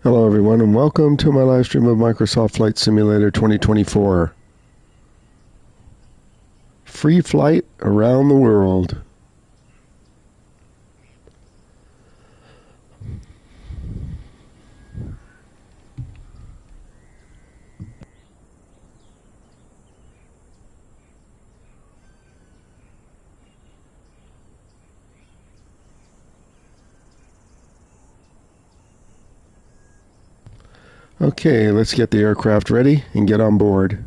Hello everyone and welcome to my live stream of Microsoft Flight Simulator 2024. Free flight around the world. Okay, let's get the aircraft ready and get on board.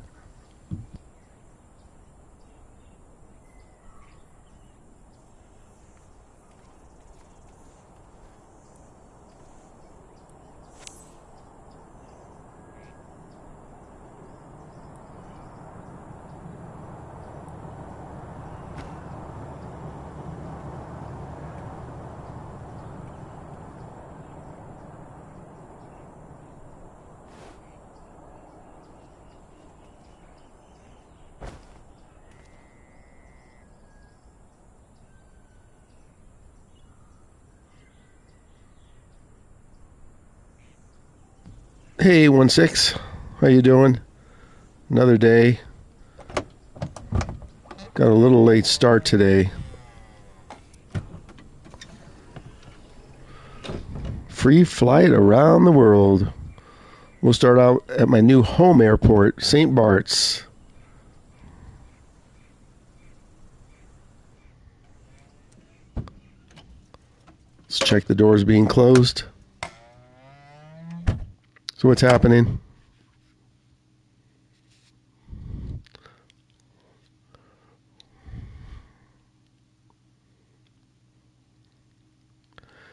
Hey 16, how you doing? Another day. Got a little late start today. Free flight around the world. We'll start out at my new home airport, St Barts. Let's check the doors being closed. So what's happening?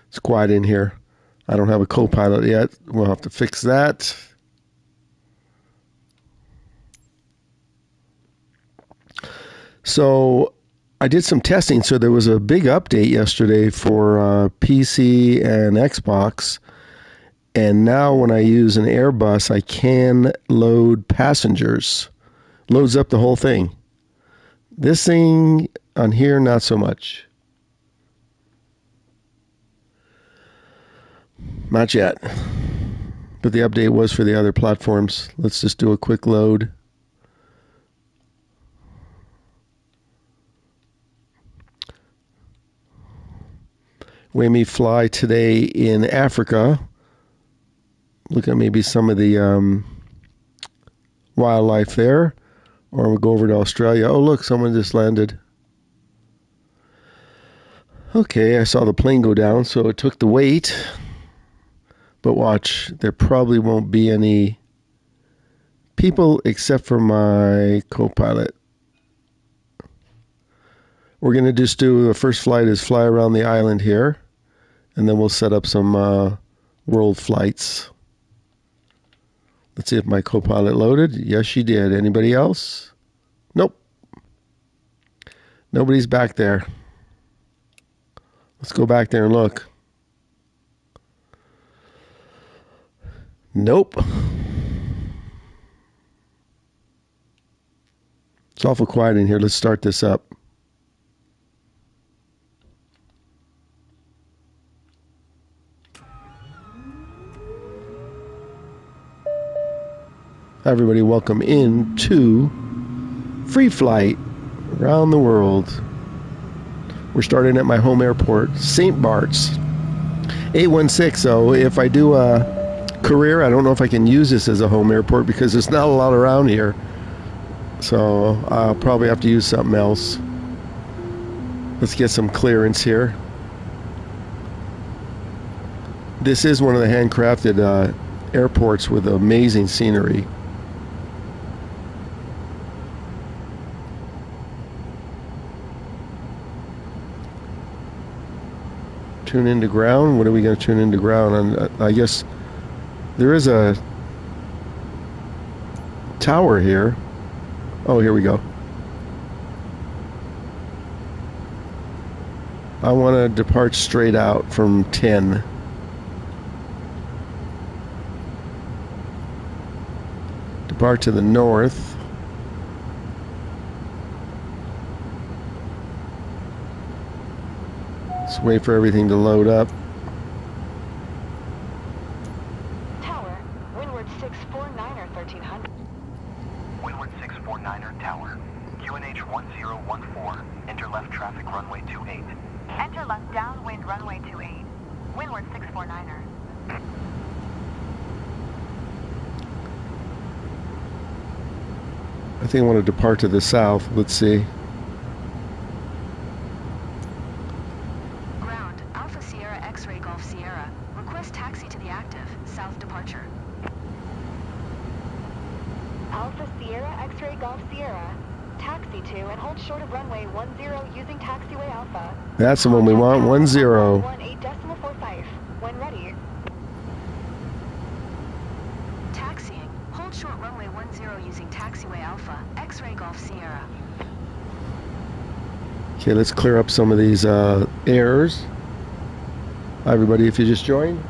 It's quiet in here. I don't have a co-pilot yet. We'll have to fix that. So I did some testing. So there was a big update yesterday for PC and Xbox. And now when I use an Airbus, I can load passengers. Loads up the whole thing. This thing on here, not so much. Not yet. But the update was for the other platforms. Let's just do a quick load. We may fly today in Africa. Look at maybe some of the wildlife there. Or we'll go over to Australia. Oh, look, someone just landed. Okay, I saw the plane go down, so it took the weight. But watch, there probably won't be any people except for my co-pilot. We're going to just do, the first flight is fly around the island here. And then we'll set up some world flights. Let's see if my co-pilot loaded. Yes, she did. Anybody else? Nope. Nobody's back there. Let's go back there and look. Nope. It's awful quiet in here. Let's start this up. Hi everybody, welcome into Free Flight around the world. We're starting at my home airport, St Barts. 816, so if I do a career, I don't know if I can use this as a home airport because there's not a lot around here. So I'll probably have to use something else. Let's get some clearance here. This is one of the handcrafted airports with amazing scenery. Tune into ground. What are we going to tune into ground on? I guess there is a tower here. Oh, here we go. I want to depart straight out from 10. Depart to the north. Let's wait for everything to load up. 1300. Windward 649er Tower. QNH 1014. Enter left traffic runway 28. Enter left downwind runway 28. Windward 649er. I think I want to depart to the south. Let's see. Ground, Alpha Sierra X-Ray Golf Sierra. Request taxi to the active, south departure. Alpha Sierra X-Ray Golf Sierra. Taxi to and hold short of runway 10 using taxiway Alpha. That's the one we want, 10. 18.45. When ready. Taxiing. Hold short runway 10 using taxiway Alpha. X-Ray Golf Sierra. Okay, let's clear up some of these errors. Hi everybody, if you just joined.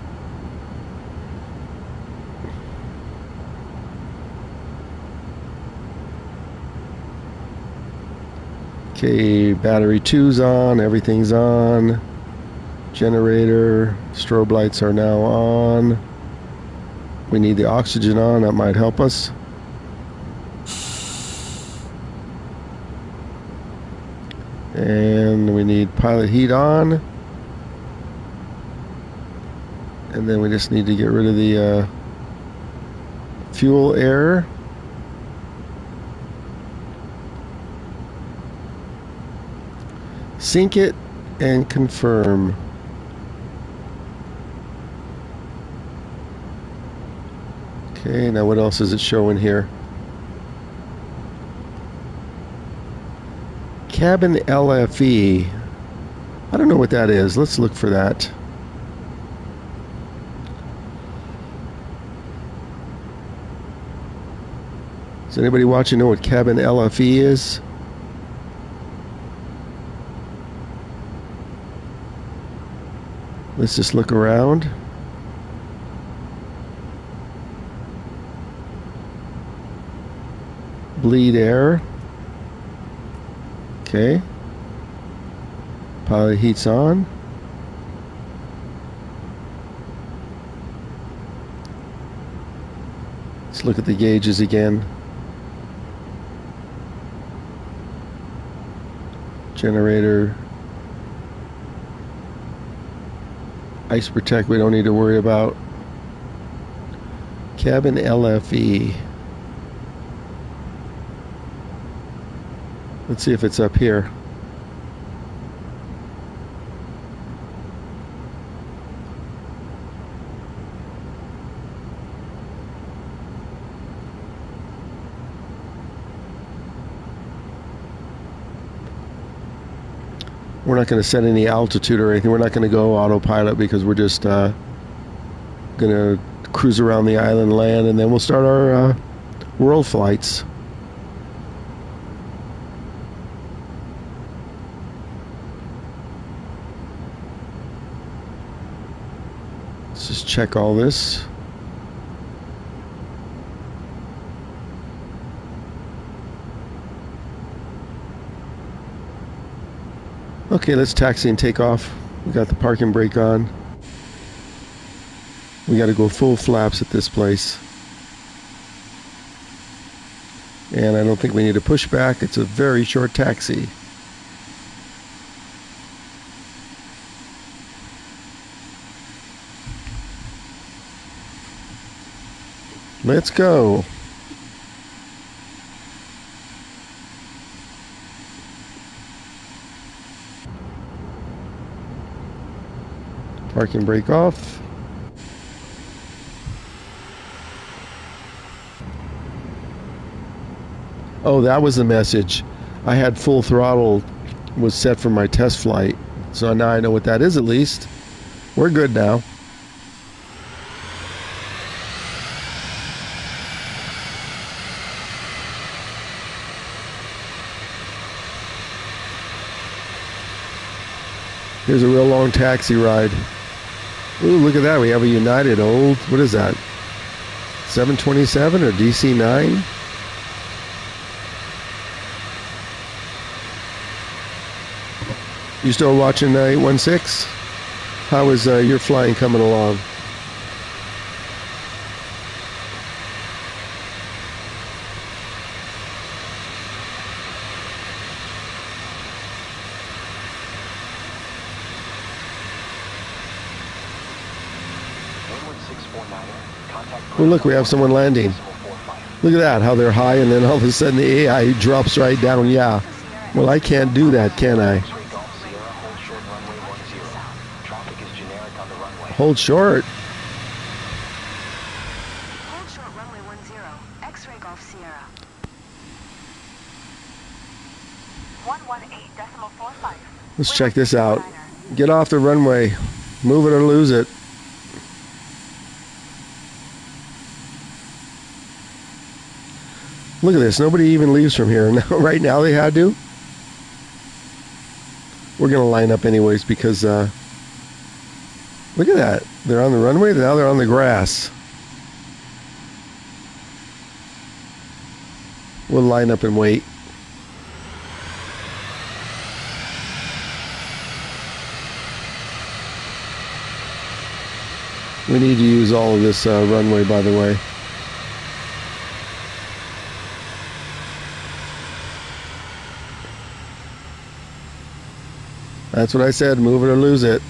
Okay, battery 2's on, everything's on. Generator, strobe lights are now on. We need the oxygen on, that might help us. And we need pilot heat on. And then we just need to get rid of the fuel air. Sync it and confirm. Okay, now what else is it showing here? Cabin LFE. I don't know what that is. Let's look for that. Does anybody watching know what cabin LFE is? Let's just look around. Bleed air. Okay. Pilot heat's on. Let's look at the gauges again. Generator. Ice Protect we don't need to worry about. Cabin LFE. Let's see if it's up here. We're not going to set any altitude or anything. We're not going to go autopilot because we're just going to cruise around the island, land, and then we'll start our world flights. Let's just check all this. Okay, let's taxi and take off. We got the parking brake on. We got to go full flaps at this place. And I don't think we need a pushback. It's a very short taxi. Let's go. Parking brake off. Oh, that was the message. I had full throttle was set for my test flight. So now I know what that is at least. We're good now. Here's a real long taxi ride. Ooh, look at that. We have a United old, what is that? 727 or DC-9? You still watching 816? How is your flying coming along? Oh, look, we have someone landing. Look at that, how they're high, and then all of a sudden the AI drops right down. Yeah. Well, I can't do that, can I? Hold short. Hold short runway 10, X-ray Golf Sierra. 118.45. Let's check this out. Get off the runway. Move it or lose it. Look at this. Nobody even leaves from here. Now, right now they had to. We're going to line up anyways because, look at that. They're on the runway. Now they're on the grass. We'll line up and wait. We need to use all of this runway, by the way. That's what I said, move it or lose it.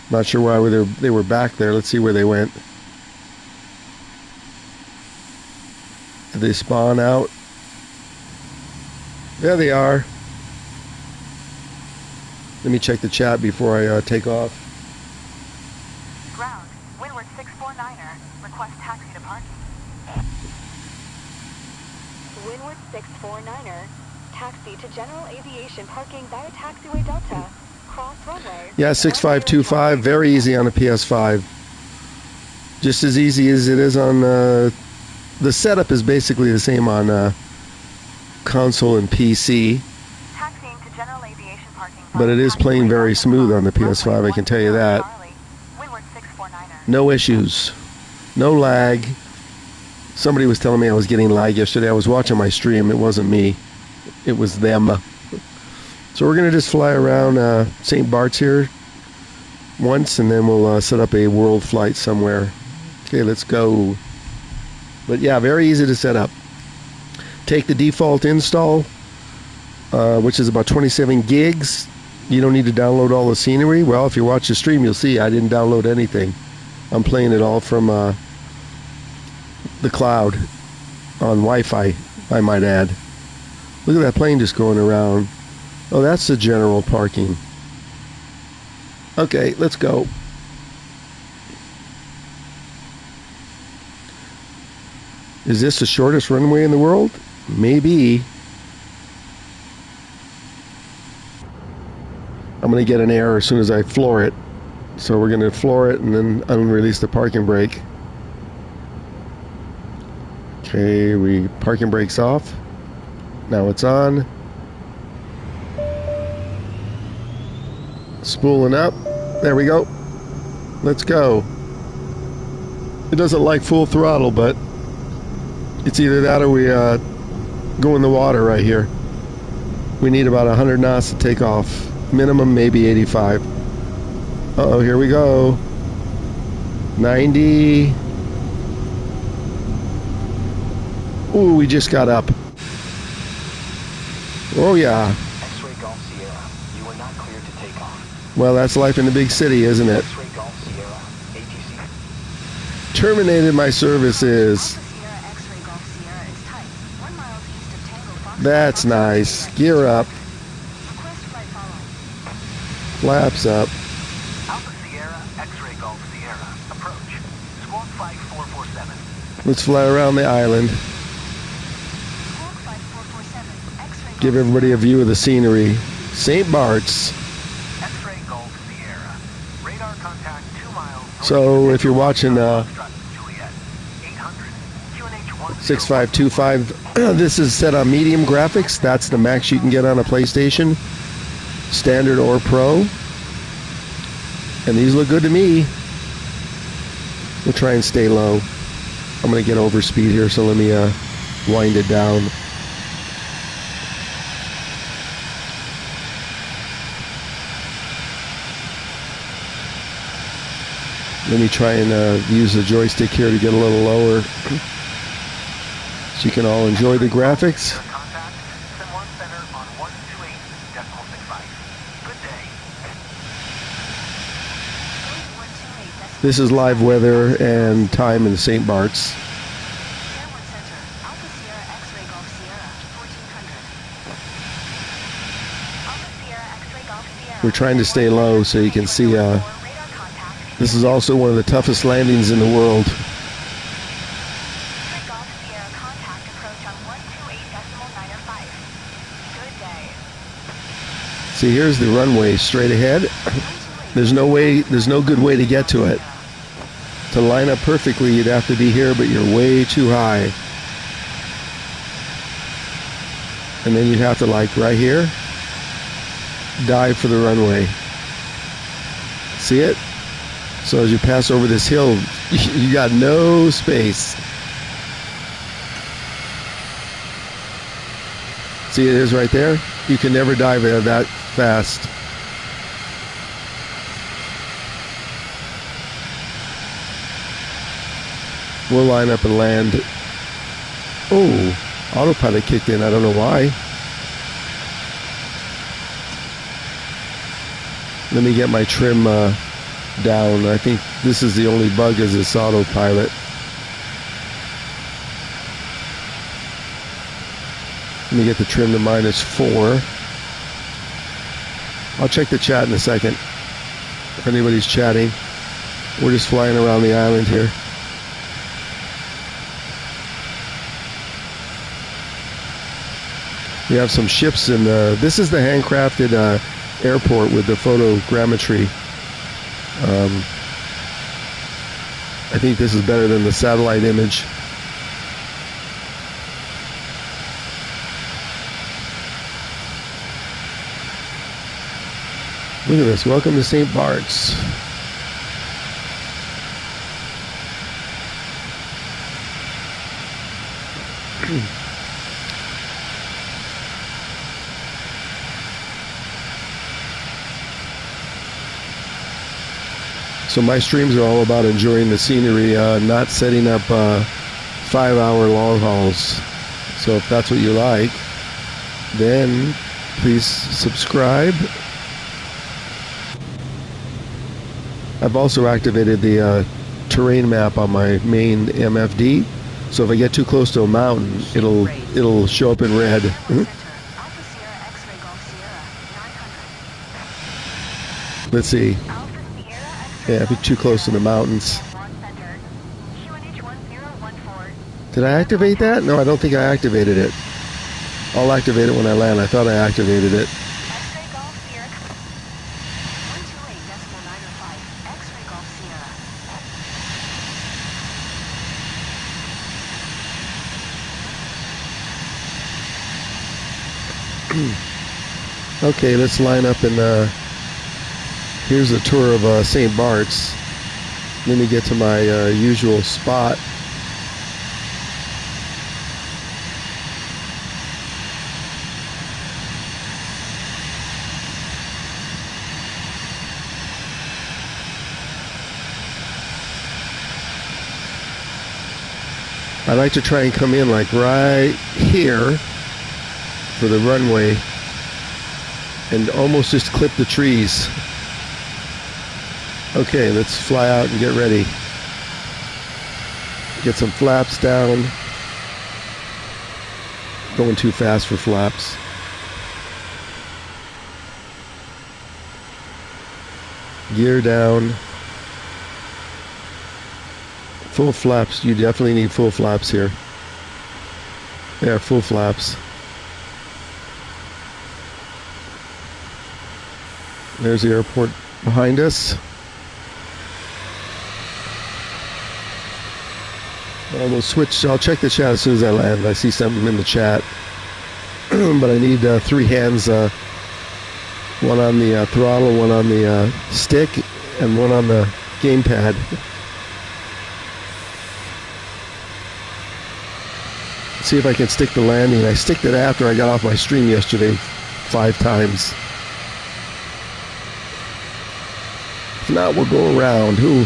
Not sure why they were back there. Let's see where they went. Did they spawn out? There they are. Let me check the chat before I take off. Ground, Windward 649er, request taxi to parking. Windward 649er, taxi to general aviation parking via taxiway Delta, cross runway. Yeah, 6525, very easy on a PS5. Just as easy as it is on, the setup is basically the same on console and PC. Taxiing to general aviation parking. But it is playing very smooth on the PS5, I can tell you that. Windward 649er. No issues. No lag. Somebody was telling me I was getting lag yesterday. I was watching my stream. It wasn't me. It was them. So we're going to just fly around St. Barts here once, and then we'll set up a world flight somewhere. Okay, let's go. But yeah, very easy to set up. Take the default install, which is about 27 gigs. You don't need to download all the scenery. Well, if you watch the stream, you'll see I didn't download anything. I'm playing it all from the cloud on Wi-Fi, I might add. Look at that plane just going around. Oh, that's the general parking. Okay, let's go. Is this the shortest runway in the world? Maybe. I'm going to get an error as soon as I floor it. So we're going to floor it and then unrelease the parking brake. Okay, parking brake's off. Now it's on. Spooling up. There we go. Let's go. It doesn't like full throttle, but it's either that or we go in the water right here. We need about 100 knots to take off. Minimum maybe 85. Uh-oh, here we go. 90. Ooh, we just got up. Oh yeah. X-ray Golf Sierra, you are not cleared to take off. Well, that's life in the big city, isn't it? X-ray Golf Sierra, ATC. Terminated my services. Alpha Sierra X-ray Golf Sierra is tight. 1 mile east of Tango Fox. That's nice. Gear up. Request flight following. Flaps up. Alpha Sierra, X-ray Golf Sierra, approach. Squawk 5447. Let's fly around the island. Squawk 5447, X-ray Give Golf everybody a view of the scenery. St. Barts. X-ray Golf Sierra. Radar contact 2 miles. So if you're watching Juliet, 800, QNH 6525, this is set on medium graphics. That's the max you can get on a PlayStation, standard or pro. And these look good to me. We'll try and stay low. I'm going to get over speed here, so let me wind it down. Let me try and use the joystick here to get a little lower so you can all enjoy the graphics. Contact, Sim 1 Center on 128.65. This is live weather and time in St. Barts. Airport Center, Alpha Sierra X-Ray Golf Sierra, 1400. Alpha Sierra X-Ray Golf Sierra. We're trying to stay low so you can see. Radar contact. This is also one of the toughest landings in the world. X-Ray Golf Sierra contact approach on 128.905. Good day. See, here's the runway straight ahead. There's no good way to get to it. To line up perfectly, you'd have to be here, but you're way too high. And then you'd have to, like, right here, dive for the runway. See it? So as you pass over this hill, you got no space. See, it is right there? You can never dive there that fast. We'll line up and land. Oh, autopilot kicked in. I don't know why. Let me get my trim down. I think this is the only bug is this autopilot. Let me get the trim to -4. I'll check the chat in a second. If anybody's chatting. We're just flying around the island here. We have some ships in this is the handcrafted airport with the photogrammetry. I think this is better than the satellite image. Look at this. Welcome to St. Barts. So my streams are all about enjoying the scenery, not setting up 5-hour long hauls. So if that's what you like, then please subscribe. I've also activated the terrain map on my main MFD. So if I get too close to a mountain, it'll show up in red. Let's see. Yeah, if you're too close to the mountains. Did I activate that? No, I don't think I activated it. I'll activate it when I land. I thought I activated it. Okay, let's line up and here's a tour of St. Barts. Let me get to my usual spot. I like to try and come in like right here for the runway and almost just clip the trees. Okay, let's fly out and get ready. Get some flaps down. Going too fast for flaps. Gear down. Full flaps. You definitely need full flaps here. Yeah, full flaps. There's the airport behind us. We'll switch. I'll check the chat as soon as I land. I see something in the chat. But I need 3 hands. One on the throttle, one on the stick, and one on the gamepad. See if I can stick the landing. I sticked it after I got off my stream yesterday 5 times. If not, we'll go around. Ooh,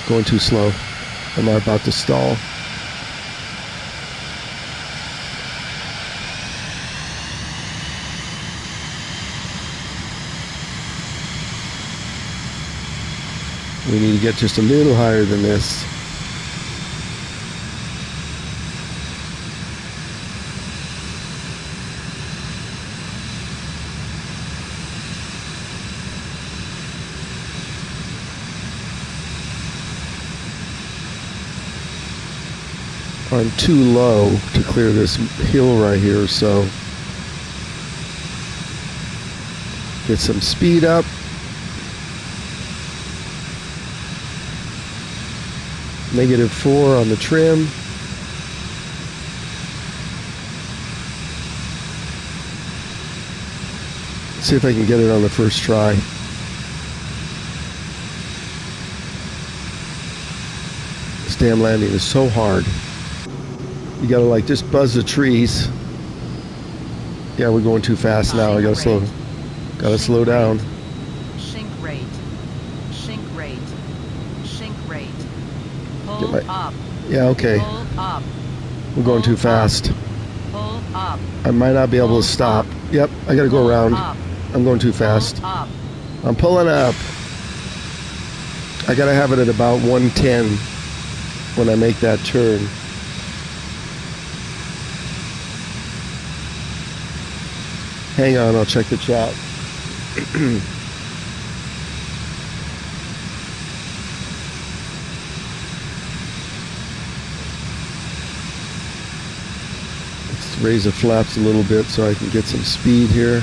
going too slow. I'm about to stall. We need to get just a little higher than this. I'm too low to clear this hill right here, so get some speed up. -4 on the trim. See if I can get it on the first try. This damn landing is so hard. You gotta like just buzz the trees. Yeah, we're going too fast now. I gotta slow down. Sink rate. Sink rate. Sink rate. Pull up. Yeah, okay. Pull up. We're going too fast. Pull up. I might not be able to stop. Yep, I gotta go around. I'm going too fast. I'm pulling up. I gotta have it at about 110 when I make that turn. Hang on, I'll check the chat. Let's raise the flaps a little bit so I can get some speed here.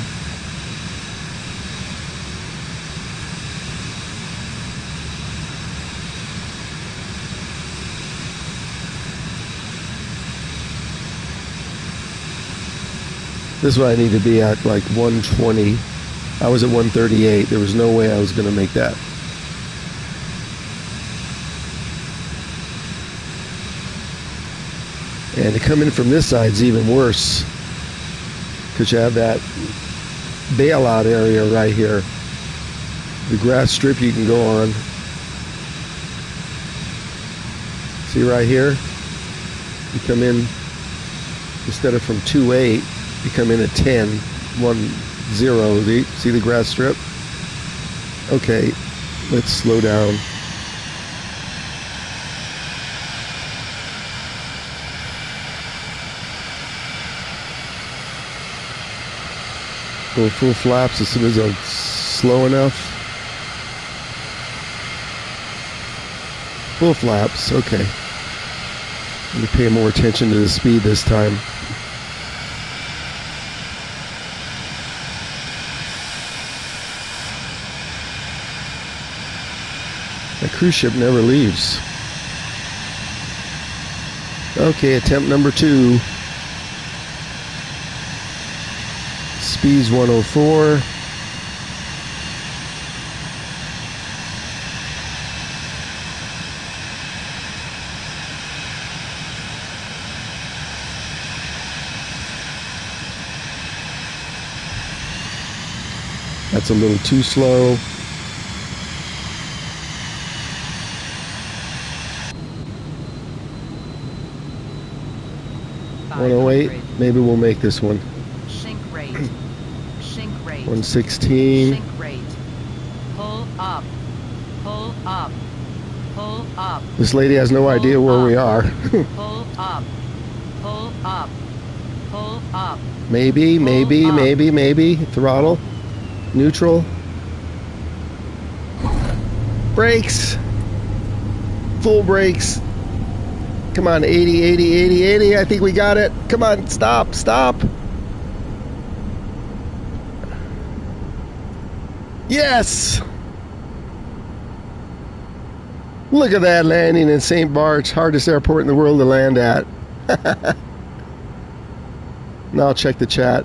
This is what I need to be at, like 120. I was at 138. There was no way I was going to make that. And to come in from this side is even worse, because you have that bailout area right here. The grass strip you can go on. See right here? You come in, instead of from 2.8, you come in at 10, 1.0. See the grass strip? Okay, let's slow down. Go full flaps as soon as I'm slow enough. Full flaps, okay. Let me pay more attention to the speed this time. The cruise ship never leaves. Okay, attempt number 2. Speed's 104. That's a little too slow. Maybe we'll make this one. Sink rate. Sink rate. 116. Sink rate. Pull up. Pull up. Pull up. This lady has no idea where we are. Pull up. Pull up. Pull up. Maybe. Throttle. Neutral. Brakes. Full brakes. Come on, 80. I think we got it. Come on, stop. Yes! Look at that landing in St Barts, hardest airport in the world to land at. Now I'll check the chat.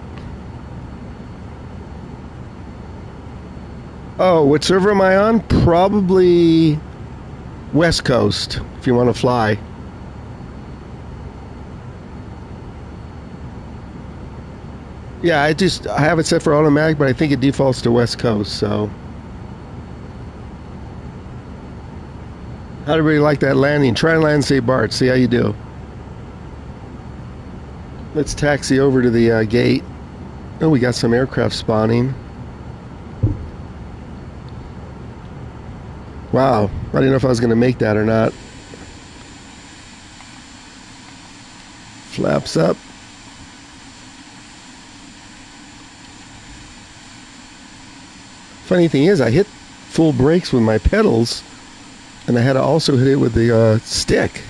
Oh, what server am I on? Probably West Coast, if you want to fly. Yeah, I have it set for automatic, but I think it defaults to West Coast, so. How'd everybody like that landing? Try and land St Barts, see how you do. Let's taxi over to the gate. Oh, we got some aircraft spawning. Wow. I didn't know if I was going to make that or not. Flaps up. Funny thing is, I hit full brakes with my pedals, and I had to also hit it with the stick.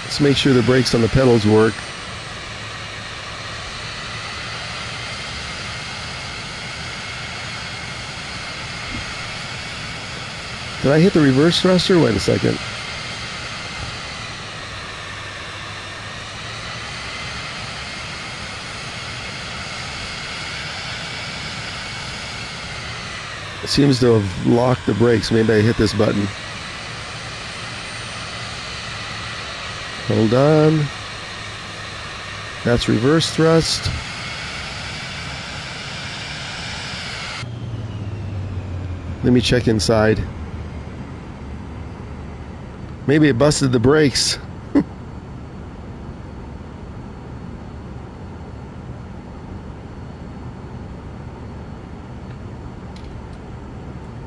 Let's make sure the brakes on the pedals work. Did I hit the reverse thruster? Wait a second. It seems to have locked the brakes. Maybe I hit this button. Hold on. That's reverse thrust. Let me check inside. Maybe it busted the brakes.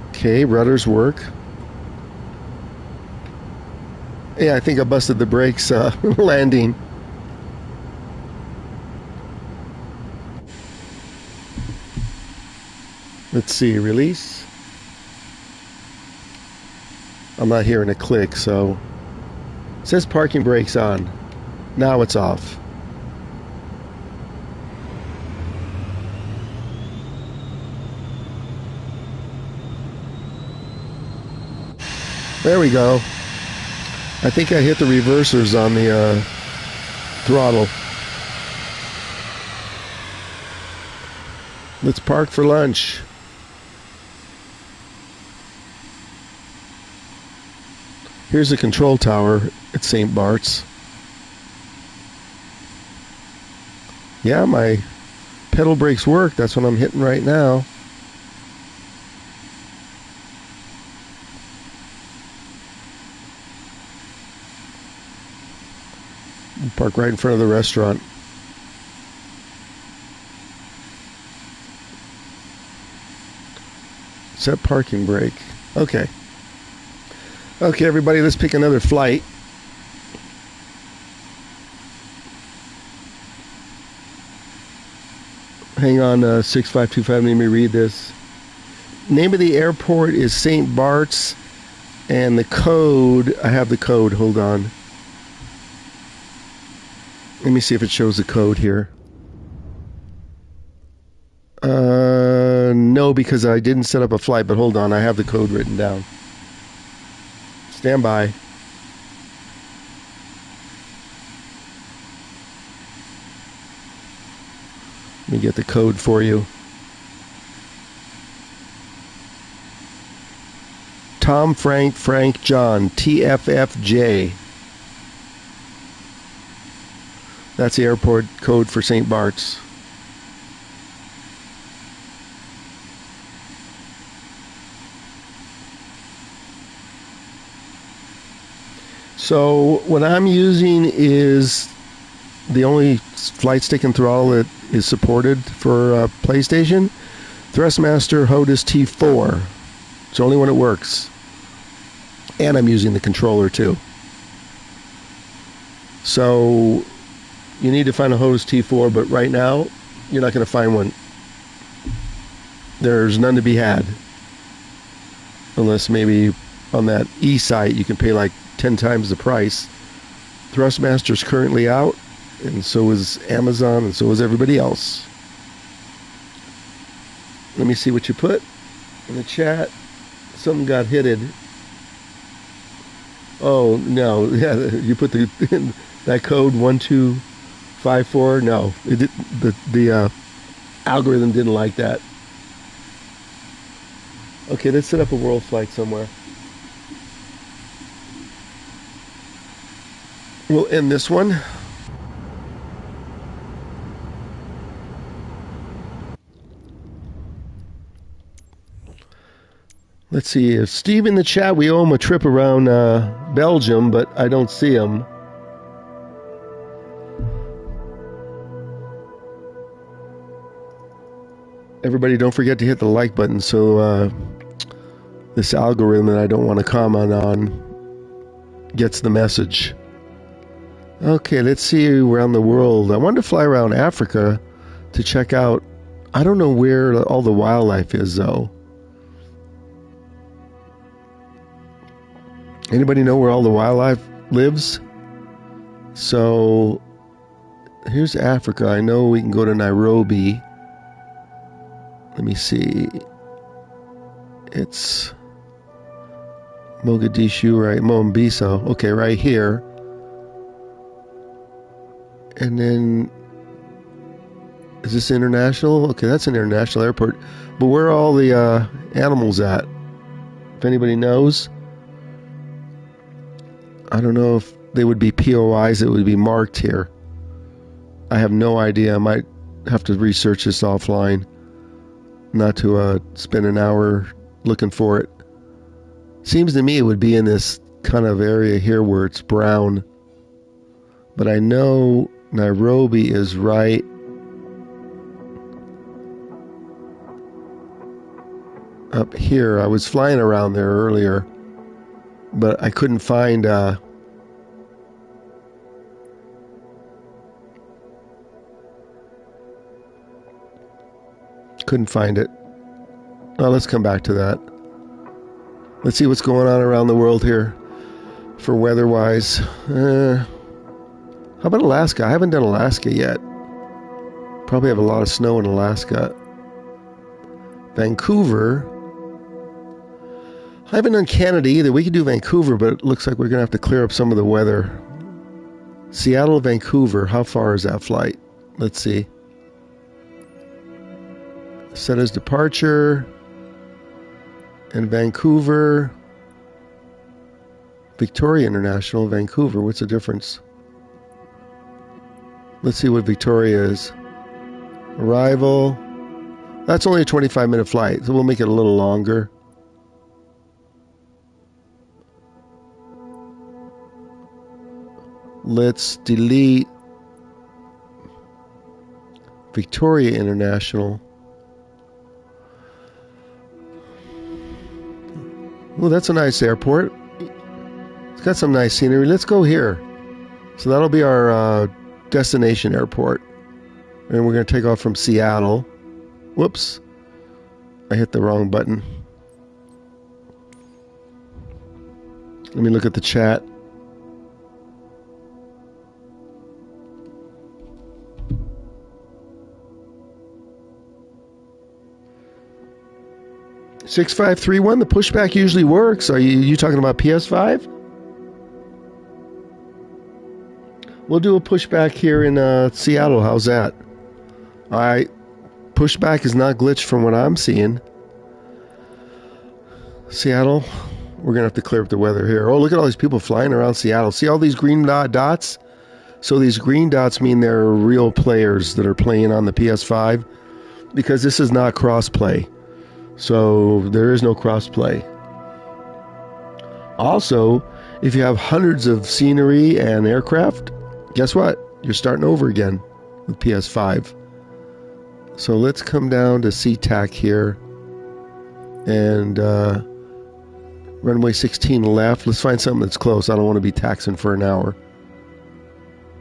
Okay, rudders work. Yeah, I think I busted the brakes landing. Let's see, release. I'm not hearing a click, so it says parking brakes on. Now it's off. There we go. I think I hit the reversers on the throttle. Let's park for lunch. Here's the control tower at St. Barts. Yeah, my pedal brakes work. That's what I'm hitting right now. Park right in front of the restaurant. Set parking brake. Okay. Okay, everybody, let's pick another flight. Hang on, 6525, let me read this. Name of the airport is St. Barts, and the code, I have the code, hold on. Let me see if it shows the code here. No, because I didn't set up a flight, but hold on, I have the code written down. Stand by. Let me get the code for you. Tom, Frank, John, TFFJ. That's the airport code for St. Barts. So what I'm using is the only flight stick and throttle that is supported for PlayStation. Thrustmaster HOTUS T4. It's the only one that works. And I'm using the controller too. So you need to find a HOTUS T4, but right now you're not going to find one. There's none to be had. Unless maybe on that e-site you can pay like 10 times the price. Thrustmaster's currently out, and so is Amazon, and so is everybody else. Let me see what you put in the chat. Something got hitted. Oh no, yeah, you put that code 1254. No, the algorithm didn't like that. Okay, let's set up a world flight somewhere. We'll end this one. Let's see, if Steve in the chat, we owe him a trip around Belgium, but I don't see him. Everybody, don't forget to hit the like button so this algorithm that I don't want to comment on gets the message. Okay, let's see around the world. I wanted to fly around Africa to check out. I don't know where all the wildlife is, though. Anybody know where all the wildlife lives? So, here's Africa. I know we can go to Nairobi. Let me see. It's Mogadishu, right? Mombasa. Okay, right here. And then, is this international? Okay, that's an international airport. But where are all the animals at? If anybody knows. I don't know if they would be POIs that would be marked here. I have no idea. I might have to research this offline. Not to spend an hour looking for it. Seems to me it would be in this kind of area here where it's brown. But I know Nairobi is right up here. I was flying around there earlier, but I couldn't find it. Oh, let's come back to that. Let's see what's going on around the world here for weather-wise. How about Alaska? I haven't done Alaska yet. Probably have a lot of snow in Alaska. Vancouver. I haven't done Canada either. We could do Vancouver, but it looks like we're going to have to clear up some of the weather. Seattle, Vancouver. How far is that flight? Let's see. Set as departure. And Vancouver. Victoria International, Vancouver. What's the difference? Let's see what Victoria is. Arrival. That's only a 25-minute flight, so we'll make it a little longer. Let's delete Victoria International. Well, that's a nice airport. It's got some nice scenery. Let's go here. So that'll be our destination airport. And we're going to take off from Seattle. Whoops. I hit the wrong button. Let me look at the chat. $6531, the pushback usually works. Are you talking about PS5? We'll do a pushback here in Seattle. How's that? Alright. Pushback is not glitched from what I'm seeing. Seattle. We're going to have to clear up the weather here. Oh, look at all these people flying around Seattle. See all these green dots? So these green dots mean they're real players that are playing on the PS5. Because this is not cross-play. So there is no cross-play. Also, if you have hundreds of scenery and aircraft, guess what? You're starting over again with PS5. So let's come down to SeaTac here. And runway 16 left. Let's find something that's close. I don't want to be taxing for an hour.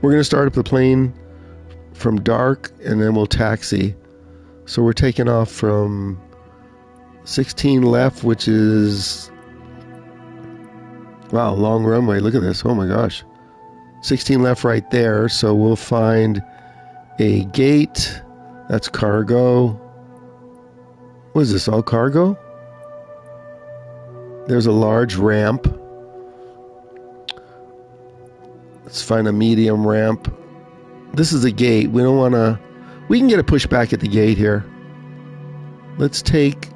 We're going to start up the plane from dark, and then we'll taxi. So we're taking off from 16 left, which is... Wow, long runway. Look at this. Oh my gosh. 16 left right there. So we'll find a gate. That's cargo. What is this, all cargo? There's a large ramp. Let's find a medium ramp. This is a gate. We don't want to... We can get a pushback at the gate here. Let's take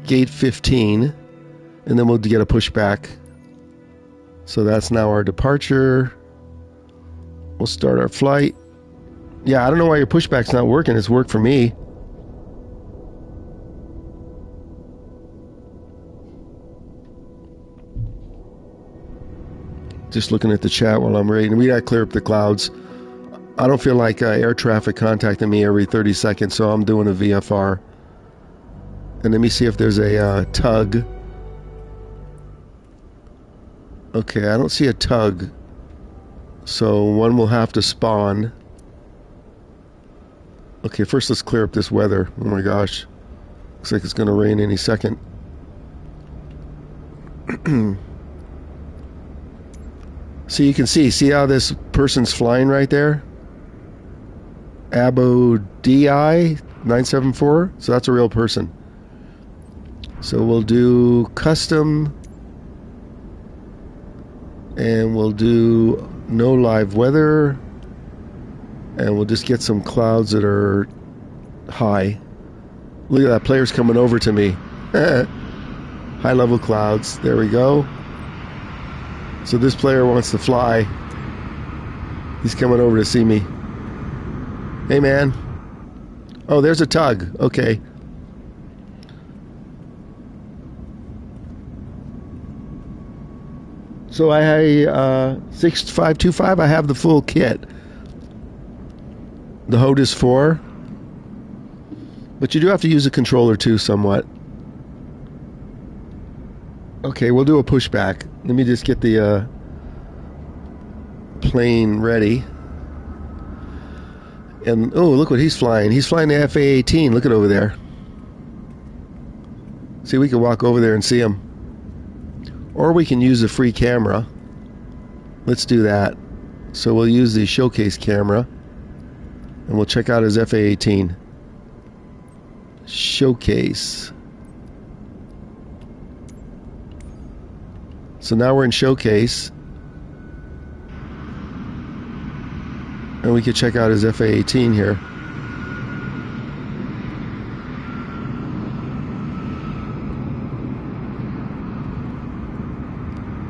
gate 15, and then we'll get a pushback. So that's now our departure. We'll start our flight. Yeah, I don't know why your pushback's not working. It's worked for me. Just looking at the chat while I'm reading. We gotta clear up the clouds. I don't feel like air traffic contacting me every 30 seconds, so I'm doing a VFR. And let me see if there's a tug. Okay, I don't see a tug. So one will have to spawn. Okay, first let's clear up this weather. Oh my gosh. Looks like it's going to rain any second. So you can see how this person's flying right there? ABODI 974. So that's a real person. So we'll do custom. And we'll do no live weather. And we'll just get some clouds that are high. Look at that, player's coming over to me. High level clouds. There we go. So this player wants to fly. He's coming over to see me. Hey man. Oh, there's a tug. Okay. So I 6525, I have the full kit. The HOTAS 4. But you do have to use a controller too somewhat. Okay, we'll do a pushback. Let me just get the plane ready. And oh, look what he's flying. He's flying the FA-18. Look at over there. See, we can walk over there and see him. Or we can use the free camera. Let's do that. So we'll use the showcase camera. And we'll check out his FA-18. Showcase. So now we're in showcase. And we can check out his FA-18 here.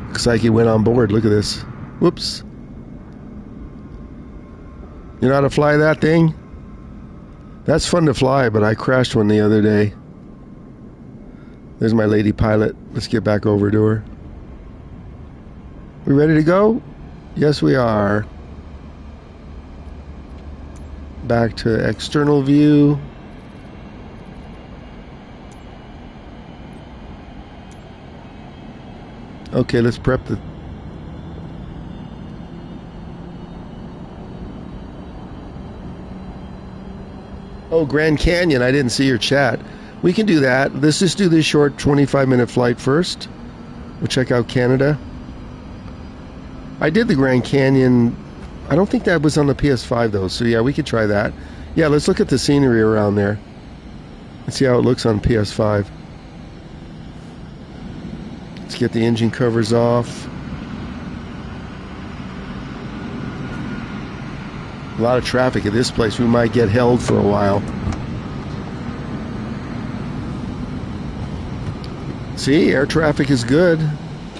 Looks like he went on board. Look at this. Whoops. You know how to fly that thing? That's fun to fly, but I crashed one the other day. There's my lady pilot. Let's get back over to her. We ready to go? Yes, we are. Back to external view. Okay, let's prep the... Oh, Grand Canyon, I didn't see your chat. We can do that. Let's just do this short 25-minute flight first. We'll check out Canada. I did the Grand Canyon. I don't think that was on the PS5 though, so yeah, we could try that. Yeah, let's look at the scenery around there. Let's see how it looks on PS5. Let's get the engine covers off. A lot of traffic at this place. We might get held for a while. See, air traffic is good.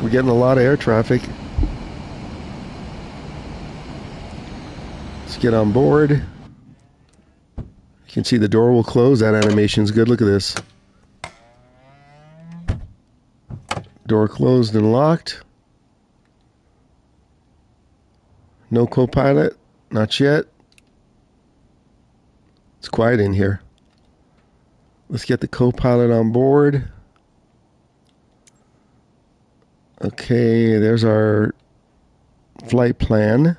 We're getting a lot of air traffic. Let's get on board. You can see the door will close. That animation's good. Look at this. Door closed and locked. No co-pilot. Not yet. It's quiet in here. Let's get the co-pilot on board. Okay, there's our flight plan.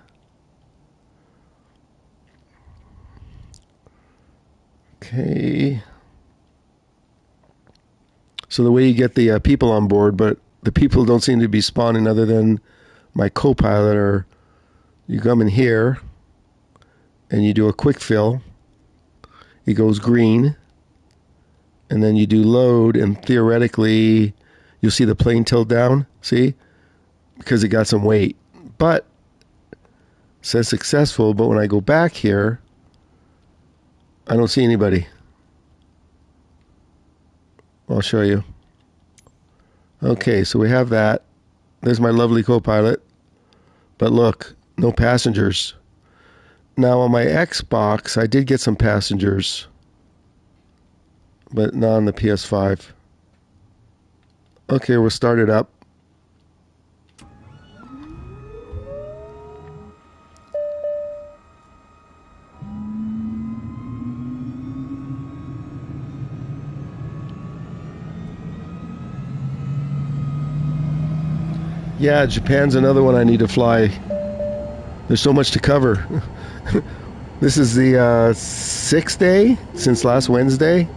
Okay. So the way you get the people on board, but the people don't seem to be spawning other than my co-pilot, or you come in here and you do a quick fill. It goes green. And then you do load, and theoretically you'll see the plane tilt down. See? Because it got some weight. But it says successful, but when I go back here, I don't see anybody. I'll show you. Okay, so we have that. There's my lovely co-pilot. But look, no passengers. Now on my Xbox, I did get some passengers, but not on the PS5. Okay, we'll start it up. Yeah, Japan's another one I need to fly. There's so much to cover. This is the 6th day since last Wednesday.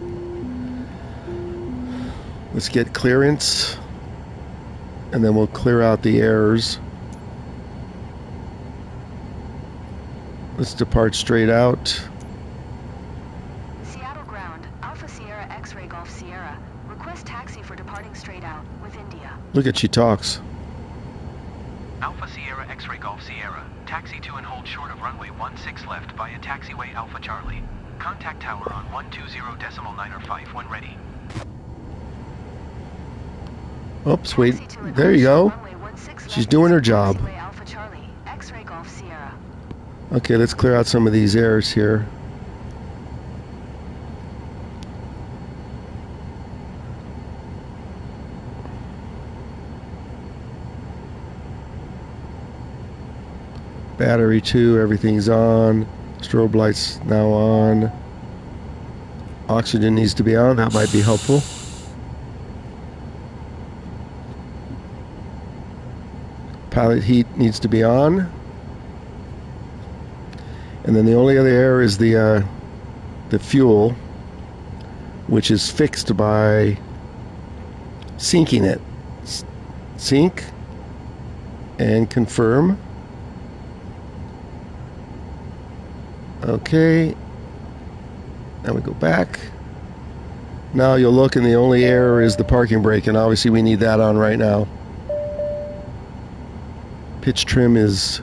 Let's get clearance, and then we'll clear out the errors. Let's depart straight out. Seattle ground, Alpha Sierra X-Ray Golf Sierra. Request taxi for departing straight out with India. Look at she talks. Alpha Sierra X-Ray Golf Sierra. Taxi to and hold short of runway 16 left via taxiway Alpha Charlie. Contact tower on 120.9 when ready. Oops, wait. There you go. She's doing her job. Alpha Charlie, X-Ray Golf Sierra. Okay, let's clear out some of these errors here. Battery 2, everything's on. Strobe lights now on. Oxygen needs to be on, that might be helpful. Pilot heat needs to be on. And then the only other error is the fuel, which is fixed by syncing it. Sync and confirm. Okay. Now we go back. Now you'll look and the only error is the parking brake, and obviously we need that on right now. Pitch trim is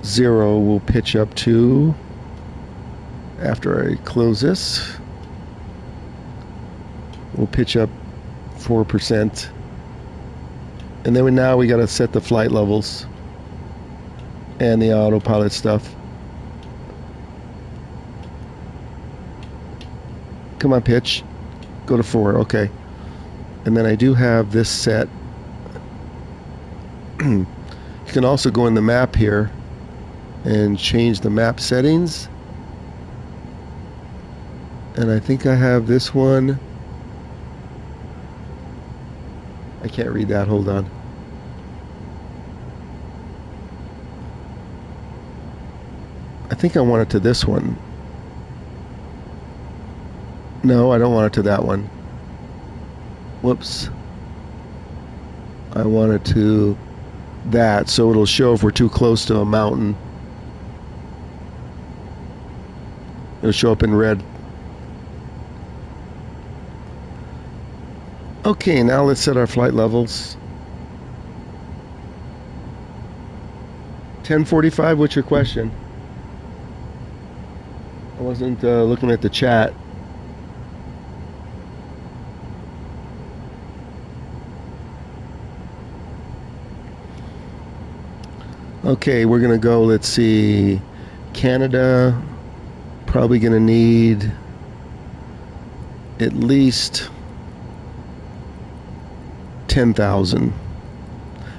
0. We'll pitch up to, after I close this, we'll pitch up 4%. And then now we got to set the flight levels and the autopilot stuff. Come on, pitch. Go to 4. Okay. And then I do have this set. You can also go in the map here and change the map settings. And I think I have this one. I can't read that. Hold on. I think I want it to this one. No, I don't want it to that one. Whoops. I want it to that, so it'll show if we're too close to a mountain. It'll show up in red. Okay, now let's set our flight levels. 10:45, what's your question? I wasn't looking at the chat. Okay, we're gonna go, let's see, Canada, probably gonna need at least 10,000.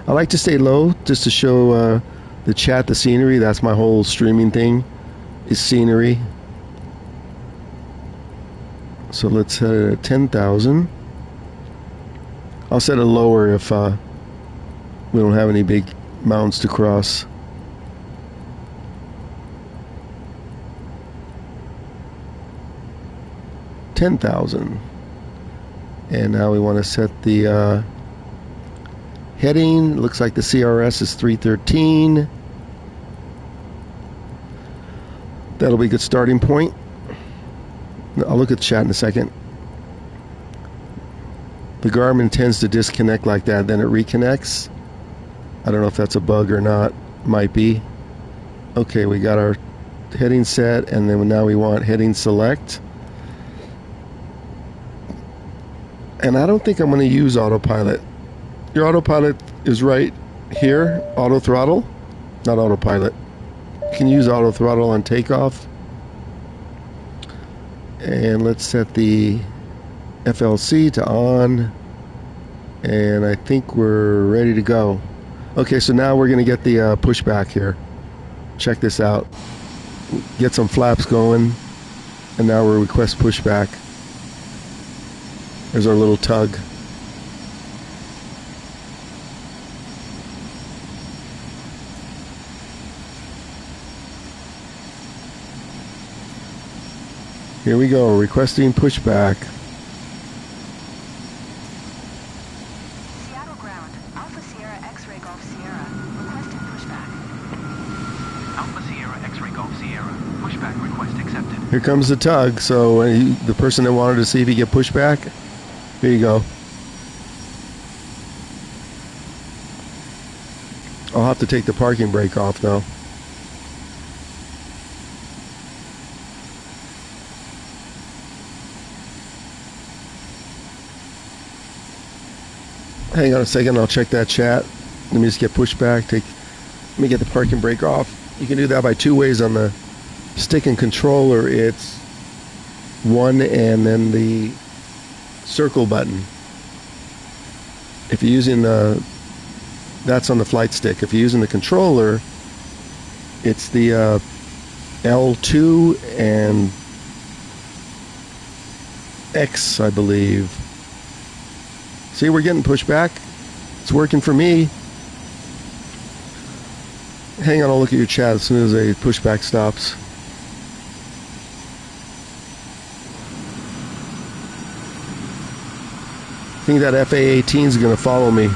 I like to stay low just to show the chat the scenery. That's my whole streaming thing, is scenery. So let's set it at 10,000. I'll set it lower if we don't have any big mountains to cross. $10,000. And now we want to set the heading. Looks like the CRS is 313. That'll be a good starting point. I'll look at the chat in a second. The Garmin tends to disconnect like that, then it reconnects. I don't know if that's a bug or not. Might be. Okay, we got our heading set, and then now we want heading select. And I don't think I'm going to use autopilot. Your autopilot is right here, auto throttle, not autopilot. You can use auto throttle on takeoff. And let's set the FLC to on. And I think we're ready to go. Okay, so now we're going to get the pushback here. Check this out. Get some flaps going. And now we'll request pushback. There's our little tug. Here we go, requesting pushback. Seattle ground. Alpha Sierra X-ray Golf Sierra. Requesting pushback. Alpha Sierra X-ray Golf Sierra. Pushback request accepted. Here comes the tug, so the person that wanted to see if he get pushback, here you go. I'll have to take the parking brake off though. Hang on a second, I'll check that chat. Let me just get pushback. Let me get the parking brake off. You can do that by two ways on the stick and controller. It's one and then the circle button. If you're using that's on the flight stick. If you're using the controller, it's the L2 and X, I believe. See, we're getting pushback. It's working for me. Hang on, I'll look at your chat as soon as a pushback stops. I think that FA-18 is going to follow me.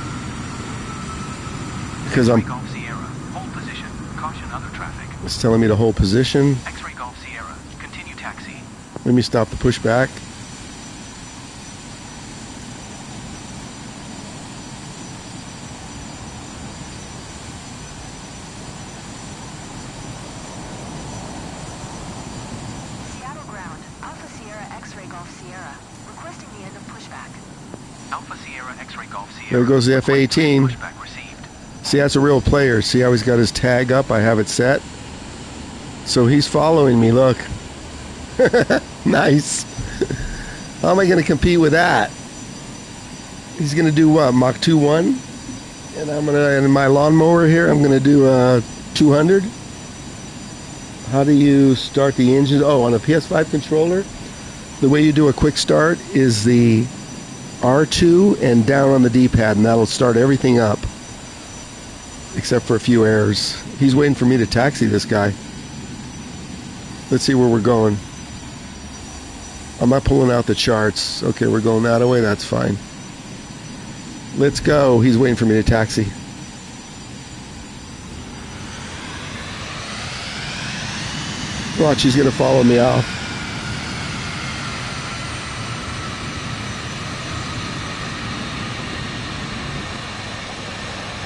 Because X-ray Golf Sierra, hold position. Caution other traffic. It's telling me to hold position. X-ray Golf Sierra, continue taxi. Let me stop the pushback. Seattle ground. Alpha Sierra X-ray Golf Sierra. Requesting the end of pushback. Alpha Sierra X-ray Golf Sierra. There goes the F-18. Pushback received. See, that's a real player. See how he's got his tag up? I have it set. So he's following me, look. Nice. How am I going to compete with that? He's going to do what? Mach 2.1? And I'm going to, in my lawnmower here, I'm going to do 200. How do you start the engine? Oh, on a PS5 controller, the way you do a quick start is the R2 and down on the D-pad, and that'll start everything up. Except for a few errors. He's waiting for me to taxi this guy. Let's see where we're going. I'm not pulling out the charts. Okay, we're going that way. That's fine. Let's go. He's waiting for me to taxi. Watch, he's going to follow me off.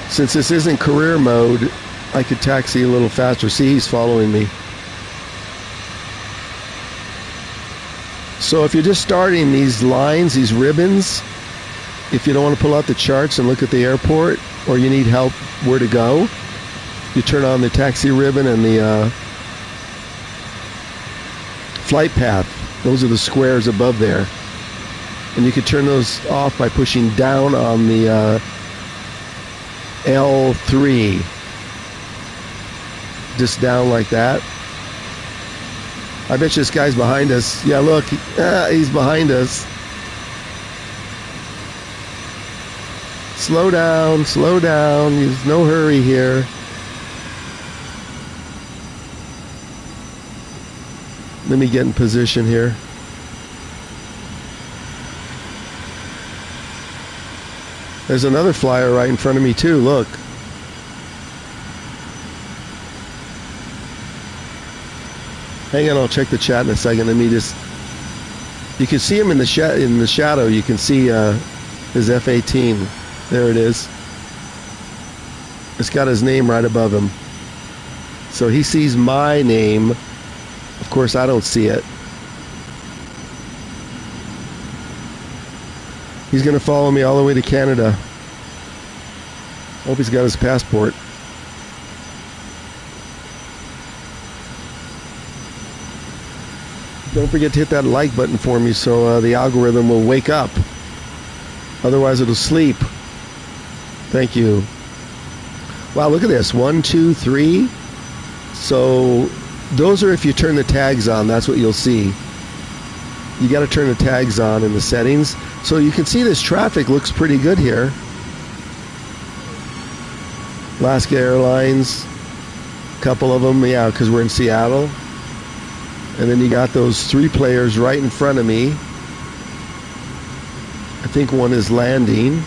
Since this isn't career mode, I could taxi a little faster. See, he's following me. So if you're just starting these lines, these ribbons, if you don't want to pull out the charts and look at the airport, or you need help where to go, you turn on the taxi ribbon and the flight path. Those are the squares above there. And you can turn those off by pushing down on the L3, just down like that. I bet you this guy's behind us. Yeah, look, he's behind us. Slow down, slow down. There's no hurry here. Let me get in position here. There's another flyer right in front of me too, look. Hang on, I'll check the chat in a second. Let me just... You can see him in the shadow. You can see his F-18. There it is. It's got his name right above him. So he sees my name. Of course, I don't see it. He's going to follow me all the way to Canada. Hope he's got his passport. Don't forget to hit that like button for me so the algorithm will wake up. Otherwise, it'll sleep. Thank you. Wow, look at this. 1, 2, 3. So those are if you turn the tags on. That's what you'll see. You got to turn the tags on in the settings. So you can see this traffic looks pretty good here. Alaska Airlines, a couple of them, yeah, because we're in Seattle. And then you got those 3 players right in front of me. I think one is landing.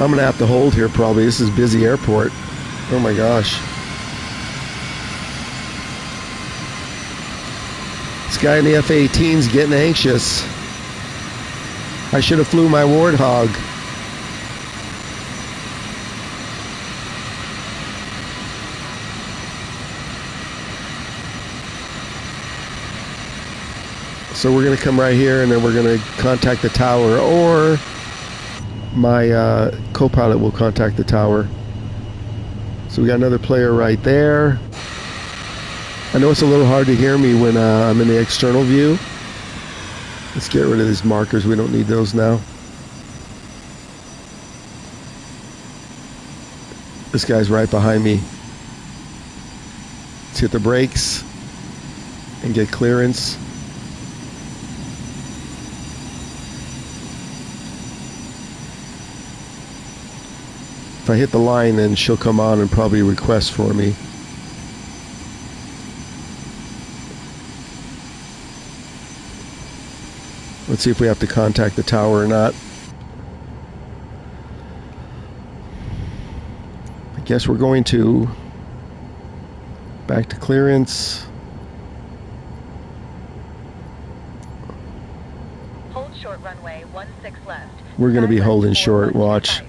I'm gonna have to hold here probably. This is a busy airport. Oh my gosh. This guy in the F-18's getting anxious. I should have flew my Warthog. So we're going to come right here and then we're going to contact the tower, or my co-pilot will contact the tower. So we got another player right there. I know it's a little hard to hear me when I'm in the external view. Let's get rid of these markers. We don't need those now. This guy's right behind me. Let's hit the brakes and get clearance. If I hit the line, then she'll come on and probably request for me. Let's see if we have to contact the tower or not. I guess we're going to. Back to clearance. Hold short runway 16 left. We're going to be holding short. Watch.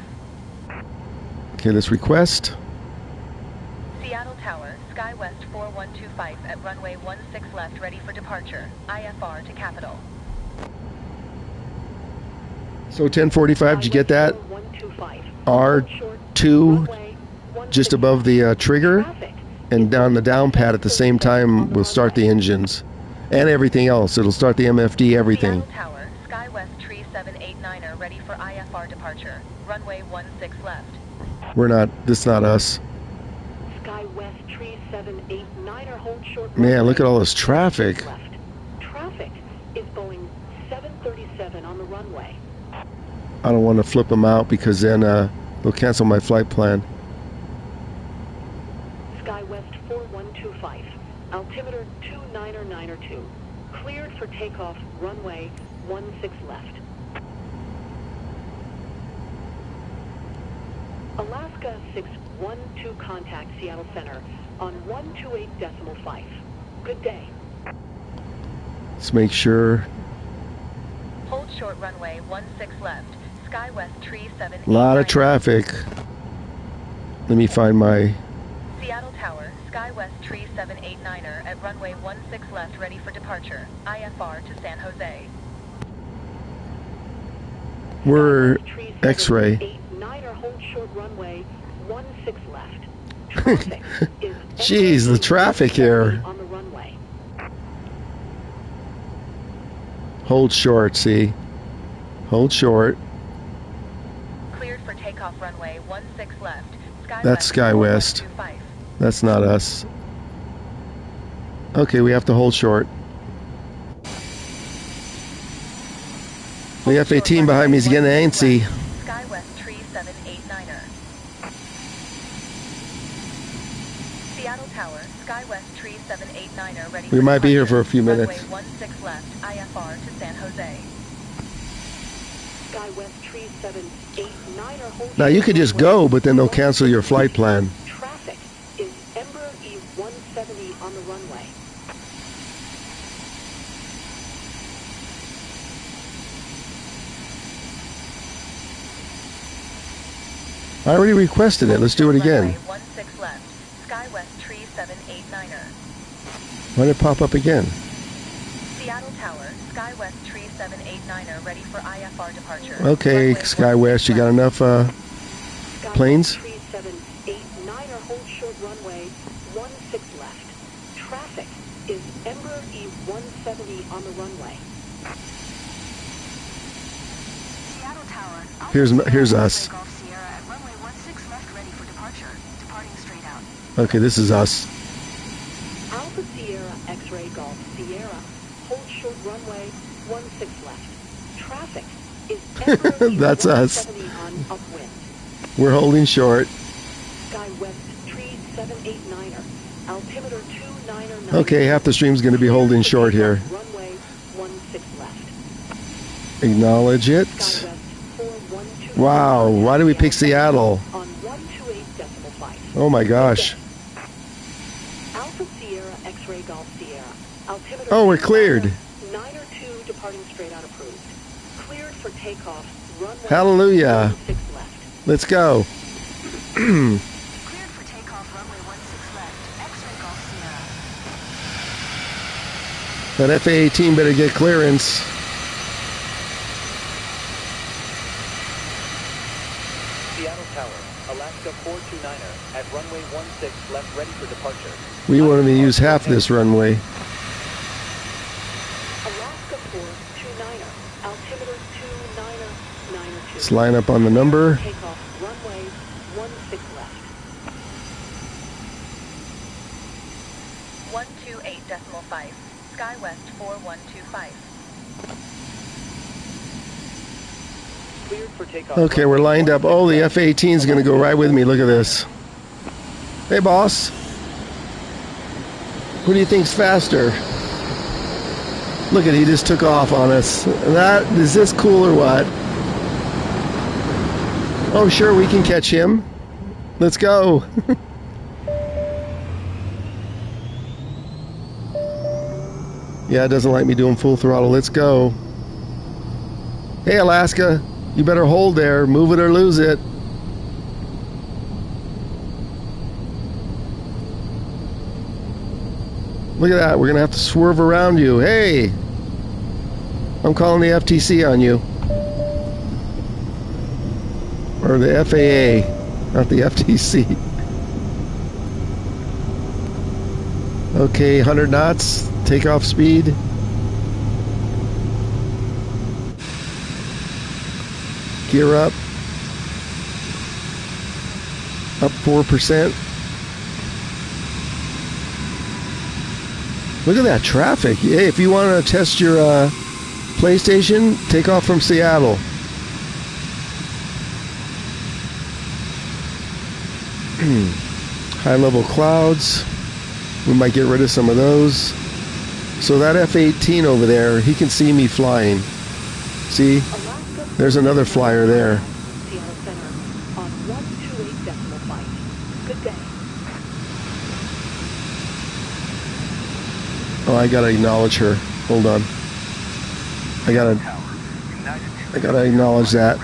Okay, let's request. Seattle Tower, SkyWest 4125 at runway 16 left, ready for departure. IFR to Capital. So 1045, did you get that? R2 just above the trigger, and down the down pad at the same time will start the engines and everything else. It'll start the MFD, everything. Seattle Tower, SkyWest 3789er, ready for IFR departure. Runway 16 left. We're not, this is not us. SkyWest 3789er, hold short. Man, look at all this traffic. Traffic is Boeing 737 on the runway. I don't want to flip them out because then they'll cancel my flight plan. SkyWest 4125, altimeter 299er2, cleared for takeoff, runway 16 left. Alaska 612, contact Seattle Center on 128.5. Good day. Let's make sure. Hold short runway 16 left. SkyWest 37. A lot of traffic. Let me find my. Seattle Tower, SkyWest 3789er at runway 16 left, ready for departure. IFR to San Jose. We're X-ray. 89er, hold short runway 16 left. Traffic is Jeez, the traffic here. on the runway. Hold short, see? Hold short. Cleared for takeoff, runway 16 left. SkyWest That's SkyWest. 4125. That's not us. Okay, we have to hold short. The F-18 behind me is getting antsy. SkyWest 3789er. Seattle Tower, SkyWest 3789er, ready. We might be here for a few minutes. Runway 16 left, IFR to San Jose. SkyWest 3789er, hold. Now you could just go, but then they'll cancel your flight plan. Traffic is Embraer E170 on the runway. I already requested it. Let's do it again. Runway 16 left, SkyWest 3789er. Why did it pop up again? Seattle Tower, SkyWest 3789er, ready for IFR departure. Okay, Runway SkyWest, you got enough planes? 3789er, hold short runway 16 left. Traffic is Embraer E170 on the runway. Seattle Tower, Here's us. Golf Sierra at runway 16 left, ready for departure. Departing straight out. Okay, this is us. Alpha Sierra X-ray Golf Sierra, hold short runway 16 left. Traffic is Embraer That's us. E170 on upwind. We're holding short. SkyWest 789er. Altimeter 299er. Okay, half the stream's going to be holding short here. Runway 16 left. Acknowledge it. SkyWest 412. Wow, why did we pick Seattle? On 128.5. Oh my gosh. Alpha Sierra X-ray Golf Sierra. Altimeter Oh, we're cleared. 902 departing straight out approved. Cleared for takeoff. Runway Hallelujah. 16 left. Let's go. Cleared for takeoff, runway 16 left. X-ray Golf Sierra. That FA-18 better get clearance. Seattle Tower, Alaska 429er at runway 16 left, ready for departure. We want to use half this runway. Alaska 429er. Altimeter 29er. 902. Let's line up on the number. Takeoff. Runway 16 left. 128.5. SkyWest 4125. Cleared for takeoff. Okay, we're lined up. Oh, the F-18 is going to go right with me. Look at this. Hey, boss. Who do you think's faster? Look at, he just took off on us. That, is this cool or what? Oh, sure, we can catch him. Let's go. Yeah, it doesn't like me doing full throttle. Let's go. Hey, Alaska, you better hold there. Move it or lose it. Look at that. We're going to have to swerve around you. Hey, I'm calling the FTC on you. Or the FAA, not the FTC. Okay, 100 knots. Takeoff speed. Gear up. Up 4%. Look at that traffic. Hey, if you want to test your PlayStation, take off from Seattle. High level clouds. We might get rid of some of those. So that F-18 over there, he can see me flying. See? There's another flyer there. Seattle Center on 128.5. Good day. Oh, I gotta acknowledge her. Hold on. I gotta acknowledge that.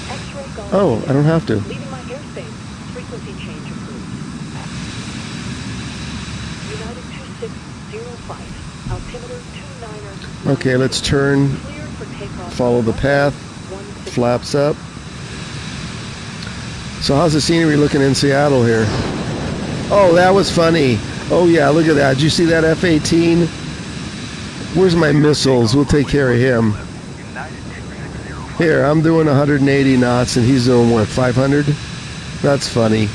X-ray Golf Oh, I don't have to. Leaving my airspace. Frequency change approved. United 2605. Altimeter 29er. Okay, let's turn. Cleared for takeoff. Follow the path. 16 Flaps up. So how's the scenery looking in Seattle here? Oh, that was funny. Oh yeah, look at that. Did you see that F-18? Where's my missiles? We'll take care of him. Here, I'm doing 180 knots and he's doing what, 500? That's funny.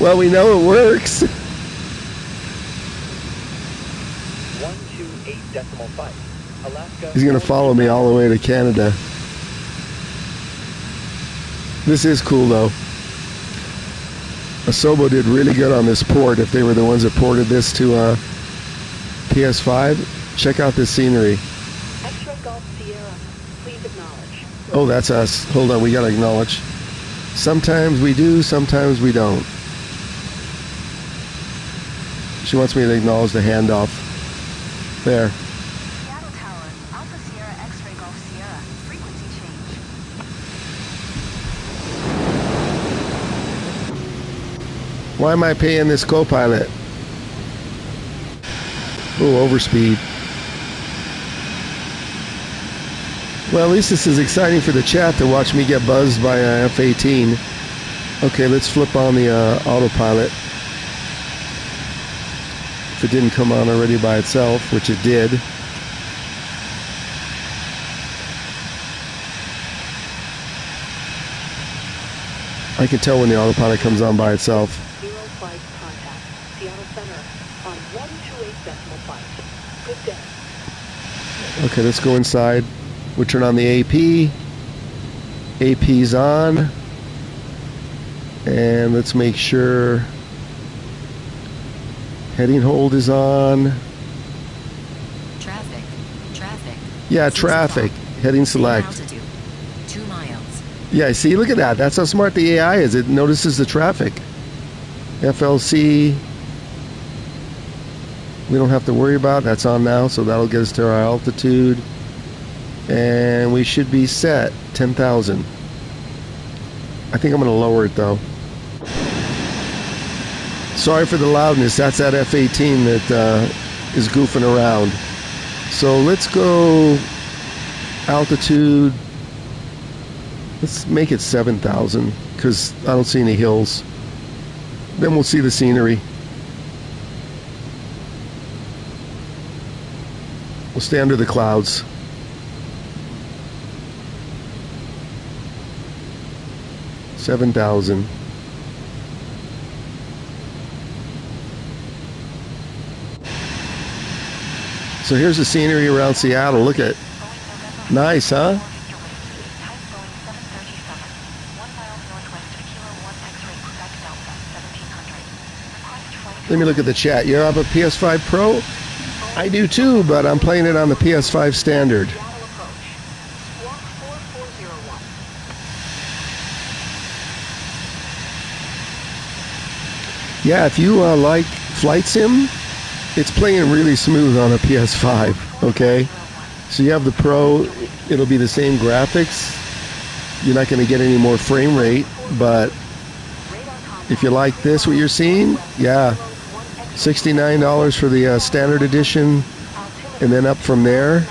Well, we know it works. 128.5. Alaska. He's going to follow me all the way to Canada. This is cool, though. Asobo did really good on this port. If they were the ones that ported this to PS5, check out this scenery. X-ray Golf Sierra. Please acknowledge. Oh, that's us. Hold on, we got to acknowledge. Sometimes we do, sometimes we don't. She wants me to acknowledge the handoff. There. Seattle Tower, Alpha Sierra X-ray Golf Sierra. Frequency change. Why am I paying this co-pilot? Oh, overspeed. Well, at least this is exciting for the chat to watch me get buzzed by a F-18. Okay, let's flip on the autopilot. If it didn't come on already by itself, which it did. I can tell when the autopilot comes on by itself. 05 contact. Seattle Center on 128.5. Good day. Okay, let's go inside. We'll turn on the AP. AP's on. And let's make sure heading hold is on. Traffic. Traffic. Yeah, 6 traffic. o'clock. Heading select. Altitude. 2 miles. Yeah, see, look at that. That's how smart the AI is. It notices the traffic. FLC. We don't have to worry about. That's on now, so that'll get us to our altitude. And we should be set. 10,000. I think I'm going to lower it, though. Sorry for the loudness. That's that F-18 that is goofing around. So let's go altitude. Let's make it 7,000 because I don't see any hills. Then we'll see the scenery. We'll stay under the clouds. $7,000. So here's the scenery around Seattle. Look at it. Nice, huh? Let me look at the chat. You have a PS5 Pro? I do too, but I'm playing it on the PS5 standard. Yeah, if you like Flight Sim, it's playing really smooth on a PS5, okay? So you have the Pro, it'll be the same graphics. You're not going to get any more frame rate, but if you like this, what you're seeing, yeah, $69 for the standard edition, and then up from there.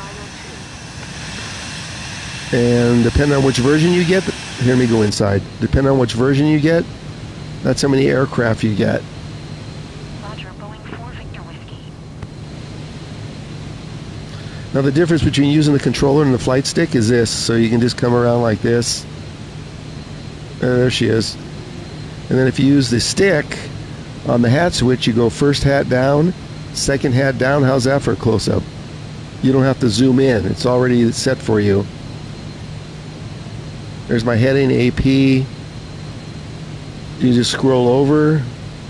And depending on which version you get, hear me go inside. Depending on which version you get, that's how many aircraft you get. Now the difference between using the controller and the flight stick is this. So you can just come around like this. There she is. And then if you use the stick on the hat switch, you go first hat down, second hat down. How's that for a close-up? You don't have to zoom in. It's already set for you. There's my heading, AP. You just scroll over.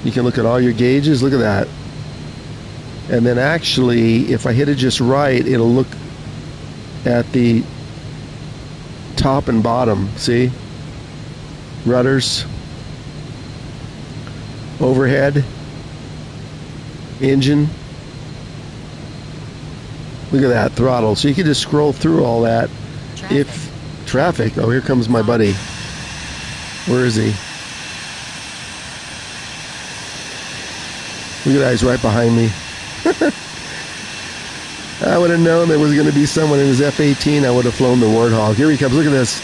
You can look at all your gauges. Look at that. And then actually, if I hit it just right, it'll look at the top and bottom. See? Rudders. Overhead. Engine. Look at that. Throttle. So you can just scroll through all that. Traffic. Oh, here comes my buddy. Where is he? Look at that. He's right behind me. I would have known there was going to be someone in his F-18. I would have flown the Warthog. Here he comes. Look at this.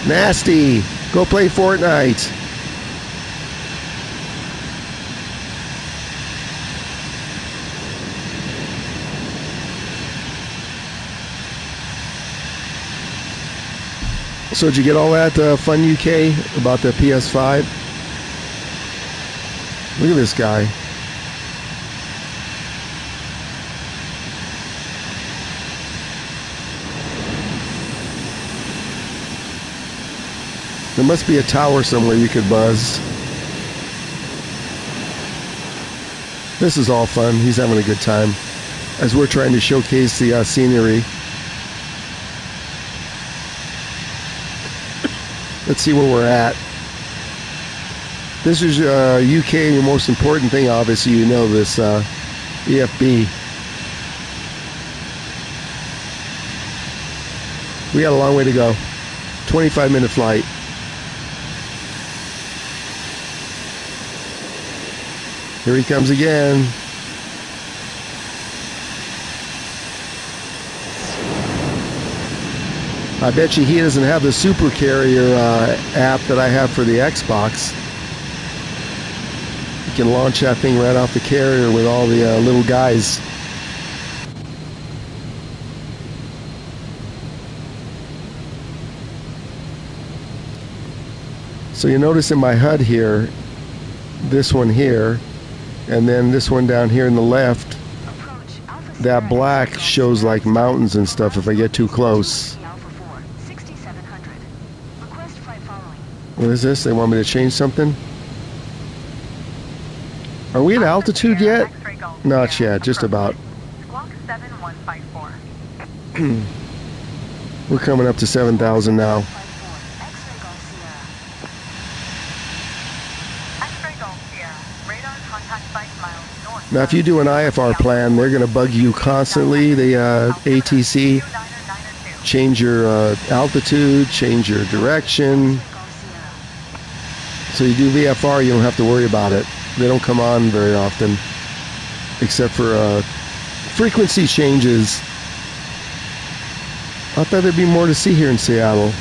Nasty. Go play Fortnite. So did you get all that fun UK about the PS5? Look at this guy. There must be a tower somewhere you could buzz. This is all fun. He's having a good time as we're trying to showcase the scenery. Let's see where we're at. This is UK, and the most important thing, obviously, you know this EFB. We got a long way to go. 25-minute flight. Here he comes again. I bet you he doesn't have the Super Carrier app that I have for the Xbox. You can launch that thing right off the carrier with all the little guys. So you notice in my HUD here, this one here, and then this one down here in the left, that black shows like mountains and stuff if I get too close. Alpha 4, 6700. Request flight following. What is this? They want me to change something? Are we at altitude yet? Not yet, just about. Squawk 7154. We're coming up to 7,000 now. Flight 4, X-ray Golf Sierra. X-ray Golf Sierra. Radar contact 5 miles north. Now, if you do an IFR plan, they're going to bug you constantly. The ATC, change your altitude, change your direction. Golf Sierra. So you do VFR, you don't have to worry about it. They don't come on very often, except for frequency changes. I thought there'd be more to see here in Seattle.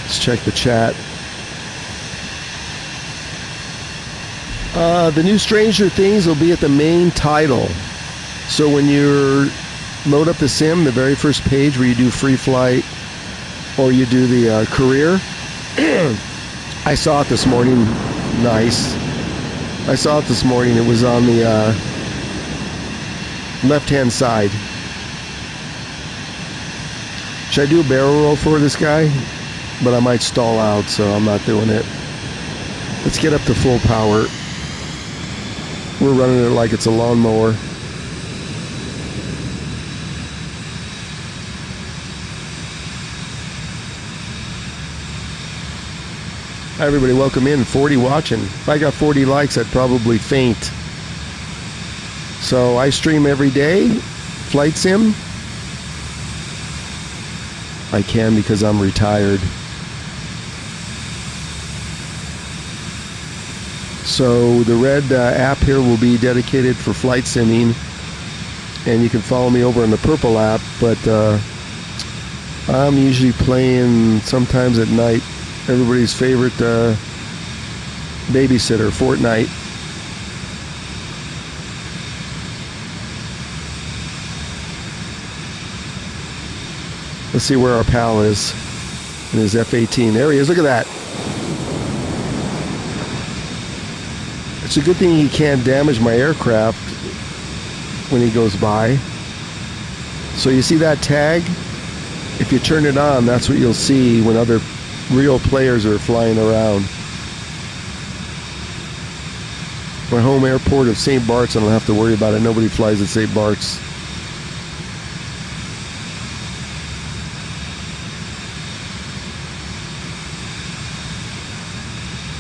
Let's check the chat. The new Stranger Things will be at the main title. So when you load up the sim, the very first page where you do free flight or you do the career, I saw it this morning. Nice. I saw it this morning. It was on the left-hand side. Should I do a barrel roll for this guy? But I might stall out, so I'm not doing it. Let's get up to full power. We're running it like it's a lawnmower. Hi everybody, welcome in. 40 watching. If I got 40 likes, I'd probably faint. So I stream every day, flight sim. I can because I'm retired. So the red app here will be dedicated for flight simming, and you can follow me over on the purple app, but I'm usually playing sometimes at night. Everybody's favorite babysitter, Fortnite. Let's see where our pal is in his F-18. There he is. Look at that. It's a good thing he can't damage my aircraft when he goes by. So you see that tag? If you turn it on, that's what you'll see when other real players are flying around. My home airport of St Barts, I don't have to worry about it. Nobody flies at St Barts.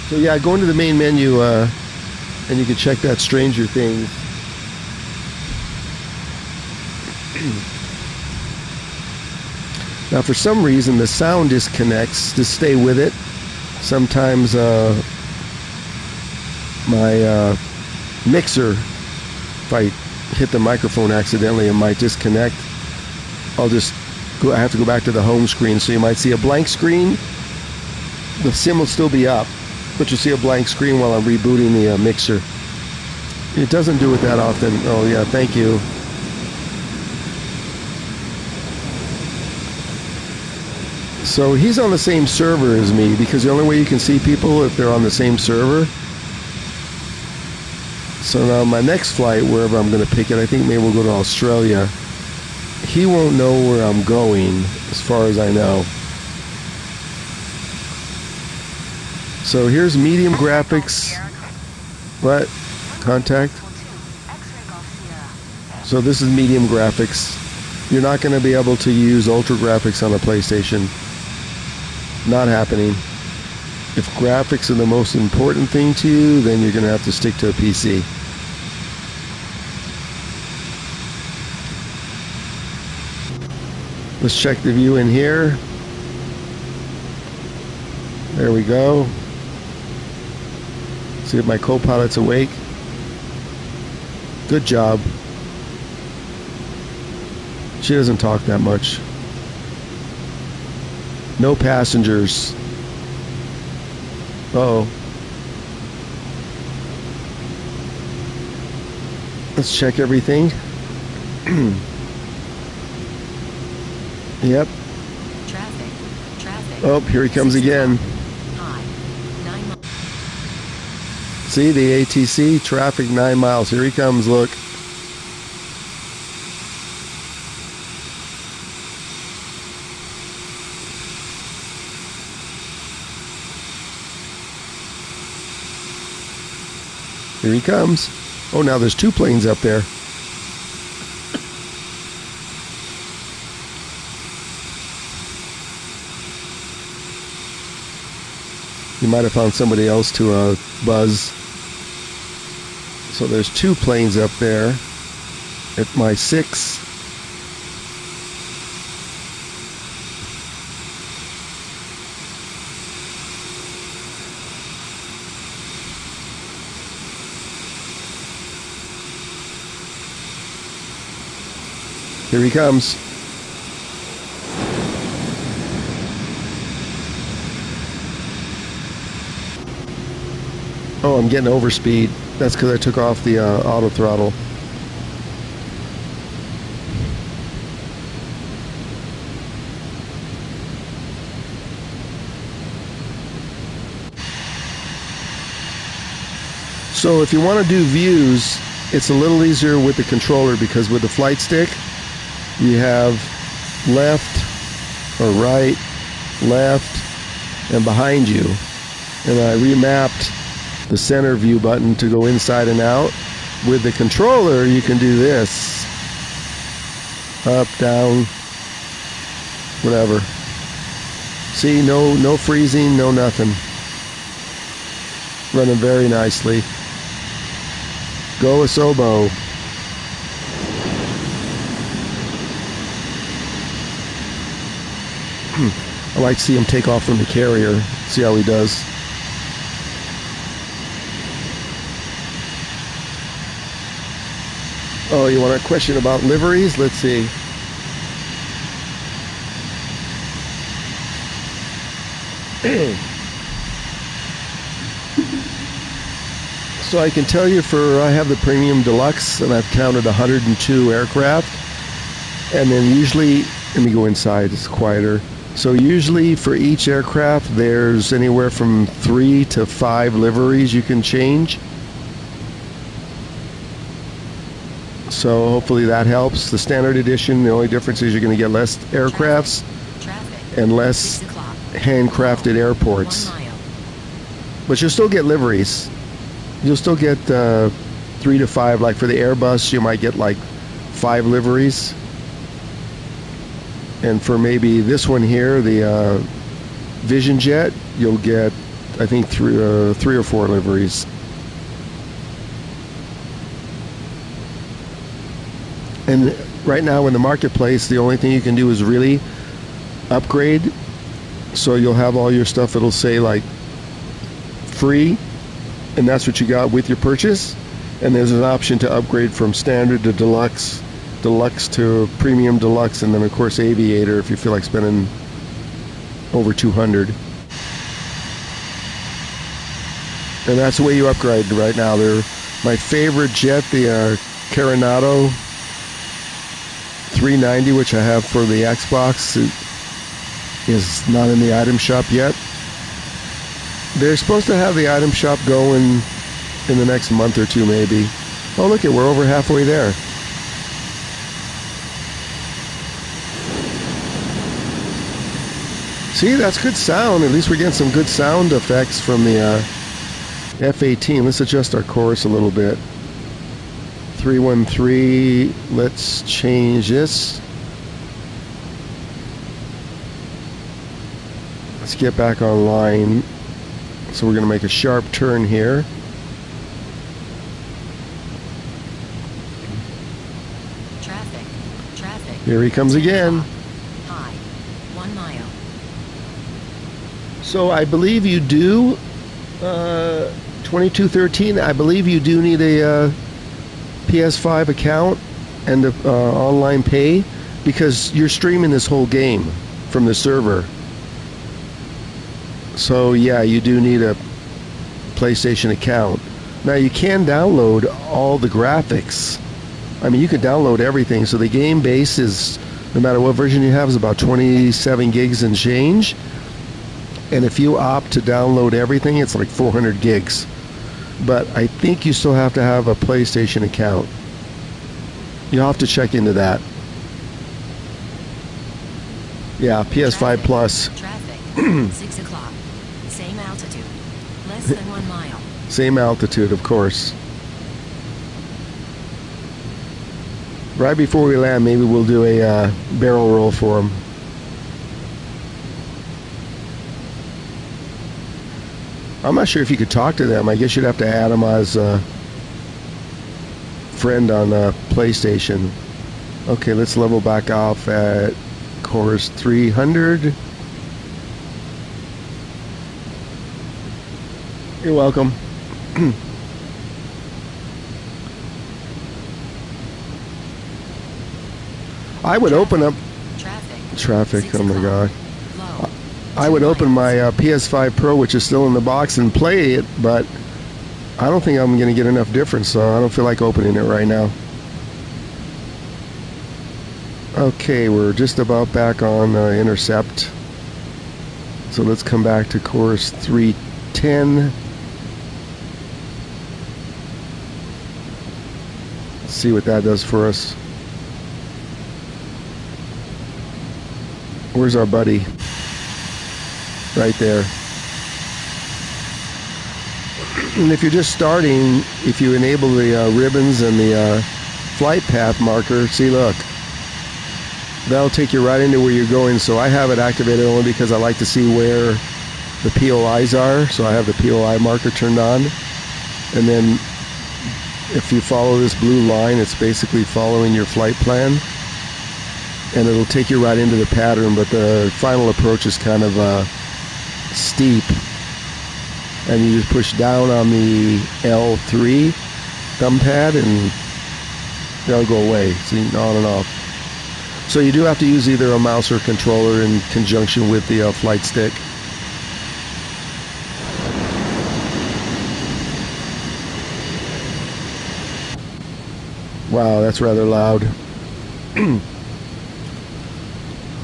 So yeah, go into the main menu and you can check that Stranger Things. Now for some reason the sound disconnects. Just stay with it. Sometimes my mixer, if I hit the microphone accidentally, it might disconnect. I have to go back to the home screen, so you might see a blank screen. The sim will still be up, but you'll see a blank screen while I'm rebooting the mixer. It doesn't do it that often. Oh yeah, thank you. So he's on the same server as me, because the only way you can see people if they're on the same server. So now my next flight, wherever I'm going to pick it, I think maybe we'll go to Australia. He won't know where I'm going, as far as I know. So here's medium graphics. What? Contact? So this is medium graphics. You're not going to be able to use ultra graphics on a PlayStation. Not happening. If graphics are the most important thing to you, then you're going to have to stick to a PC. Let's check the view in here. There we go. See if my co-pilot's awake. Good job. She doesn't talk that much. No passengers. Uh-oh. Let's check everything. Yep. Traffic. Oh, here he comes again. See the ATC, traffic 9 miles. Here he comes, look. Here he comes. Oh, now there's 2 planes up there. You might have found somebody else to buzz. So there's 2 planes up there at my 6. Here he comes. Oh, I'm getting overspeed. That's because I took off the auto throttle. So if you want to do views, it's a little easier with the controller, because with the flight stick, you have left or right, left, and behind you. And I remapped the center view button to go inside and out. With the controller, you can do this. Up, down, whatever. See, no freezing, no nothing. Running very nicely. Go Asobo. I like to see him take off from the carrier. See how he does. Oh, you want a question about liveries? Let's see. So I can tell you, I have the Premium Deluxe, and I've counted 102 aircraft. And then usually, let me go inside, it's quieter. So usually for each aircraft, there's anywhere from 3 to 5 liveries you can change. So hopefully that helps. The standard edition, the only difference is you're going to get less aircrafts and less handcrafted airports. But you'll still get liveries. You'll still get 3 to 5. Like for the Airbus, you might get like 5 liveries. And for maybe this one here, the Vision Jet, you'll get, I think, 3 or 4 liveries. And right now in the marketplace, the only thing you can do is really upgrade. So you'll have all your stuff, it'll say like free, and that's what you got with your purchase. And there's an option to upgrade from standard to deluxe, deluxe to premium deluxe, and then of course aviator if you feel like spending over 200. And that's the way you upgrade right now. They're my favorite jet, the Coronado 390, which I have for the Xbox. It is not in the item shop yet. They're supposed to have the item shop going in the next month or 2 maybe. Oh, look, we're over halfway there. See, that's good sound. At least we're getting some good sound effects from the F-18. Let's adjust our chorus a little bit. 313, let's change this. Let's get back online. So we're going to make a sharp turn here. Traffic. Here he comes again. High. 1 mile. So I believe you do, 2213, I believe you do need a PS5 account and online pay, because you're streaming this whole game from the server. So yeah, you do need a PlayStation account. Now you can download all the graphics. I mean, you can download everything. So the game base is, no matter what version you have, is about 27 gigs and change. And if you opt to download everything, it's like 400 gigs. but I think you still have to have a PlayStation account. You'll have to check into that. Yeah, PS5 Plus. Traffic. 6 o'clock. Same altitude. Less than 1 mile. Same altitude, of course. Right before we land, maybe we'll do a barrel roll for him. I'm not sure if you could talk to them. I guess you'd have to add them as a friend on PlayStation. Okay, let's level back off at course 300. You're welcome. I would open up traffic. Oh my god. I would open my PS5 Pro, which is still in the box, and play it, but I don't think I'm going to get enough difference, so I don't feel like opening it right now. Okay, we're just about back on intercept. So let's come back to course 310. Let's see what that does for us. Where's our buddy? Right there. And if you're just starting, if you enable the ribbons and the flight path marker, see, look, that'll take you right into where you're going. So I have it activated only because I like to see where the POIs are. So I have the POI marker turned on. And then if you follow this blue line, it's basically following your flight plan. And it'll take you right into the pattern, but the final approach is kind of steep. And you just push down on the L3 thumb pad and they'll go away. See, on and off. So you do have to use either a mouse or controller in conjunction with the flight stick. Wow, that's rather loud.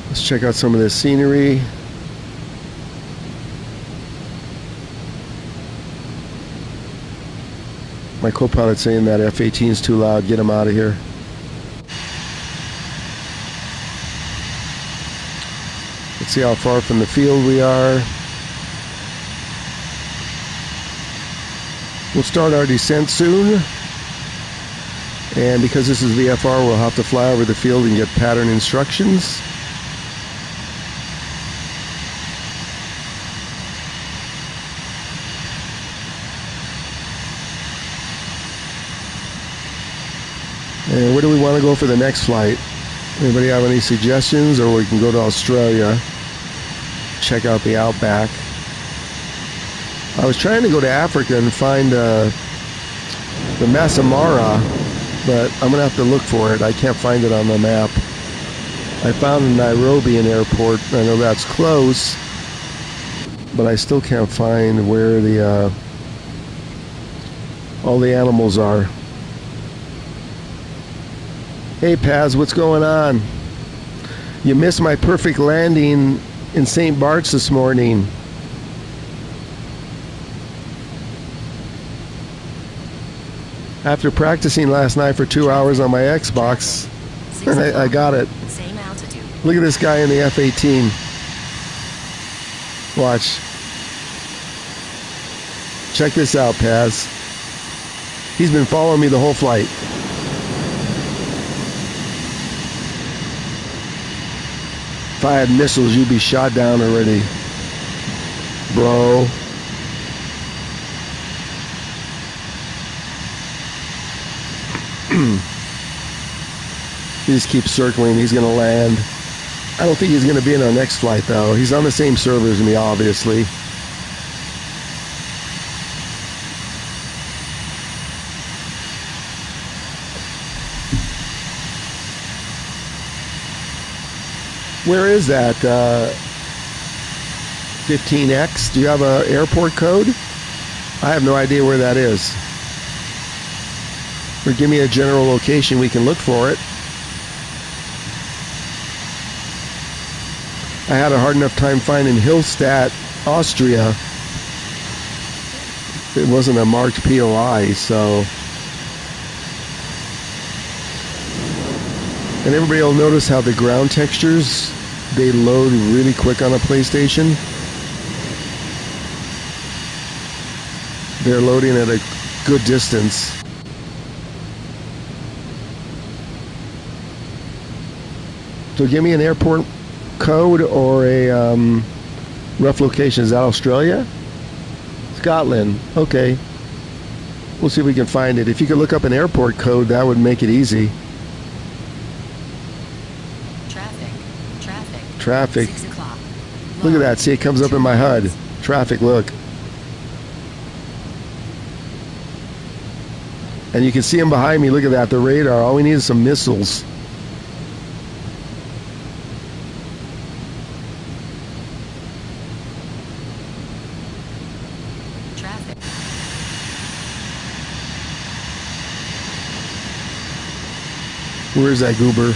Let's check out some of this scenery. My co-pilot's saying that F-18 is too loud. Get him out of here. Let's see how far from the field we are. We'll start our descent soon. And because this is VFR, we'll have to fly over the field and get pattern instructions. And where do we want to go for the next flight? Anybody have any suggestions? Or we can go to Australia, check out the outback. I was trying to go to Africa and find the Masai, but I'm going to have to look for it. I can't find it on the map. I found Nairobi an airport. I know that's close, but I still can't find where the all the animals are. Hey Paz, what's going on? You missed my perfect landing in St Barts this morning. After practicing last night for 2 hours on my Xbox, I got it. Same altitude. Look at this guy in the F-18. Watch. Check this out, Paz. He's been following me the whole flight. If I had missiles, you'd be shot down already, bro. He just keeps circling. He's going to land. I don't think he's going to be in our next flight, though. He's on the same server as me, obviously. Where is that? 15X? Do you have an airport code? I have no idea where that is. Or give me a general location, we can look for it. I had a hard enough time finding Hillstatt, Austria. it wasn't a marked POI, so. And everybody will notice how the ground textures, they load really quick on a PlayStation. They're loading at a good distance. So give me an airport code or a rough location. Is that Australia? Scotland. Okay. We'll see if we can find it. If you could look up an airport code, that would make it easy. Traffic. 6 o'clock. Look at that. See, it comes up in my HUD. Traffic, look. And you can see them behind me. Look at that. The radar. All we need is some missiles. Traffic. Where's that goober?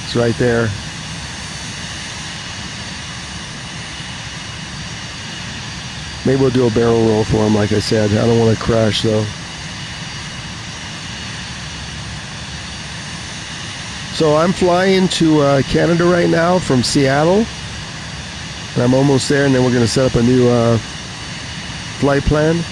It's right there. Maybe we'll do a barrel roll for him, like I said. I don't want to crash, though. So I'm flying to Canada right now from Seattle. And I'm almost there, and then we're going to set up a new flight plan.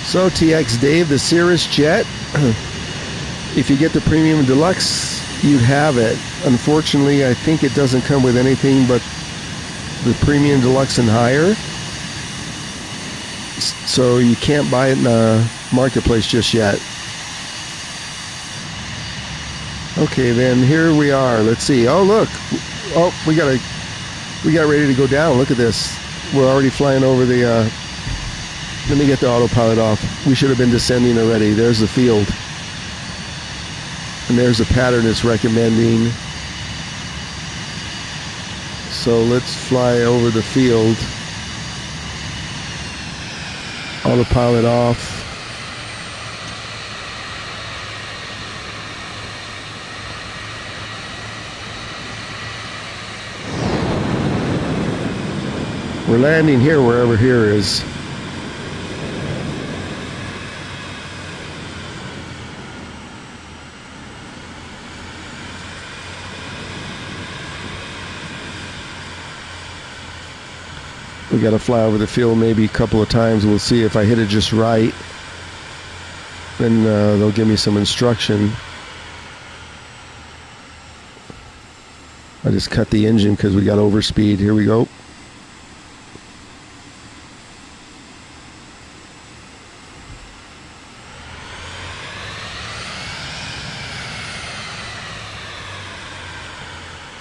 So TX Dave, the Cirrus Jet, if you get the Premium Deluxe, you'd have it. Unfortunately, I think it doesn't come with anything but the Premium Deluxe and higher. So you can't buy it in the marketplace just yet. Okay, then here we are. Let's see. Oh, look. Oh, we got ready to go down. Look at this. We're already flying over the let me get the autopilot off. We should have been descending already. There's the field. And there's the pattern it's recommending. So let's fly over the field. Autopilot off. We're landing here wherever here is. We got to fly over the field maybe a couple of times. We'll see if I hit it just right. Then they'll give me some instruction. I just cut the engine because we got overspeed. Here we go.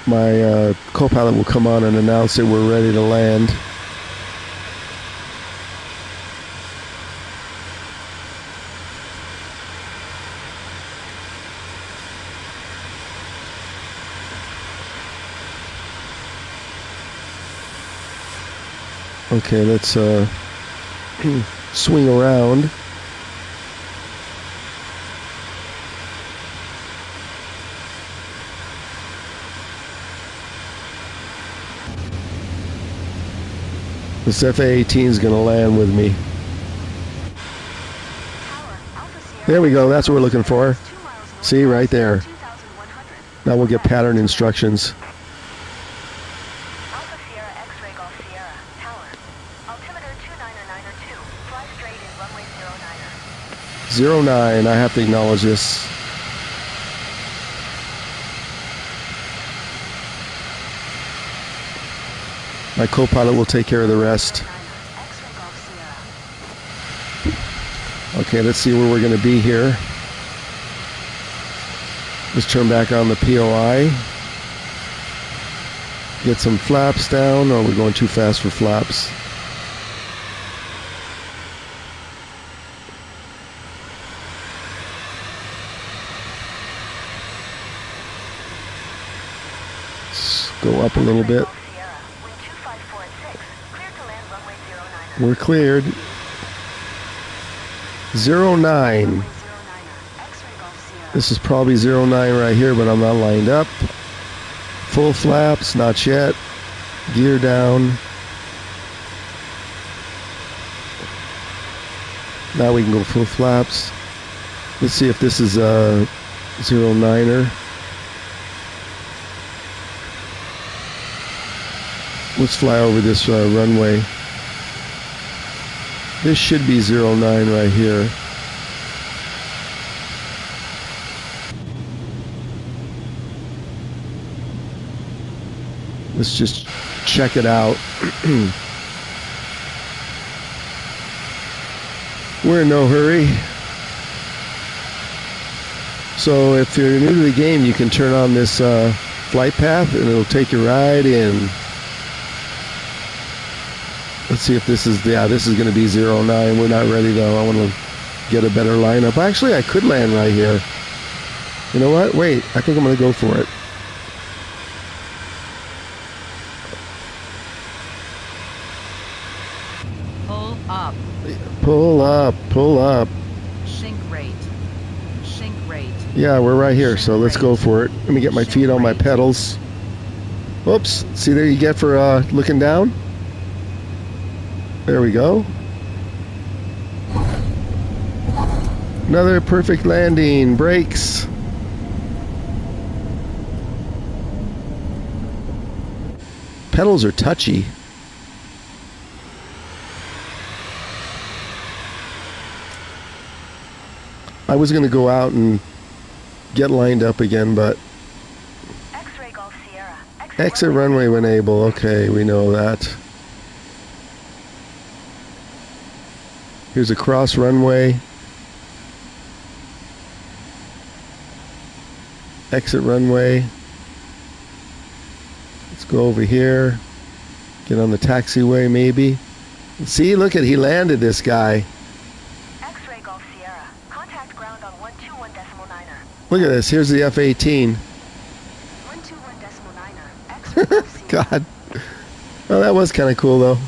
My co-pilot will come on and announce that we're ready to land. Okay, let's swing around. This FA-18 is going to land with me. There we go. That's what we're looking for. See, right there. Now we'll get pattern instructions. Alpha Sierra X-ray Golf Sierra, tower. Altimeter 299er2. Fly straight in runway 09er. 09. I have to acknowledge this. My co-pilot will take care of the rest. Okay, let's see where we're going to be here. Let's turn back on the POI. Get some flaps down. Oh, we're going too fast for flaps. Let's go up a little bit. We're cleared. 09. This is probably 09 right here, but I'm not lined up. Full flaps, not yet. Gear down. Now we can go full flaps. Let's see if this is a 09er. Let's fly over this runway. This should be 09 right here. Let's just check it out. We're in no hurry. So if you're new to the game, you can turn on this flight path and it'll take you right in. Let's see if this is, yeah, this is going to be 09. We're not ready though. I want to get a better lineup. Actually, I could land right here. You know what? Wait, I think I'm going to go for it. Pull up. Pull up, pull up. Sink rate. Sink rate. Yeah, we're right here, so let's go for it. Let me get my feet on my pedals. Oops, see there you get for looking down? There we go. Another perfect landing. Brakes. Pedals are touchy. I was going to go out and get lined up again, but X-ray Golf Sierra. exit runway when able. Okay, we know that. Here's a cross runway. Exit runway. Let's go over here. Get on the taxiway maybe. See, look at, he landed this guy. X-ray Golf Sierra. Contact ground on 121.9er. Look at this. Here's the F-18. 121.9er. X-ray Golf Sierra. God. Well, that was kind of cool though.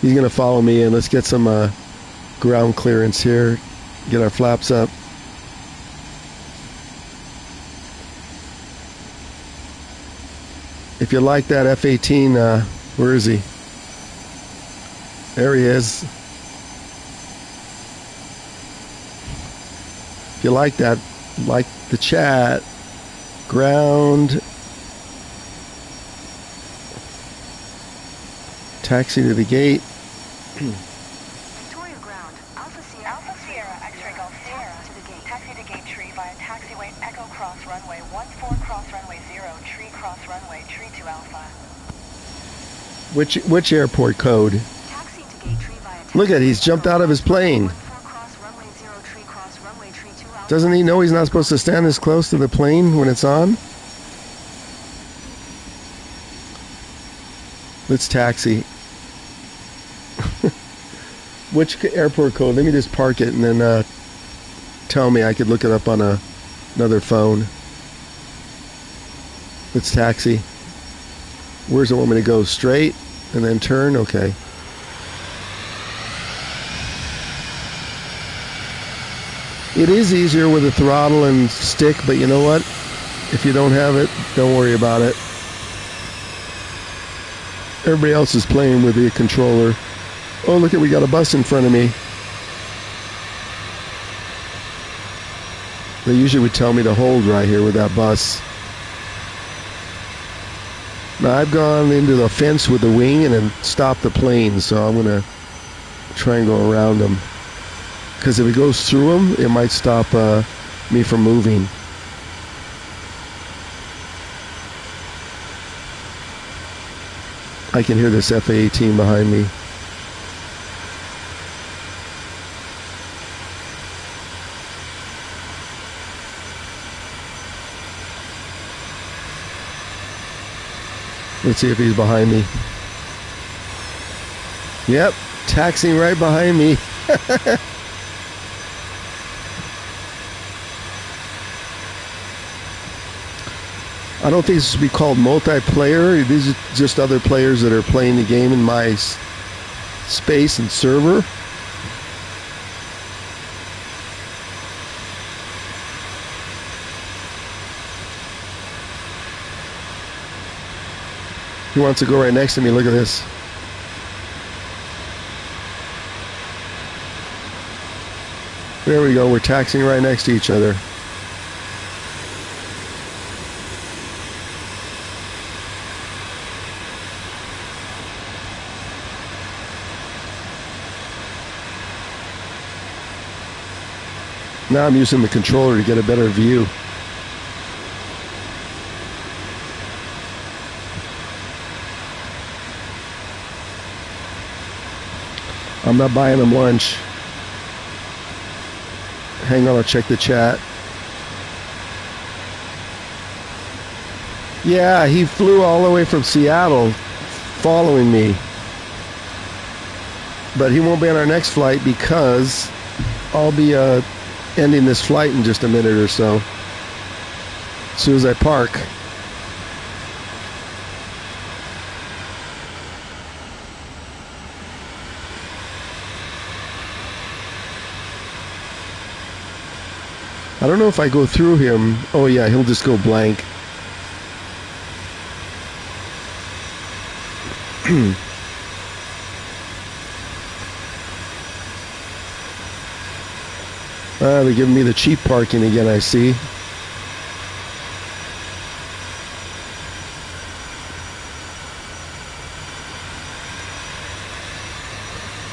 He's going to follow me in. Let's get some ground clearance here. Get our flaps up. If you like that F-18, where is he? There he is. If you like that, like the chat. Ground. Taxi to the gate. Victoria Ground. Alpha Sierra. X-ray Golf Sierra. To the gate. Taxi to gate tree via taxiway Echo Cross Runway 14 Cross Runway 0 Tree Cross Runway Tree to Alpha. Which airport code? Taxi to gate tree via Look at, he's jumped out of his plane. 14 Cross Runway 0 Tree Cross Runway Tree to Alpha. Doesn't he know he's not supposed to stand this close to the plane when it's on? Let's taxi. Which airport code? Let me just park it and then tell me. I could look it up on another phone. Let's taxi. Where's it want me to go? Straight and then turn? Okay. It is easier with a throttle and stick, but you know what? If you don't have it, don't worry about it. Everybody else is playing with the controller. Oh, look at, we got a bus in front of me. They usually would tell me to hold right here with that bus. Now I've gone into the fence with the wing and then stopped the plane, so I'm going to try and go around them. Because if it goes through them, it might stop me from moving. I can hear this F-18 behind me. Let's see if he's behind me. Yep, taxiing right behind me. I don't think this should be called multiplayer. These are just other players that are playing the game in my space and server. He wants to go right next to me. Look at this. There we go. We're taxiing right next to each other. Now I'm using the controller to get a better view. I'm not buying him lunch. Hang on, I'll check the chat. Yeah, he flew all the way from Seattle following me. But he won't be on our next flight because I'll be ending this flight in just a minute or so. As soon as I park. I don't know if I go through him. Oh yeah, he'll just go blank. They're giving me the cheap parking again, I see.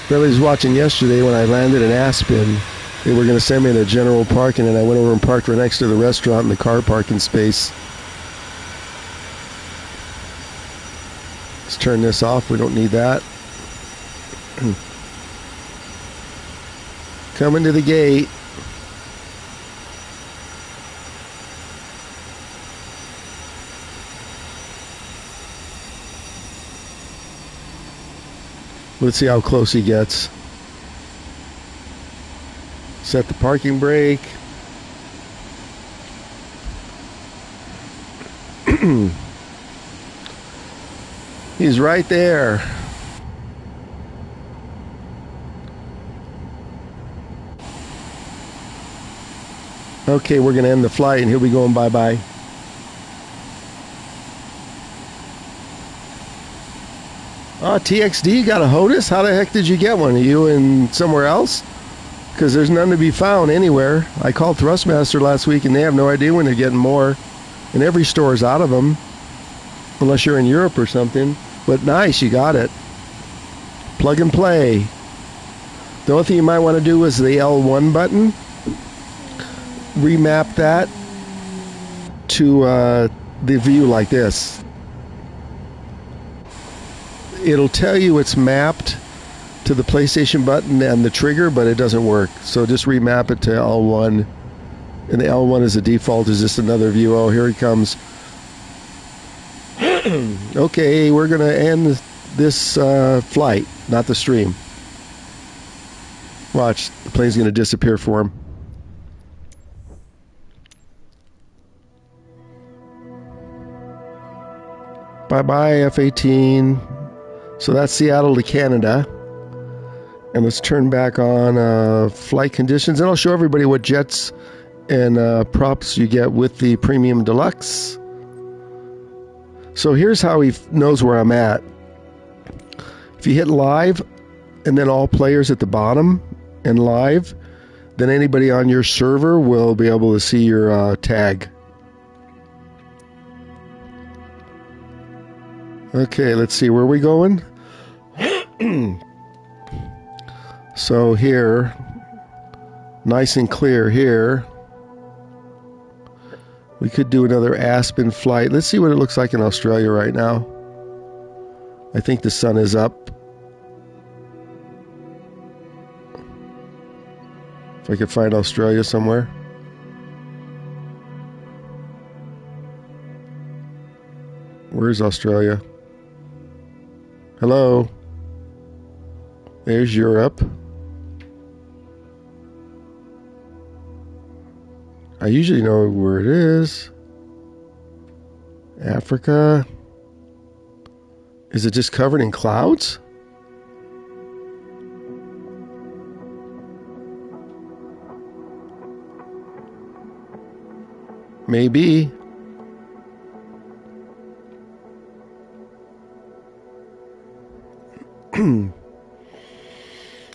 Everybody's watching yesterday when I landed in Aspen. They were going to send me to general parking, and I went over and parked right next to the restaurant in the car parking space. Let's turn this off. We don't need that. Coming to the gate. Let's see how close he gets. Set the parking brake. He's right there. Okay, we're going to end the flight and he'll be going bye-bye. Oh, TXD got a HOTUS? How the heck did you get one? Are you in somewhere else? Because there's none to be found anywhere. I called Thrustmaster last week and they have no idea when they're getting more. And every store is out of them. Unless you're in Europe or something. But nice, you got it. Plug and play. The only thing you might want to do is the L1 button. Remap that to the view like this. It'll tell you it's mapped to the PlayStation button and the trigger, but it doesn't work. So just remap it to L1. And the L1 as a default is just another view. Oh, here he comes. Okay, we're going to end this flight, not the stream. Watch, the plane's going to disappear for him. Bye-bye, F-18. So that's Seattle to Canada. And let's turn back on flight conditions. And I'll show everybody what jets and props you get with the Premium Deluxe. So here's how he knows where I'm at. If you hit live and then all players at the bottom and live, then anybody on your server will be able to see your tag. Okay, let's see. Where are we going? So here, nice and clear here. We could do another Aspen flight. Let's see what it looks like in Australia right now. I think the sun is up. If I could find Australia somewhere. Where's Australia? Hello? There's Europe. I usually know where it is. Africa. Is it just covered in clouds? Maybe.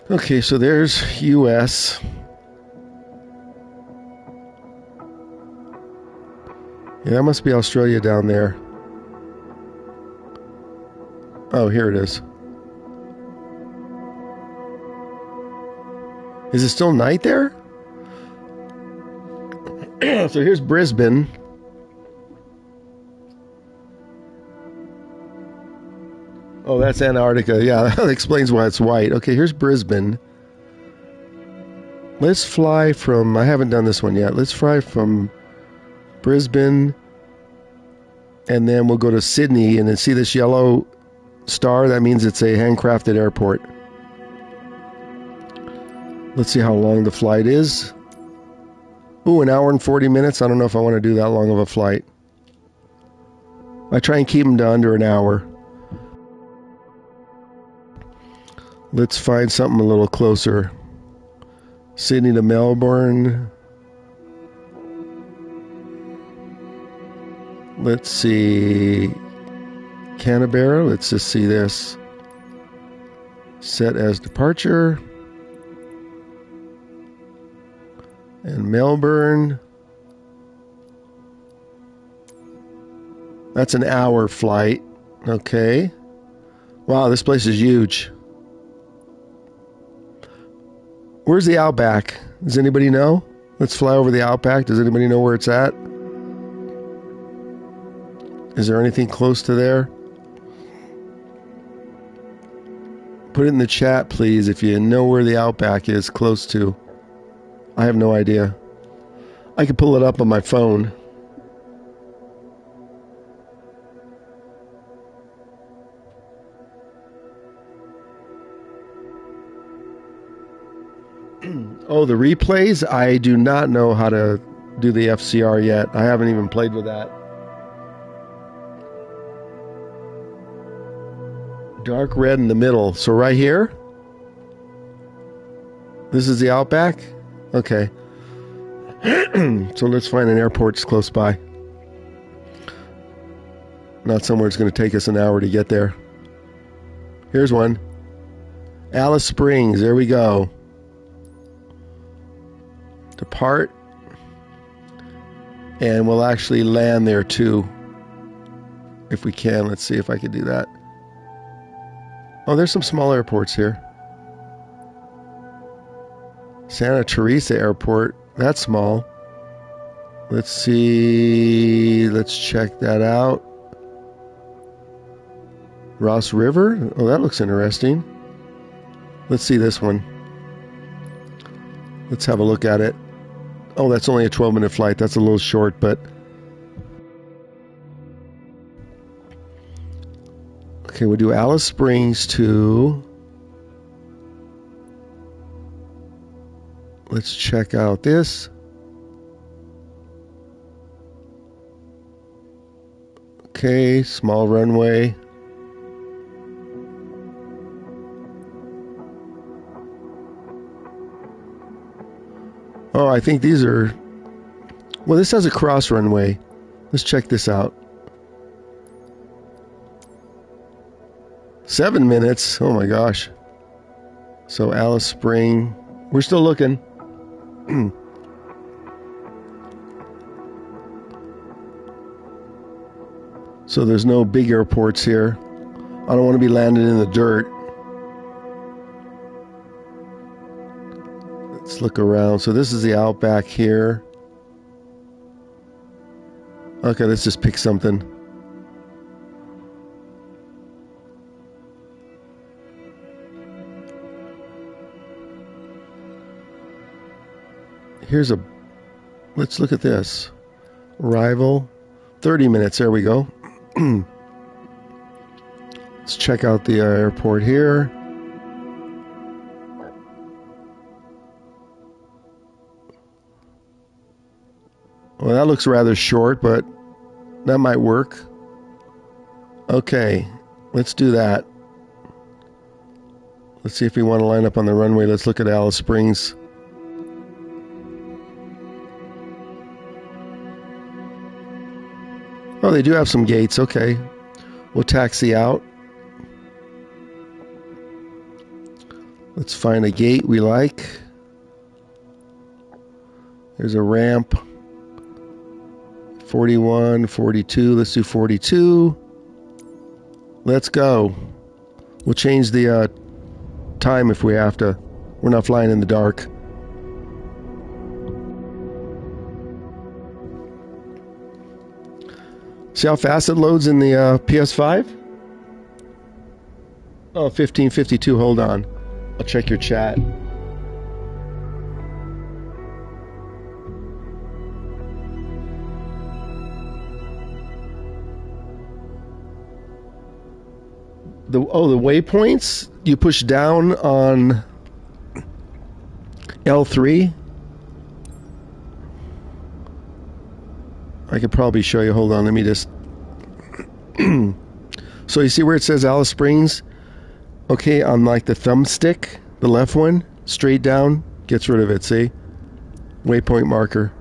Okay, so there's US. Yeah, that must be Australia down there. Oh, here it is. Is it still night there? So here's Brisbane. Oh, that's Antarctica. Yeah, that explains why it's white. Okay, here's Brisbane. Let's fly from... I haven't done this one yet. Let's fly from Brisbane, and then we'll go to Sydney, and then see this yellow star? That means it's a handcrafted airport. Let's see how long the flight is. Ooh, an hour and 40 minutes. I don't know if I want to do that long of a flight. I try and keep them to under an hour. Let's find something a little closer. Sydney to Melbourne. Let's see. Canberra. Let's just see this. Set as departure. And Melbourne. That's an hour flight. Okay. Wow, this place is huge. Where's the Outback? Does anybody know? Let's fly over the Outback. Does anybody know where it's at? Is there anything close to there? Put it in the chat, please, if you know where the Outback is close to. I have no idea. I could pull it up on my phone. Oh, the replays? I do not know how to do the FCR yet. I haven't even played with that. Dark red in the middle. So right here? This is the Outback? Okay. So let's find an airport that's close by. Not somewhere it's going to take us an hour to get there. Here's one. Alice Springs. There we go. Depart. And we'll actually land there too. If we can. Let's see if I can do that. Oh, there's some small airports here. Santa Teresa Airport. That's small. Let's see. Let's check that out. Ross River. Oh, that looks interesting. Let's see this one. Let's have a look at it. Oh, that's only a 12-minute flight. That's a little short, but... Okay, we'll do Alice Springs to... Let's check out this. Okay, small runway. Oh, I think these are... Well, this has a cross runway. Let's check this out. 7 minutes. Oh my gosh. So Alice Spring. We're still looking. So there's no big airports here. I don't want to be landing in the dirt. Let's look around. So this is the Outback here. Okay, let's just pick something. Here's a... Let's look at this. Arrival. 30 minutes. There we go. Let's check out the airport here. Well, that looks rather short, but that might work. Okay, let's do that. Let's see if we want to line up on the runway. Let's look at Alice Springs. Oh, they do have some gates. Okay. We'll taxi out. Let's find a gate we like. There's a ramp. 41, 42. Let's do 42. Let's go. We'll change the time if we have to. We're not flying in the dark. See how fast it loads in the PS5? Oh, 1552. Hold on. I'll check your chat. The waypoints, you push down on L3. I could probably show you. Hold on, let me just... So you see where it says Alice Springs? Okay, on like the thumbstick, the left one, straight down, gets rid of it, see? Waypoint marker.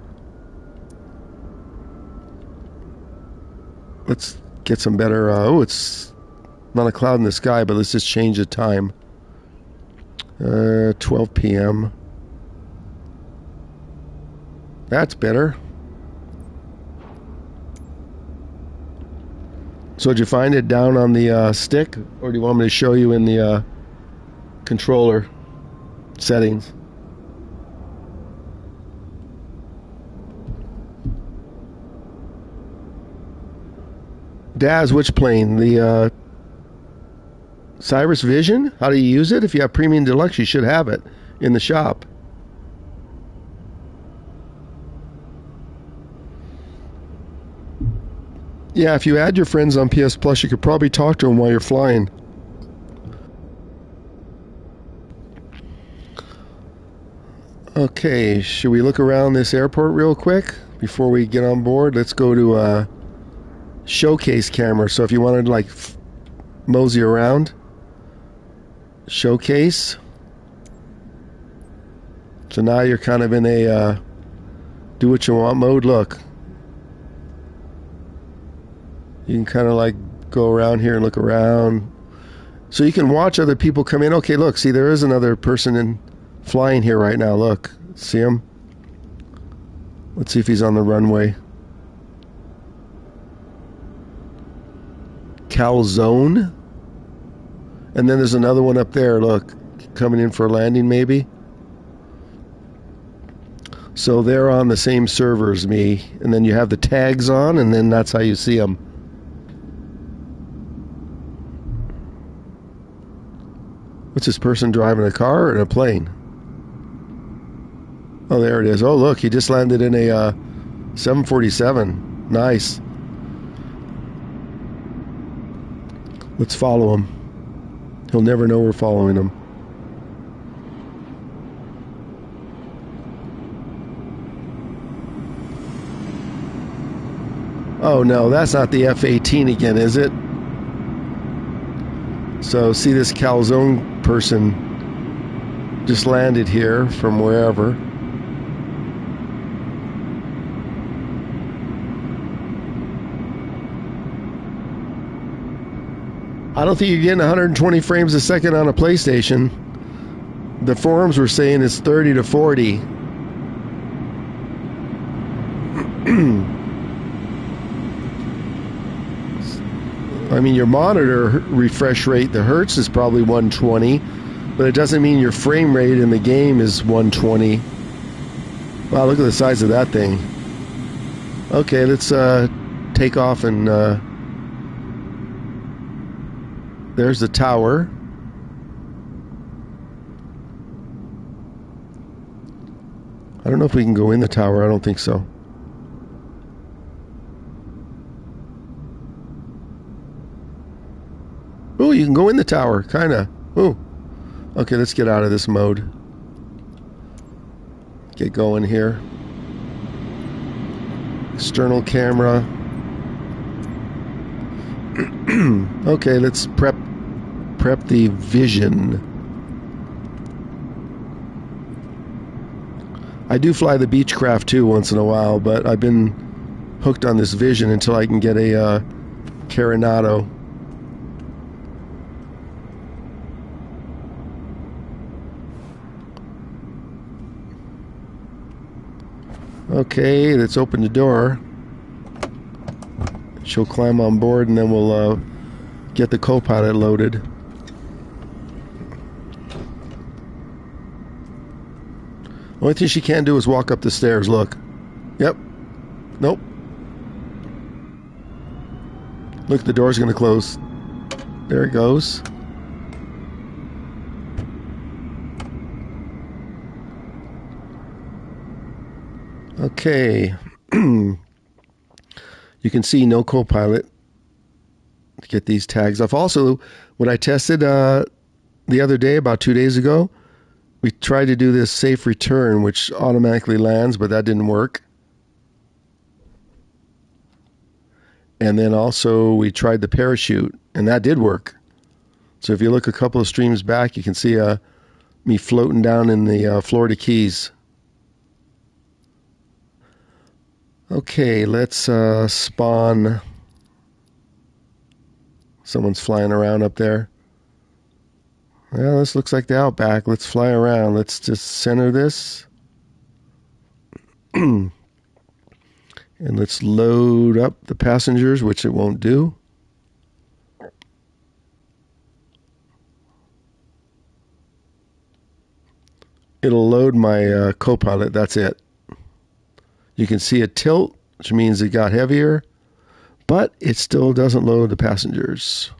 Let's get some better... it's not a cloud in the sky, but let's just change the time. 12 p.m. That's better. So did you find it down on the stick, or do you want me to show you in the controller settings? Daz, which plane? The Cyrus Vision? How do you use it? If you have Premium Deluxe, you should have it in the shop. Yeah, if you add your friends on PS Plus, you could probably talk to them while you're flying. Okay, should we look around this airport real quick before we get on board? Let's go to a showcase camera. So if you wanted to like mosey around, showcase. So now you're kind of in a do what you want mode. Look. You can kind of like go around here and look around. So you can watch other people come in. Okay, look, see, there is another person flying here right now. Look, see him? Let's see if he's on the runway. Calzone. And then there's another one up there, look, coming in for a landing maybe. So they're on the same server as me. And then you have the tags on, and then that's how you see them. What's this person driving, a car or a plane? Oh, there it is. Oh, look, he just landed in a 747. Nice. Let's follow him. He'll never know we're following him. Oh, no, that's not the F-18 again, is it? So, see this calzone person just landed here from wherever. I don't think you're getting 120 frames a second on a PlayStation. The forums were saying it's 30 to 40. I mean, your monitor refresh rate, the hertz is probably 120, but it doesn't mean your frame rate in the game is 120. Wow, look at the size of that thing. Okay, let's take off and there's the tower. I don't know if we can go in the tower. I don't think so. Oh, you can go in the tower, kind of. Oh, okay, let's get out of this mode. Get going here. External camera. Okay, let's prep the Vision. I do fly the Beechcraft too once in a while, but I've been hooked on this Vision until I can get a Carenado. Okay, let's open the door. She'll climb on board and then we'll get the co-pilot loaded. Only thing she can't do is walk up the stairs. Look. Yep. Nope. Look, the door's going to close. There it goes. Okay. You can see no co-pilot to get these tags off. Also, what I tested the other day, about 2 days ago, we tried to do this safe return, which automatically lands, but that didn't work. And then also we tried the parachute, and that did work. So if you look a couple of streams back, you can see me floating down in the Florida Keys. Okay, let's spawn. Someone's flying around up there. Well, this looks like the Outback. Let's fly around. Let's just center this. And let's load up the passengers, which it won't do. It'll load my co-pilot. That's it. You can see it tilt, which means it got heavier, but it still doesn't load the passengers.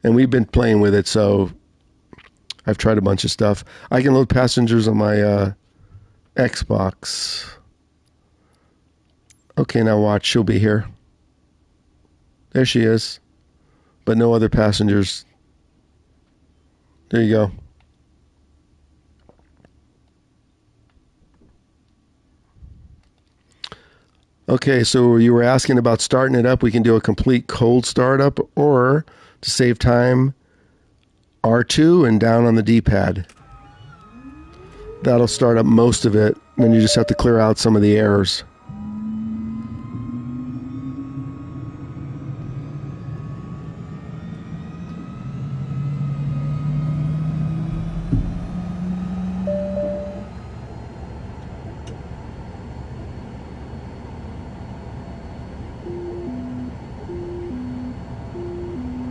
And we've been playing with it, so I've tried a bunch of stuff. I can load passengers on my Xbox. Okay, now watch. She'll be here. There she is. But no other passengers. There you go. Okay, so you were asking about starting it up. We can do a complete cold startup, or to save time, R2 and down on the D-pad. That'll start up most of it. Then you just have to clear out some of the errors.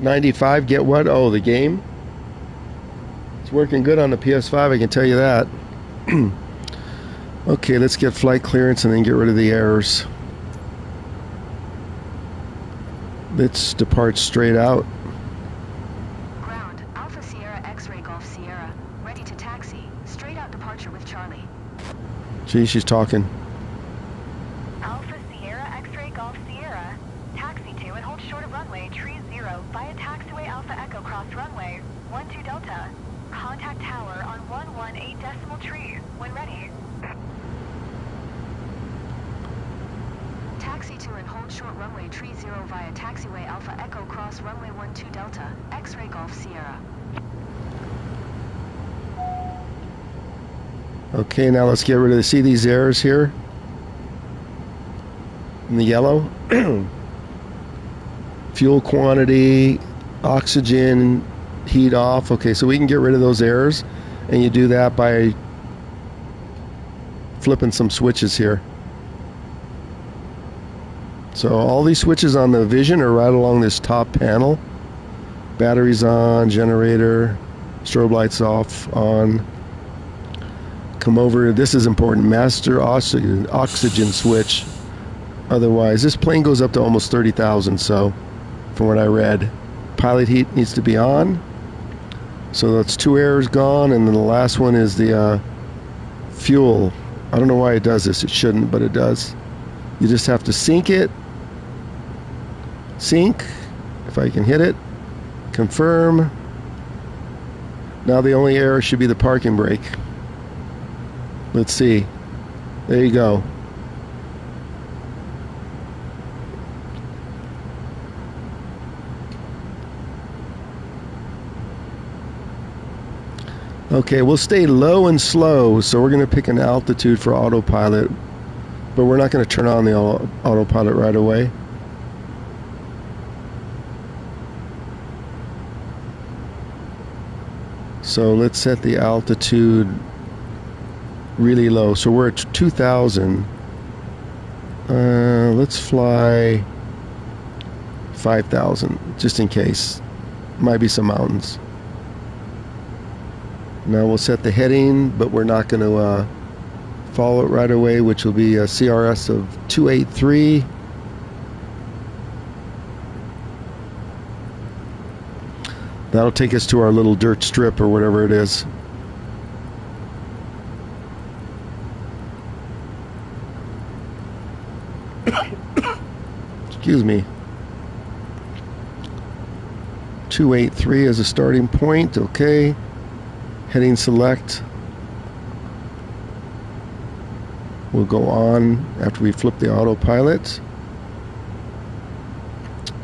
$95, get what? Oh, the game? It's working good on the PS5, I can tell you that. Okay, let's get flight clearance and then get rid of the errors. Let's depart straight out. Ground, Alpha Sierra X-Ray Golf Sierra. Ready to taxi. Straight out departure with Charlie. Gee, she's talking. Alpha Sierra X-Ray Golf Sierra. Taxi to and hold short of runway tree 0 via taxiway Alpha Echo cross runway 12 Delta. Contact tower on 118 decimal tree when ready. Taxi to and hold short runway tree 0 via taxiway Alpha Echo cross runway 12 Delta. X-Ray Golf Sierra. Okay, now let's get rid of see these errors here in the yellow. Fuel quantity, oxygen, heat off. Okay, so we can get rid of those errors, and you do that by flipping some switches here. So all these switches on the Vision are right along this top panel. Batteries on, generator, strobe lights off, on. Come over, this is important, master oxygen switch. Otherwise, this plane goes up to almost 30,000, so from what I read. Pilot heat needs to be on. So that's 2 errors gone, and then the last one is the fuel. I don't know why it does this, it shouldn't, but it does. You just have to sync it. Sync, if I can hit it. Confirm. Now the only error should be the parking brake. Let's see. There you go. Okay, we'll stay low and slow, so we're going to pick an altitude for autopilot, but we're not going to turn on the autopilot right away. So let's set the altitude really low. So we're at 2,000. Let's fly 5,000 just in case. Might be some mountains. Now we'll set the heading, but we're not going to follow it right away, which will be a CRS of 283. That'll take us to our little dirt strip or whatever it is. Excuse me. 283 as a starting point. Okay. Heading select. We'll go on after we flip the autopilot.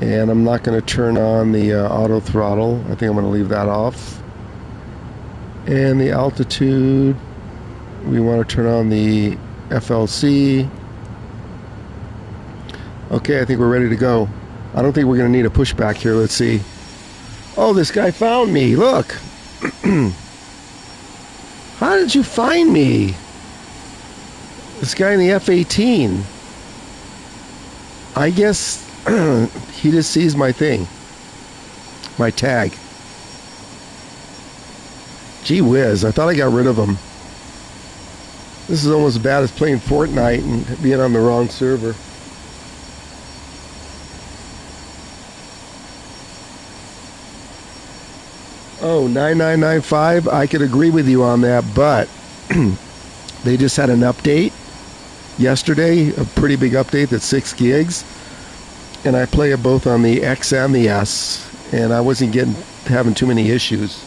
And I'm not going to turn on the auto throttle. I think I'm going to leave that off. And the altitude, we want to turn on the FLC. Okay, I think we're ready to go. I don't think we're going to need a pushback here. Let's see. Oh, this guy found me. Look. How did you find me? This guy in the F-18. I guess he just sees my thing. My tag. Gee whiz, I thought I got rid of him. This is almost as bad as playing Fortnite and being on the wrong server. Oh, 9995, I could agree with you on that, but they just had an update yesterday, a pretty big update that's 6 gigs, and I play it both on the X and the S, and I wasn't having too many issues.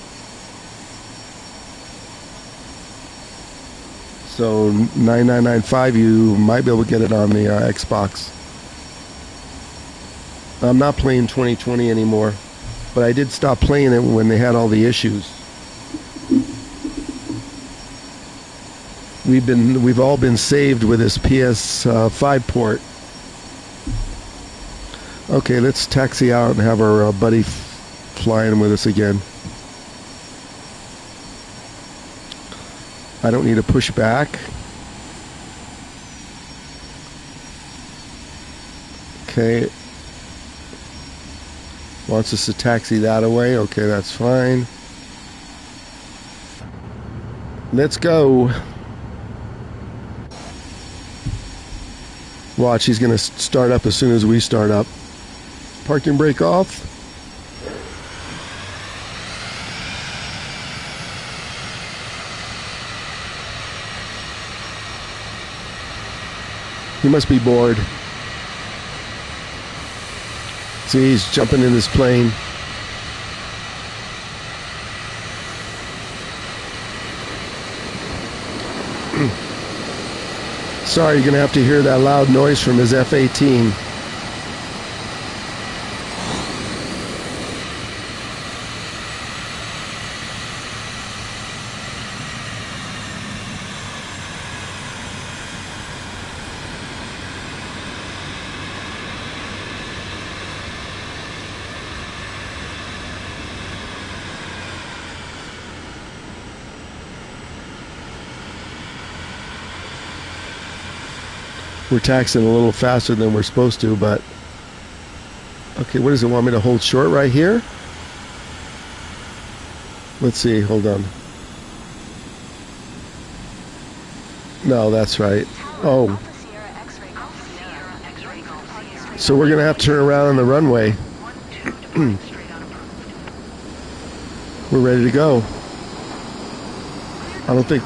So 9995, you might be able to get it on the Xbox. I'm not playing 2020 anymore, but I did stop playing it when they had all the issues. We've all been saved with this PS5 port. Okay, let's taxi out and have our buddy flying with us again. I don't need to push back. Okay. Wants us to taxi that away. Okay, that's fine. Let's go. Watch, he's going to start up as soon as we start up. Parking brake off. He must be bored. See, he's jumping in his plane. Sorry, you're going to have to hear that loud noise from his F-18. We're taxiing a little faster than we're supposed to, but okay, what does it want me to hold short right here? Let's see, hold on. No, that's right. Oh. So we're gonna have to turn around on the runway. We're ready to go. I don't think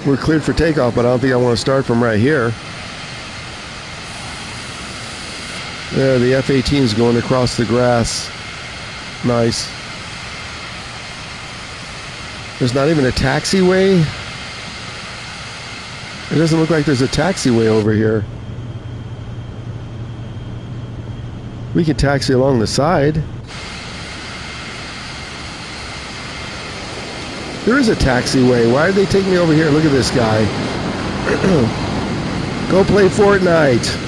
we're cleared for takeoff, but I don't think I want to start from right here. There, the F-18 is going across the grass. Nice. There's not even a taxiway. It doesn't look like there's a taxiway over here. We can taxi along the side. There is a taxiway. Why did they take me over here? Look at this guy. Go play Fortnite.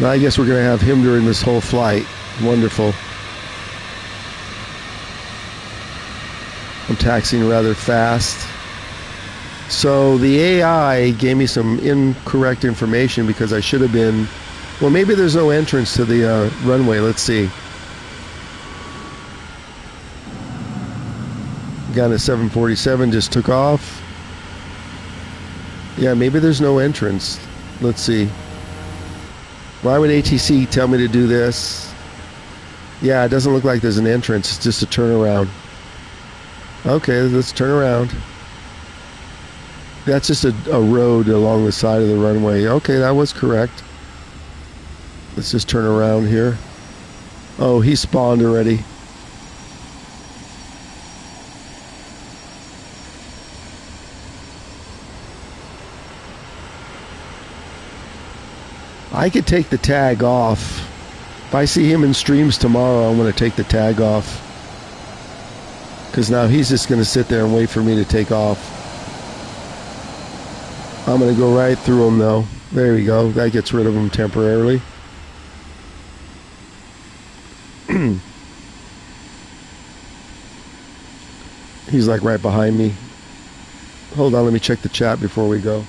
I guess we're going to have him during this whole flight. Wonderful. I'm taxiing rather fast. So the AI gave me some incorrect information because I should have been... Well, maybe there's no entrance to the runway. Let's see. Got a 747, just took off. Yeah, maybe there's no entrance. Let's see. Why would ATC tell me to do this? Yeah, it doesn't look like there's an entrance. It's just a turnaround. Okay, let's turn around. That's just a road along the side of the runway. Okay, that was correct. Let's just turn around here. Oh, he spawned already. I could take the tag off. If I see him in streams tomorrow, I'm going to take the tag off. Because now he's just going to sit there and wait for me to take off. I'm going to go right through him, though. There we go. That gets rid of him temporarily. He's like right behind me. Hold on, let me check the chat before we go.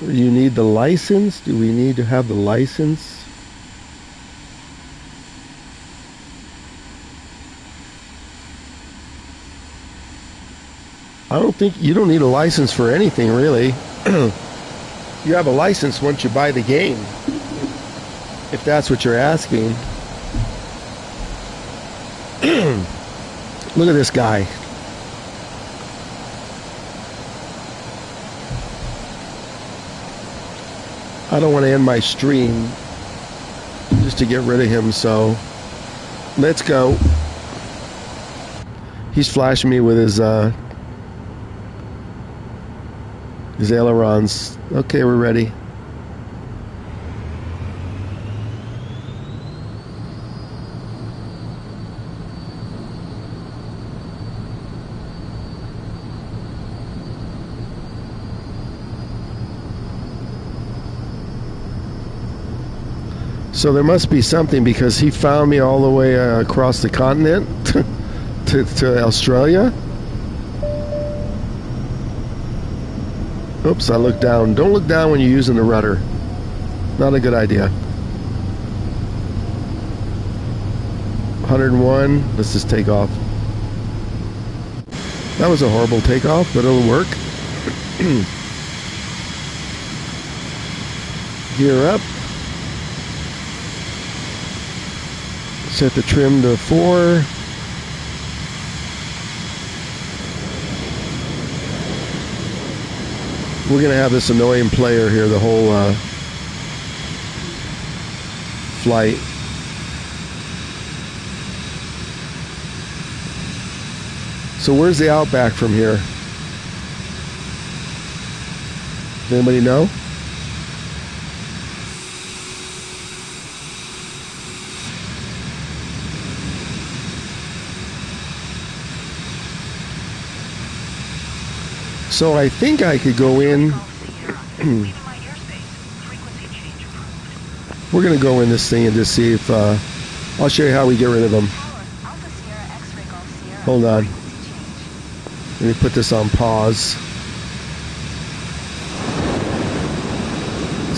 You need the license? Do we need to have the license? I don't think you don't need a license for anything, really. You have a license once you buy the game, if that's what you're asking. Look at this guy. I don't want to end my stream just to get rid of him, so let's go. He's flashing me with his ailerons. Okay, we're ready. So there must be something, because he found me all the way across the continent to Australia. Oops, I looked down. Don't look down when you're using the rudder. Not a good idea. 101. Let's just take off. That was a horrible takeoff, but it'll work. Gear up. Set the trim to 4. We're going to have this annoying player here the whole flight. So where's the outback from here? Does anybody know? So I think I could go in. We're going to go in this thing and just see if... I'll show you how we get rid of them. Hold on. Let me put this on pause.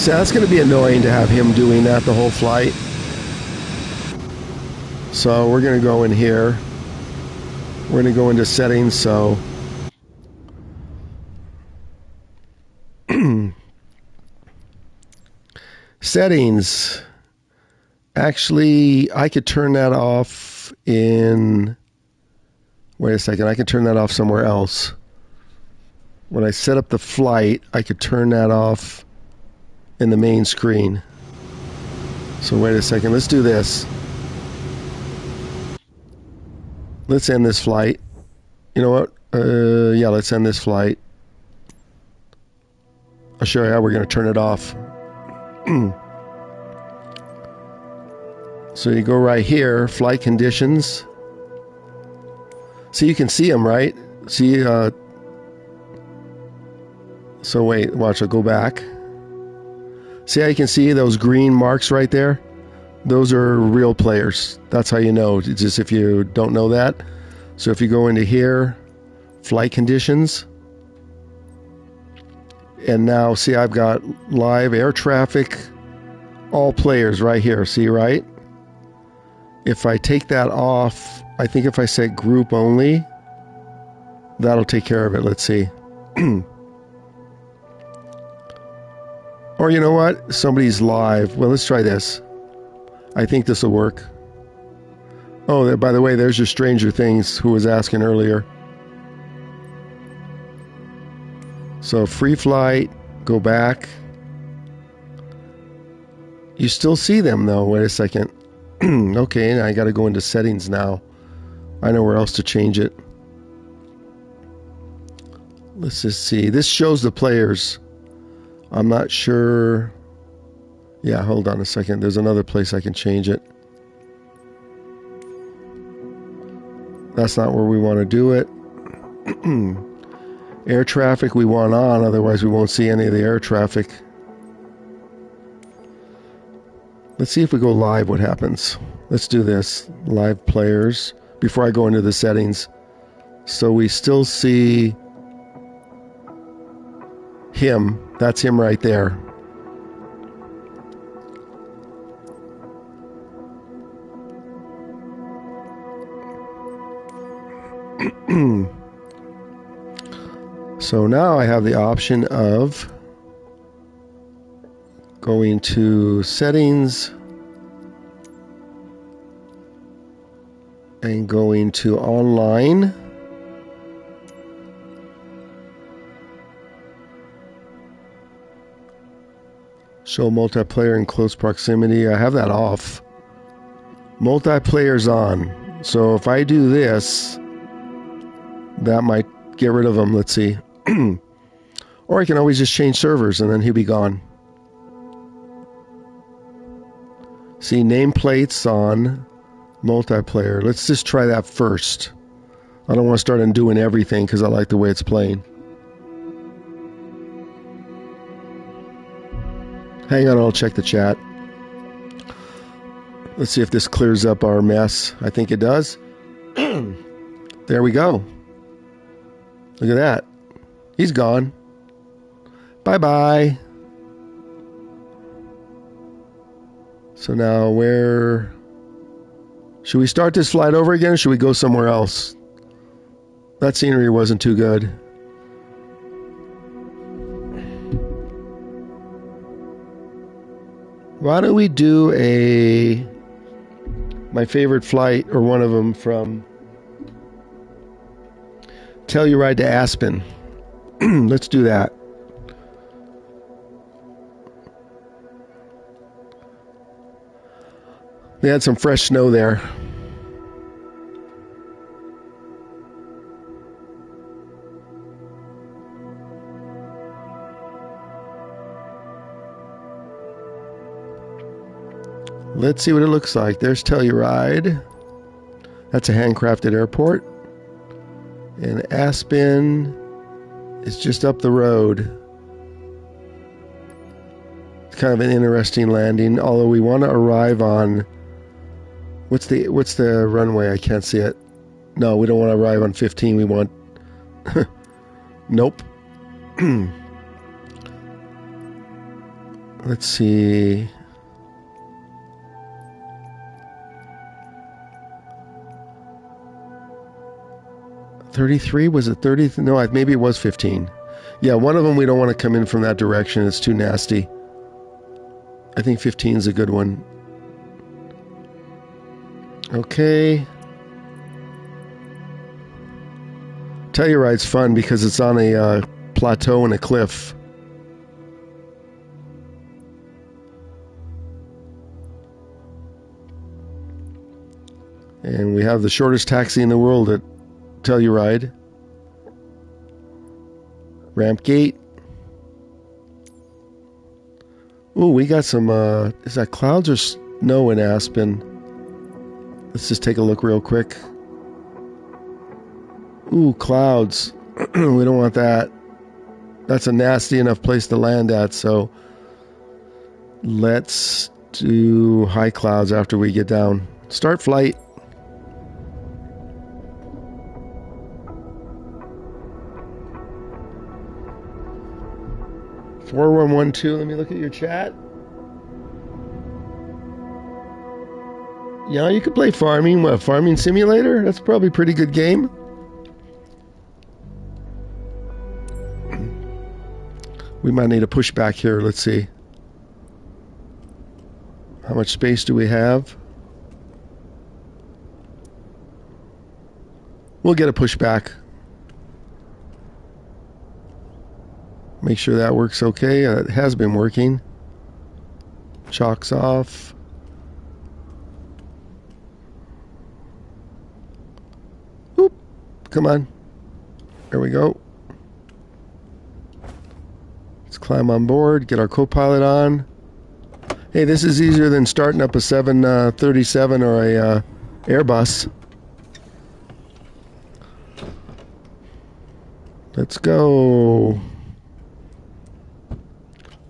So that's going to be annoying to have him doing that the whole flight. So we're going to go in here. We're going to go into settings, so... Settings. Actually, I could turn that off in... Wait a second, I can turn that off somewhere else. When I set up the flight, I could turn that off in the main screen. So wait a second, let's do this. Let's end this flight. You know what? Yeah, let's end this flight. I'll show you how we're going to turn it off. So you go right here, flight conditions. So you can see them, right? See, so wait, watch, I'll go back. See how you can see those green marks right there? Those are real players. That's how you know, it's just if you don't know that. So if you go into here, flight conditions, and now see I've got live air traffic, all players right here, see, right? If I take that off, I think if I set group only, that'll take care of it. Let's see. Or you know what? Somebody's live. Well, let's try this. I think this will work. Oh, by the way, there's your Stranger Things who was asking earlier. So free flight, go back. You still see them though. Wait a second. Okay, I got to go into settings now. I know where else to change it. Let's just see. This shows the players. I'm not sure. Yeah, hold on a second. There's another place I can change it. That's not where we want to do it. Air traffic we want on, otherwise we won't see any of the air traffic. Let's see if we go live what happens. Let's do this. Live players. Before I go into the settings. So we still see him. That's him right there. So now I have the option of going to settings and going to online. Show multiplayer in close proximity. I have that off. Multiplayer's on. So if I do this, that might get rid of them. Let's see. Or I can always just change servers and then he'll be gone. See, nameplates on multiplayer. Let's just try that first. I don't want to start undoing everything because I like the way it's playing. Hang on, I'll check the chat. Let's see if this clears up our mess. I think it does. There we go. Look at that. He's gone. Bye-bye. So now where... Should we start this flight over again or should we go somewhere else? That scenery wasn't too good. Why don't we do my favorite flight, or one of them, from Telluride to Aspen. Let's do that. They had some fresh snow there. Let's see what it looks like. There's Telluride. That's a handcrafted airport. And Aspen is just up the road. It's kind of an interesting landing, although we want to arrive on... What's the runway? I can't see it. No, we don't want to arrive on 15. We want... Nope. Let's see... 33? Was it 30? No, maybe it was 15. Yeah, one of them we don't want to come in from that direction. It's too nasty. I think 15 is a good one. Okay. Telluride's fun because it's on a plateau and a cliff. And we have the shortest taxi in the world at Telluride. Ramp gate. Ooh, we got some, is that clouds or snow in Aspen? Let's just take a look real quick. Ooh, clouds. We don't want that. That's a nasty enough place to land at, so let's do high clouds after we get down. Start flight. $4112, let me look at your chat. Yeah, you could play farming. What, Farming Simulator? That's probably a pretty good game. We might need a pushback here. Let's see. How much space do we have? We'll get a pushback. Make sure that works okay. It has been working. Chalks off. Oop. Come on. There we go. Let's climb on board, get our co-pilot on. Hey, this is easier than starting up a 737 or a Airbus. Let's go.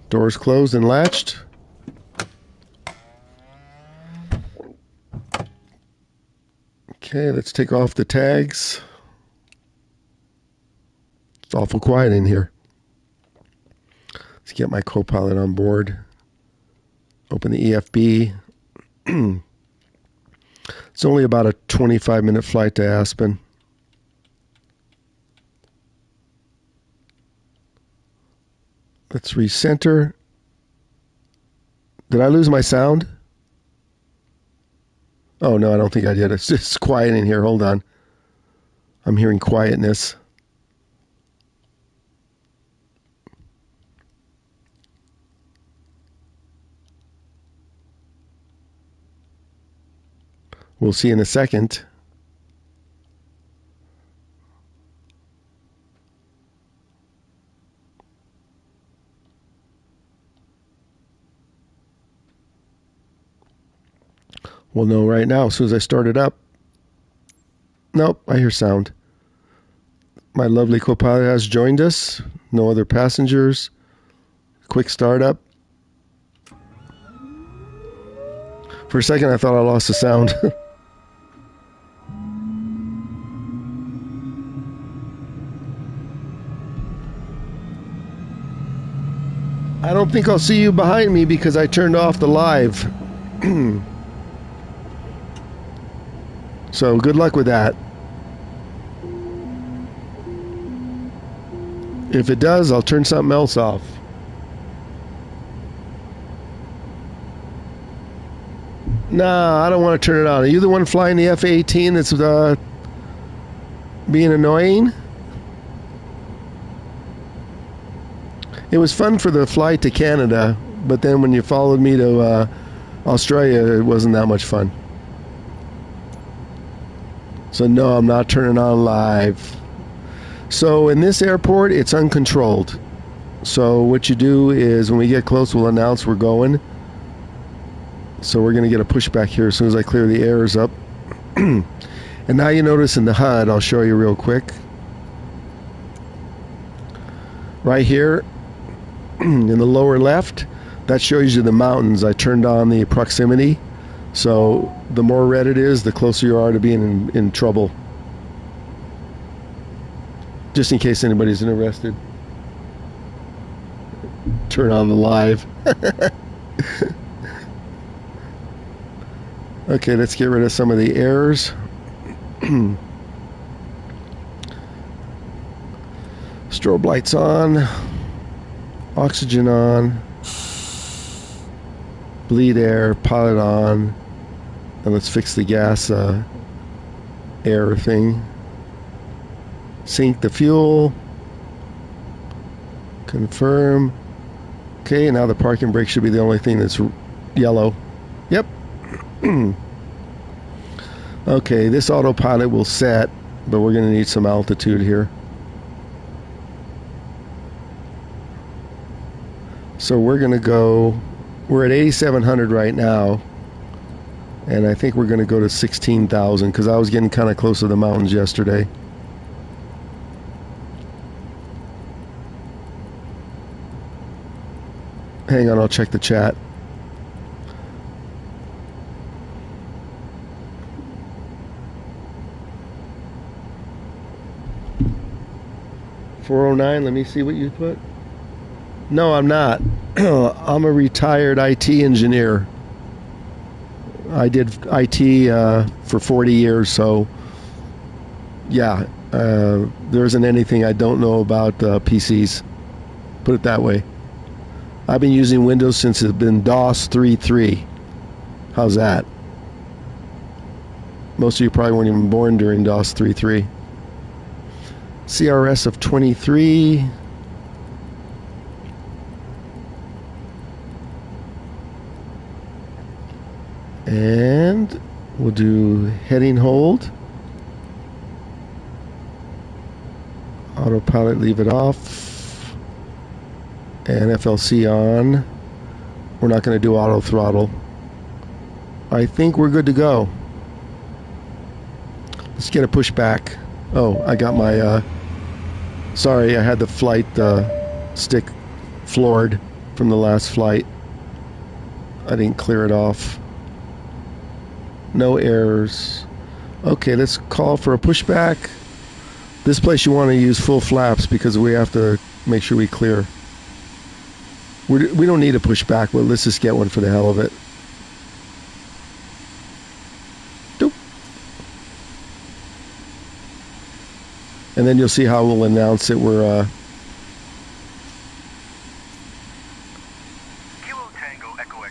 Doors closed and latched. Okay, let's take off the tags. It's awful quiet in here. Let's get my co-pilot on board. Open the EFB. It's only about a 25-minute flight to Aspen. Let's recenter. Did I lose my sound? Oh, no, I don't think I did. It's just quiet in here. Hold on. I'm hearing quietness. We'll see in a second. We'll know right now as soon as I start it up. Nope, I hear sound. My lovely co-pilot has joined us. No other passengers. Quick startup. For a second, I thought I lost the sound. I don't think I'll see you behind me because I turned off the live. So good luck with that. If it does, I'll turn something else off. Nah, I don't want to turn it on. Are you the one flying the F-18 that's being annoying? It was fun for the flight to Canada, but then when you followed me to Australia, it wasn't that much fun. So no, I'm not turning on live. So in this airport, it's uncontrolled. So what you do is when we get close, we'll announce we're going. So we're going to get a pushback here as soon as I clear the airs up. And now you notice in the HUD, I'll show you real quick. Right here, in the lower left, that shows you the mountains. I turned on the proximity. So the more red it is, the closer you are to being in trouble. Just in case anybody's interested. Turn on the live. Okay, let's get rid of some of the errors. Strobe lights on. Oxygen on. Bleed air, pilot on. And let's fix the gas air thing. Sync the fuel. Confirm. Okay, now the parking brake should be the only thing that's yellow. Yep. Okay, this autopilot will set, but we're going to need some altitude here. So we're going to go, we're at 8,700 right now, and I think we're going to go to 16,000 because I was getting kind of close to the mountains yesterday. Hang on, I'll check the chat. $409, let me see what you put. No, I'm not. I'm a retired IT engineer. I did IT for 40 years, so yeah, there isn't anything I don't know about PCs. Put it that way. I've been using Windows since it's been DOS 3.3. How's that? Most of you probably weren't even born during DOS 3.3. CRS of 23. And we'll do heading hold. Autopilot, leave it off. And FLC on. We're not going to do auto throttle. I think we're good to go. Let's get a pushback. Oh, I got my... sorry, I had the flight stick floored from the last flight. I didn't clear it off. No errors. Okay, let's call for a pushback. This place you want to use full flaps because we have to make sure we clear. We don't need a pushback, but let's just get one for the hell of it. Doop. And then you'll see how we'll announce it. We're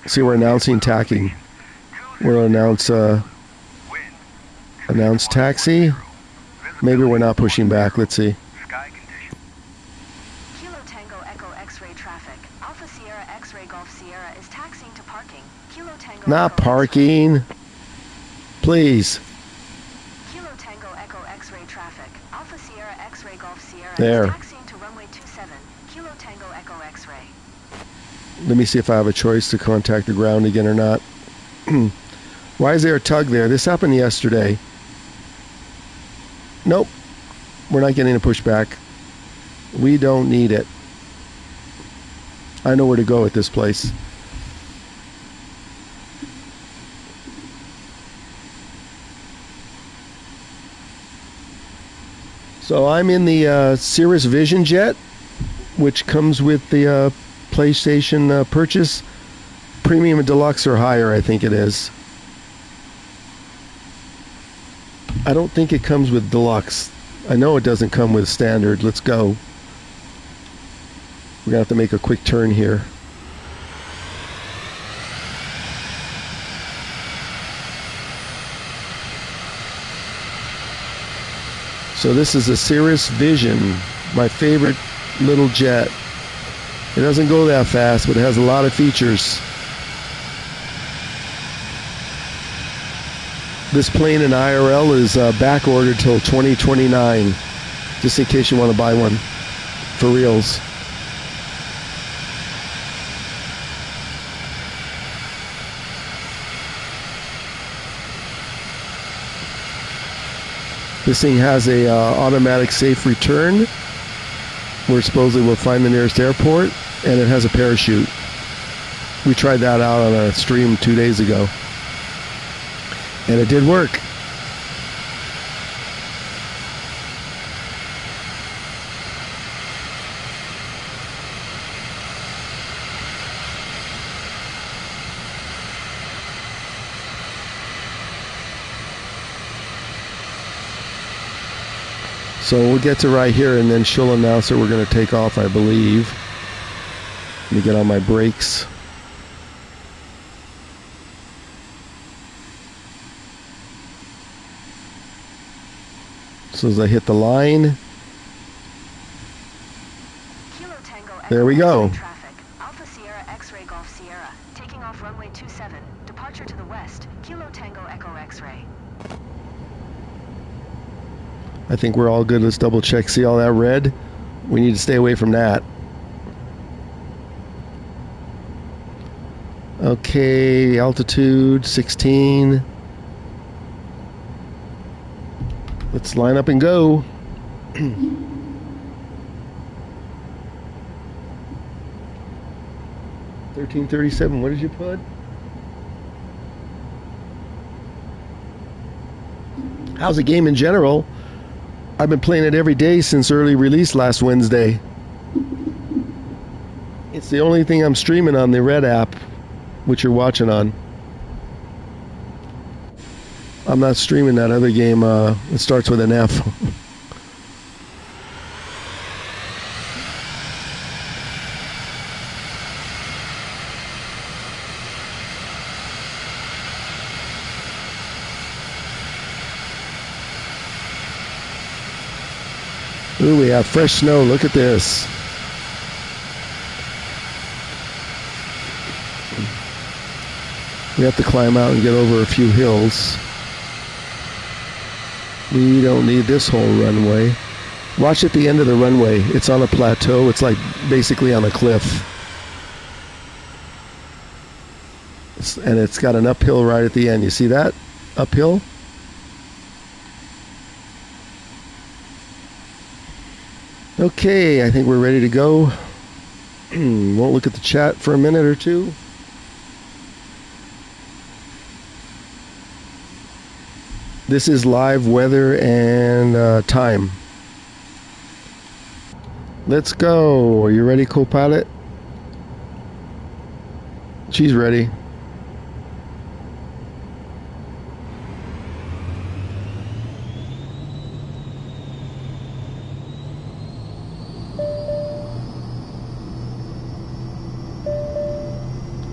see, we're announcing tacking. We'll announce taxi. Maybe we're not pushing back. Let's see. Kilo Tango Echo X-ray traffic. Alpha Sierra X-ray Golf Sierra is taxiing to parking. Kilo Tango Not Echo parking. Please. Kilo Tango Echo X-ray traffic. Alpha Sierra X-ray Golf Sierra There. is taxiing to runway 27. Kilo Tango Echo X-ray. Let me see if I have a choice to contact the ground again or not. Why is there a tug there? This happened yesterday. Nope. We're not getting a pushback. We don't need it. I know where to go at this place. So I'm in the Cirrus Vision Jet, which comes with the PlayStation purchase. Premium and Deluxe or higher, I think it is. I don't think it comes with Deluxe. I know it doesn't come with Standard. Let's go. We're going to have to make a quick turn here. So this is a Cirrus Vision, my favorite little jet. It doesn't go that fast, but it has a lot of features. This plane in IRL is back ordered till 2029, just in case you want to buy one for reals. This thing has a automatic safe return, where supposedly we'll find the nearest airport, and it has a parachute. We tried that out on a stream 2 days ago. And it did work. So we'll get to right here, and then she'll announce that we're going to take off, I believe. Let me get on my brakes. So as I hit the line, Kilo Tango there we go. Traffic. Alpha Sierra X-ray Golf Sierra. Taking off runway 27. Departure to the west. Kilo Tango Echo X-ray. I think we're all good. Let's double check. See all that red? We need to stay away from that. Okay, altitude 16. Let's line up and go. 1337, what did you put? How's the game in general? I've been playing it every day since early release last Wednesday. It's the only thing I'm streaming on the Red app, which you're watching on. I'm not streaming that other game. It starts with an F. Ooh, we have fresh snow. Look at this. We have to climb out and get over a few hills. We don't need this whole runway. Watch at the end of the runway. It's on a plateau. It's like basically on a cliff. And it's got an uphill right at the end. You see that? Uphill? Okay, I think we're ready to go. Won't look at the chat for a minute or two. This is live weather and time. Let's go. Are you ready, co-pilot? She's ready.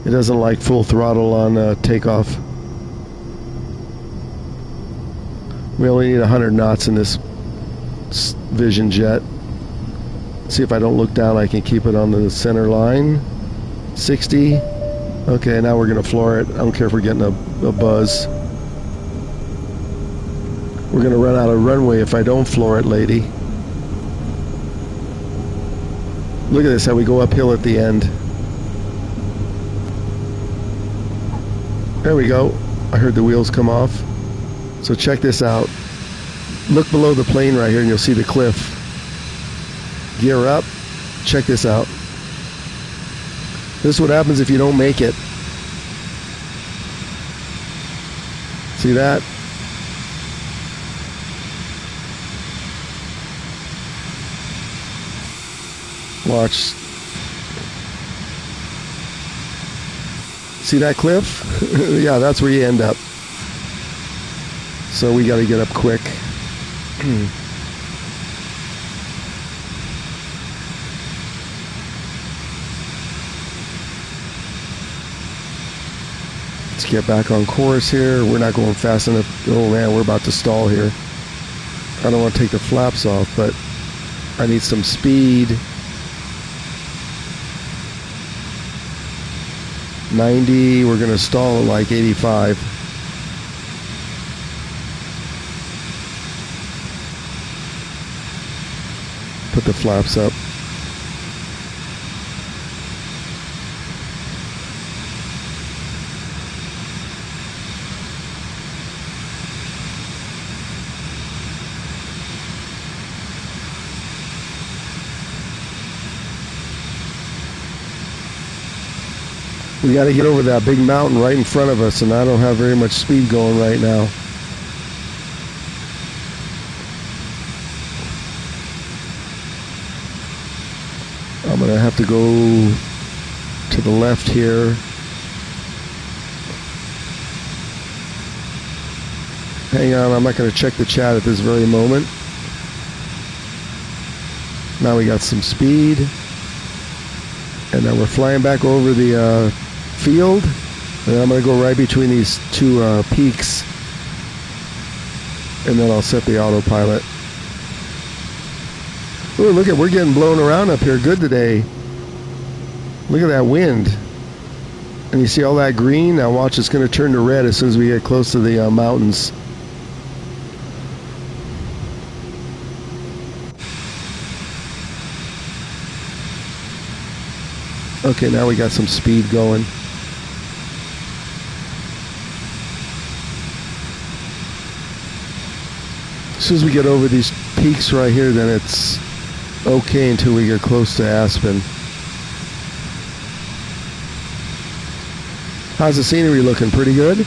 It doesn't like full throttle on takeoff. We only need 100 knots in this Vision jet. See if I don't look down, I can keep it on the center line. 60. Okay, now we're going to floor it. I don't care if we're getting a buzz. We're going to run out of runway if I don't floor it, lady. Look at this, how we go uphill at the end. There we go. I heard the wheels come off. So check this out. Look below the plane right here and you'll see the cliff. Gear up. Check this out. This is what happens if you don't make it. See that? Watch. See that cliff? Yeah, that's where you end up. So we got to get up quick. Let's get back on course here. We're not going fast enough. Oh man, we're about to stall here. I don't want to take the flaps off, but I need some speed. 90, we're going to stall at like 85. Put the flaps up. We got to get over that big mountain right in front of us, and I don't have very much speed going right now. I'm going to have to go to the left here. Hang on, I'm not going to check the chat at this very moment. Now we got some speed. And then we're flying back over the field. And then I'm going to go right between these two peaks. And then I'll set the autopilot. Ooh, look at, we're getting blown around up here good today. Look at that wind. And you see all that green? Now watch, it's going to turn to red as soon as we get close to the mountains. Okay, now we got some speed going. As soon as we get over these peaks right here, then it's okay until we get close to Aspen. How's the scenery looking? Pretty good?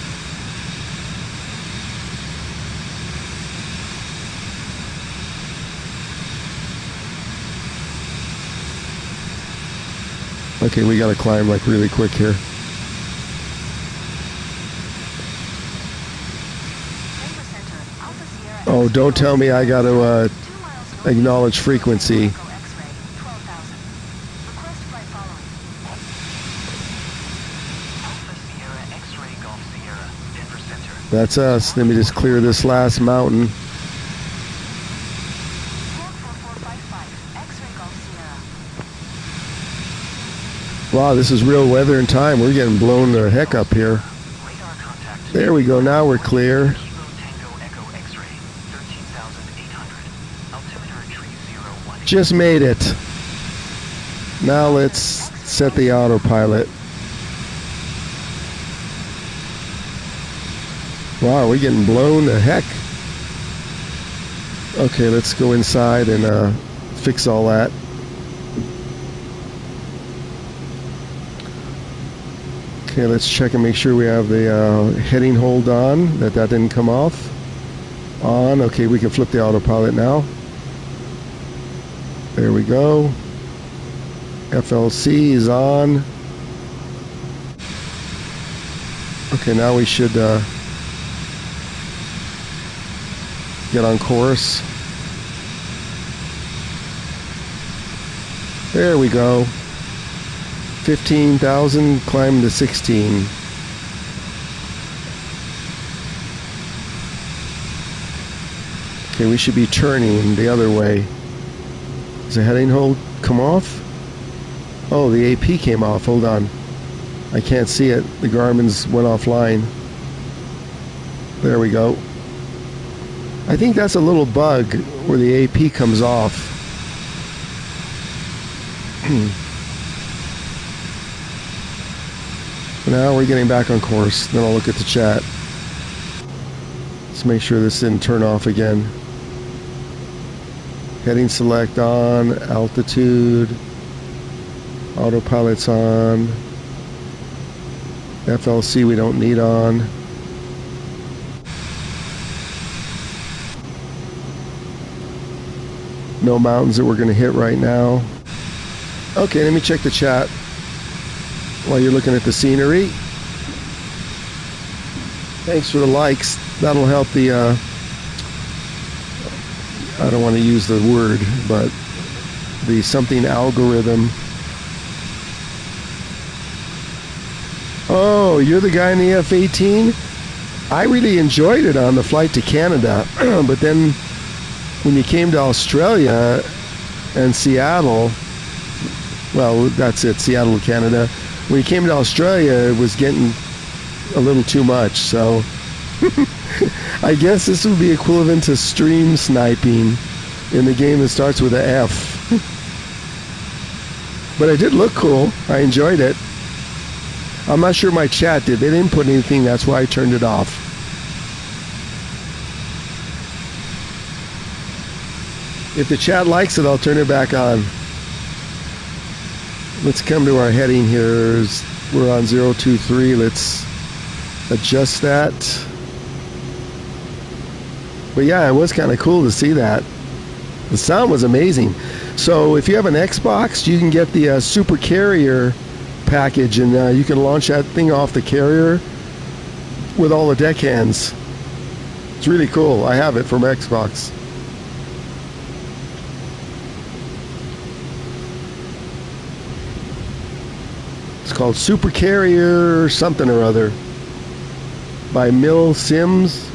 Okay, we gotta climb like really quick here. Oh, don't tell me I gotta acknowledge frequency. That's us. Let me just clear this last mountain. Wow, this is real weather and time. We're getting blown the heck up here. There we go. Now we're clear. Just made it. Now let's set the autopilot. Wow, we're getting blown the heck. Okay, let's go inside and fix all that. Okay, let's check and make sure we have the heading hold on, that didn't come off. On. Okay, we can flip the autopilot now. There we go. FLC is on. Okay, now we should get on course. There we go. 15,000, climb to 16. Okay, we should be turning the other way. Does the heading hold come off? Oh, the AP came off. Hold on. I can't see it. The Garmin's went offline. There we go. I think that's a little bug where the AP comes off. Now we're getting back on course. Then I'll look at the chat. Let's make sure this didn't turn off again. Heading select on, altitude, autopilot's on, FLC we don't need on. No mountains that we're going to hit right now. Okay, let me check the chat while you're looking at the scenery. Thanks for the likes. That'll help the, I don't want to use the word, but the something algorithm. Oh, you're the guy in the F-18? I really enjoyed it on the flight to Canada, but then when you came to Australia and Seattle, well, that's it, Seattle, Canada. When you came to Australia, it was getting a little too much, so I guess this would be equivalent to stream sniping in the game that starts with an F. But it did look cool. I enjoyed it. I'm not sure my chat did. They didn't put anything, that's why I turned it off. If the chat likes it, I'll turn it back on. Let's come to our heading here. We're on 023. Let's adjust that. But yeah, it was kind of cool to see that. The sound was amazing. So if you have an Xbox, you can get the Super Carrier package, and you can launch that thing off the carrier with all the deckhands. It's really cool. I have it from Xbox. It's called Super Carrier something or other by Mill Sims.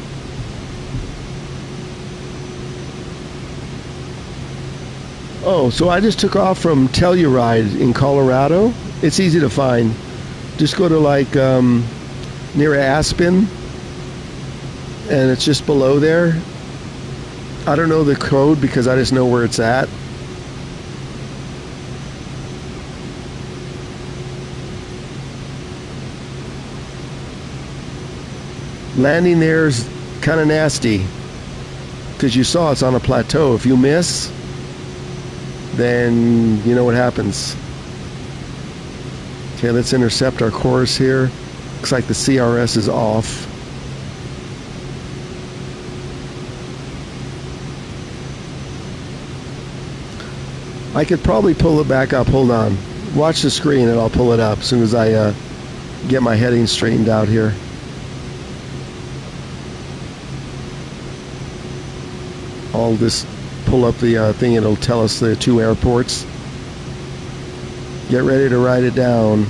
Oh, so I just took off from Telluride in Colorado. It's easy to find. Just go to like near Aspen, and it's just below there. I don't know the code because I just know where it's at. Landing there is kind of nasty because you saw it's on a plateau. If you miss, then you know what happens. Okay, let's intercept our course here. looks like the CRS is off. I could probably pull it back up. Hold on. Watch the screen and I'll pull it up as soon as I get my heading straightened out here. I'll just pull up the thing. It'll tell us the 2 airports. Get ready to write it down.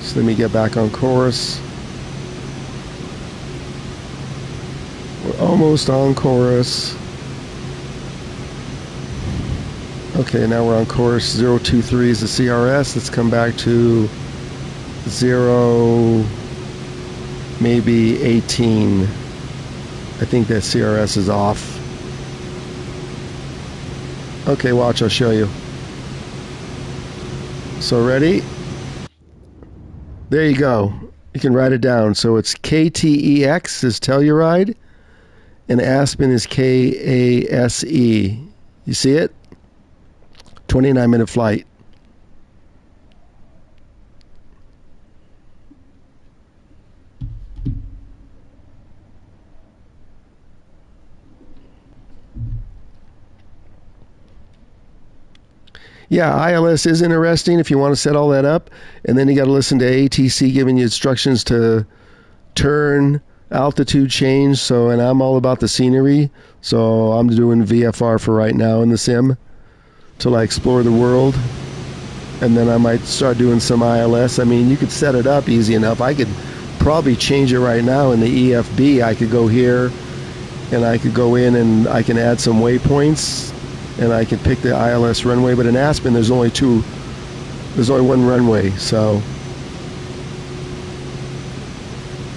So let me get back on course. We're almost on course. Okay, now we're on course. 023 is the CRS. Let's come back to 0, maybe 18. I think that CRS is off. Okay, watch, I'll show you. So ready? There you go. You can write it down. So it's KTEX is Telluride, and Aspen is KASE. You see it? 29-minute flight. Yeah, ILS is interesting if you want to set all that up. And then you got to listen to ATC giving you instructions to turn, altitude change. So, and I'm all about the scenery. So I'm doing VFR for right now in the sim till I explore the world. And then I might start doing some ILS. I mean, you could set it up easy enough. I could probably change it right now in the EFB. I could go here and I could go in and I can add some waypoints. And I can pick the ILS runway, but in Aspen there's only one runway, so.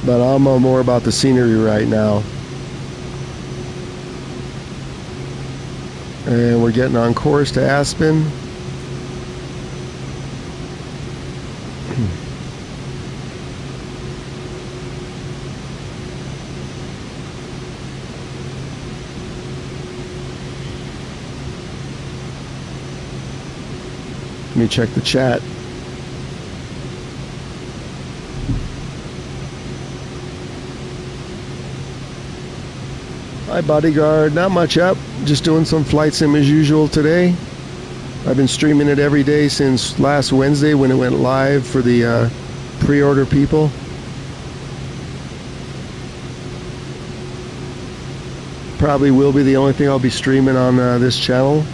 But I'm more about the scenery right now. And we're getting on course to Aspen. Let me check the chat. Hi, bodyguard. Not much up. Just doing some flight sim as usual today. I've been streaming it every day since last Wednesday when it went live for the pre-order people. Probably will be the only thing I'll be streaming on this channel.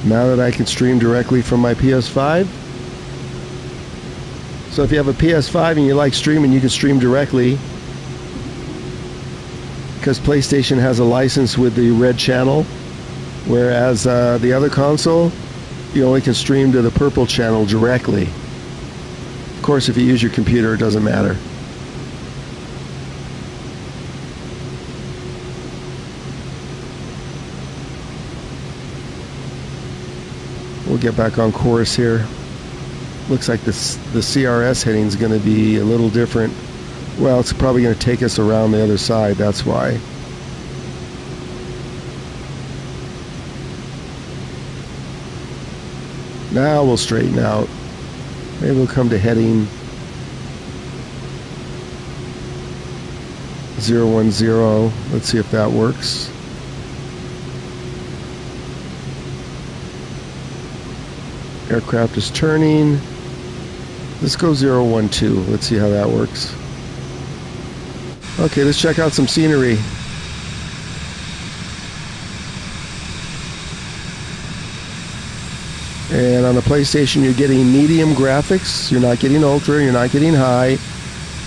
Now that I can stream directly from my PS5. So if you have a PS5 and you like streaming, you can stream directly. Because PlayStation has a license with the red channel. Whereas the other console, you only can stream to the purple channel directly. Of course, if you use your computer, it doesn't matter. We'll get back on course here. Looks like the CRS heading is going to be a little different. Well, it's probably going to take us around the other side, that's why. Now we'll straighten out. Maybe we'll come to heading 010. Let's see if that works. Aircraft is turning. Let's go 012. Let's see how that works. Okay, let's check out some scenery. And on the PlayStation, you're getting medium graphics. You're not getting ultra. You're not getting high.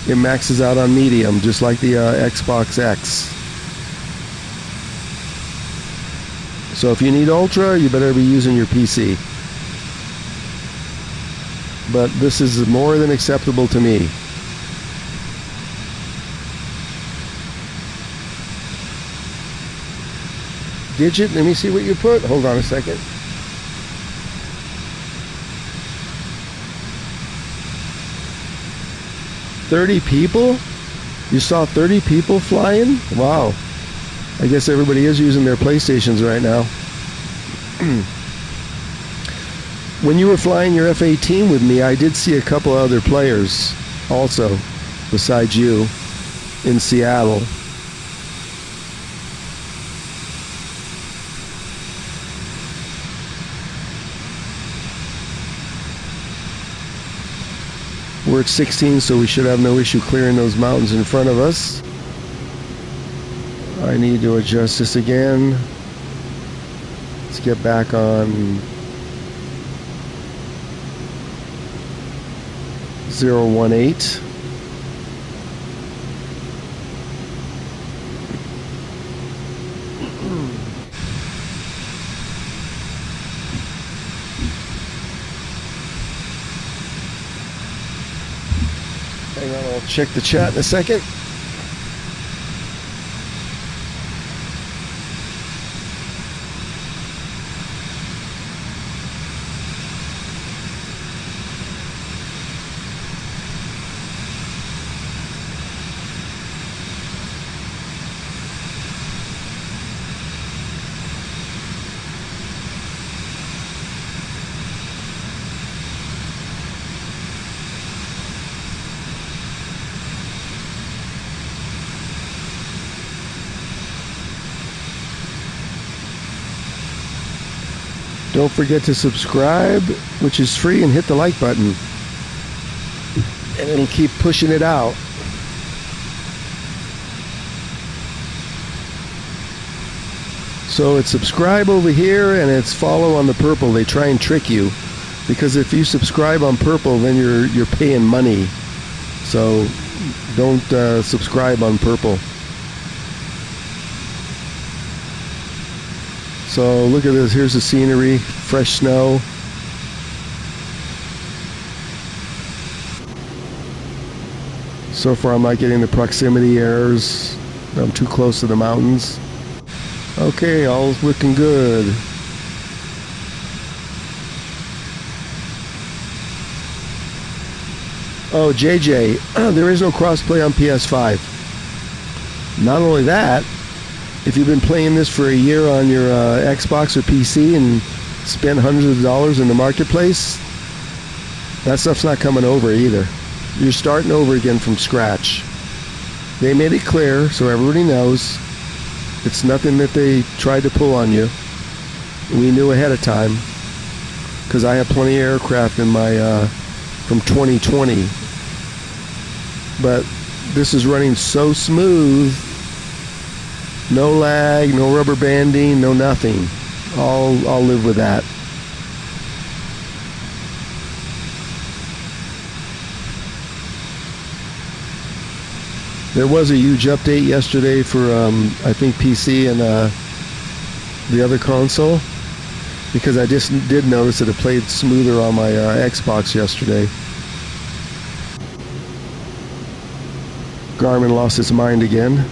It maxes out on medium, just like the Xbox X. So if you need ultra, you better be using your PC. But this is more than acceptable to me. Digit, let me see what you put. Hold on a second. $30 people? You saw 30 people flying? Wow. I guess everybody is using their PlayStations right now. when you were flying your F-18 with me, I did see a couple other players also besides you in Seattle. We're at 16, so we should have no issue clearing those mountains in front of us. I need to adjust this again. Let's get back on 018. Hang on, I'll check the chat in a second. Don't forget to subscribe, which is free, and hit the like button. And it'll keep pushing it out. So it's subscribe over here and it's follow on the purple. They try and trick you, because if you subscribe on purple, then you're paying money. So don't subscribe on purple. So look at this, here's the scenery, fresh snow. So far I'm not getting the proximity errors. I'm too close to the mountains. Okay, all's looking good. Oh, JJ, there is no crossplay on PS5. Not only that, if you've been playing this for a year on your Xbox or PC and spent hundreds of dollars in the marketplace, that stuff's not coming over either. You're starting over again from scratch. They made it clear so everybody knows it's nothing that they tried to pull on you. We knew ahead of time, because I have plenty of aircraft in my from 2020. But this is running so smooth. No lag, no rubber banding, no nothing. I'll live with that. There was a huge update yesterday for I think PC and the other console, because I just did notice that it played smoother on my Xbox yesterday. Garmin lost its mind again.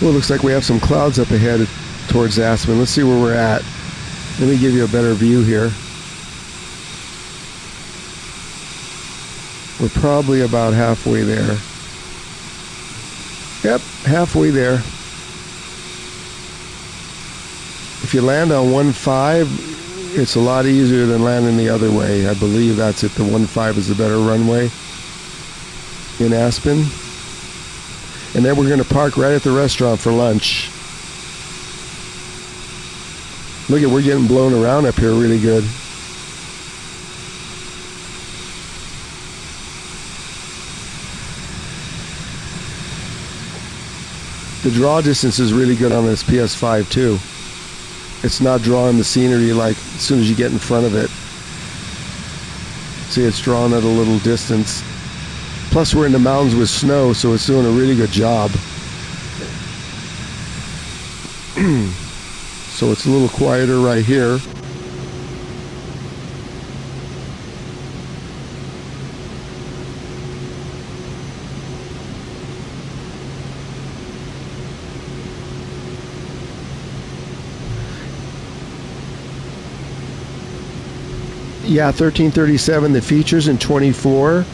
Well, it looks like we have some clouds up ahead towards Aspen. Let's see where we're at. Let me give you a better view here. We're probably about halfway there. Yep, halfway there. If you land on 1.5, it's a lot easier than landing the other way. I believe that's it. The 1.5 is the better runway in Aspen. And then we're going to park right at the restaurant for lunch. Look at, we're getting blown around up here really good. The draw distance is really good on this PS5 too. It's not drawing the scenery like as soon as you get in front of it. See, it's drawn at a little distance. Plus we're in the mountains with snow, so it's doing a really good job. So it's a little quieter right here. Yeah, 1337, the features in 24.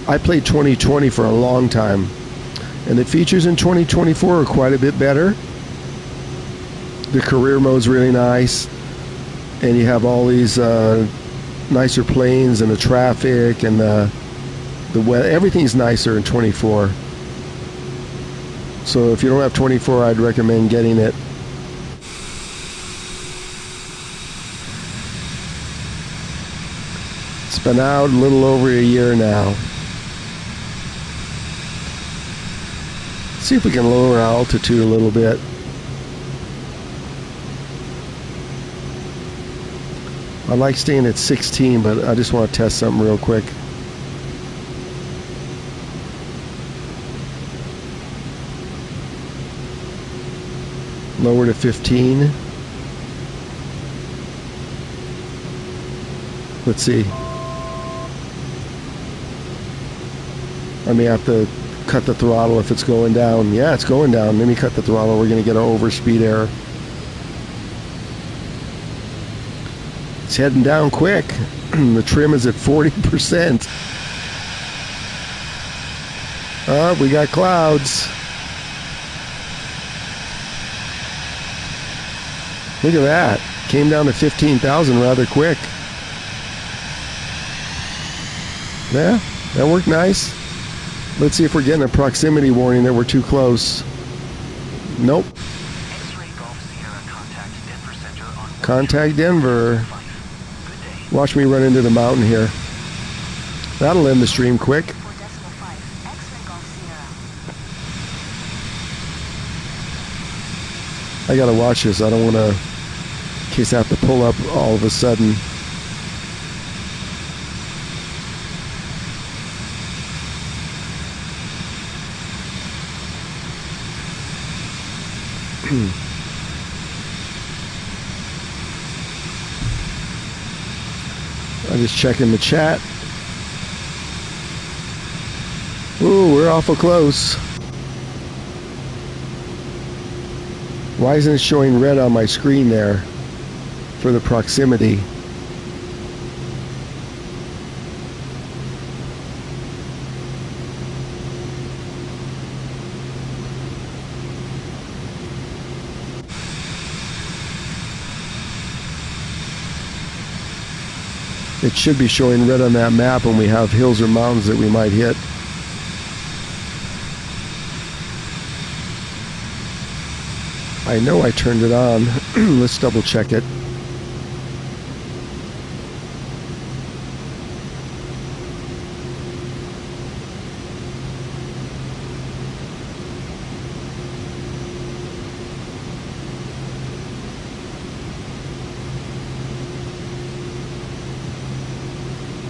I played 2020 for a long time, and the features in 2024 are quite a bit better. The career mode's really nice, and you have all these nicer planes and the traffic and the weather. Everything's nicer in 24. So if you don't have 24, I'd recommend getting it. It's been out a little over a year now. See if we can lower our altitude a little bit. I like staying at 16, but I just want to test something real quick. Lower to 15. Let's see. I may have to cut the throttle if it's going down. Yeah, it's going down. Let me cut the throttle. We're going to get an overspeed error. It's heading down quick. The trim is at 40%. Oh, we got clouds. Look at that. Came down to 15,000 rather quick. Yeah, that worked nice. Let's see if we're getting a proximity warning that we're too close. Nope. X-ray Golf Sierra contact Denver Center on Contact Denver. Watch me run into the mountain here. That'll end the stream quick. 4.5, X-ray Golf Sierra. I gotta watch this. I don't want to, in case I have to pull up all of a sudden. I'm just checking the chat. Ooh, we're awful close. Why isn't it showing red on my screen there for the proximity? It should be showing red on that map when we have hills or mountains that we might hit. I know I turned it on. Let's double check it.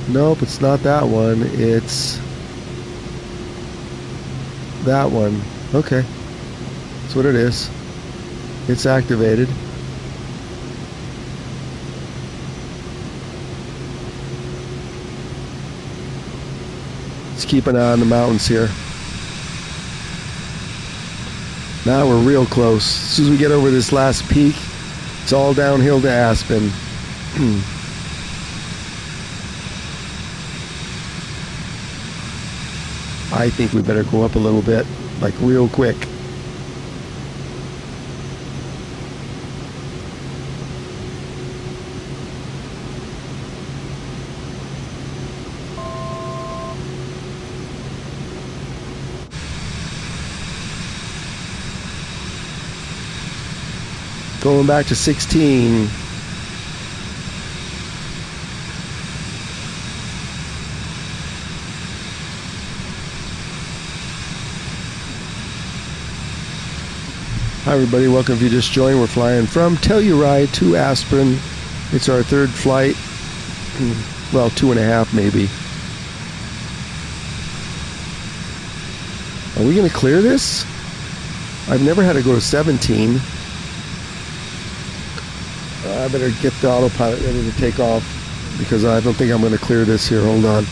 Nope, it's not that one. It's that one. Okay. That's what it is. It's activated. Let's keep an eye on the mountains here. Now we're real close. As soon as we get over this last peak, it's all downhill to Aspen. I think we better go up a little bit, like real quick. Going back to 16. Hi everybody, welcome if you just joined. We're flying from Telluride to Aspen. It's our third flight. Well, 2.5 maybe. Are we going to clear this? I've never had to go to 17. I better get the autopilot ready to take off because I don't think I'm going to clear this here. Hold on.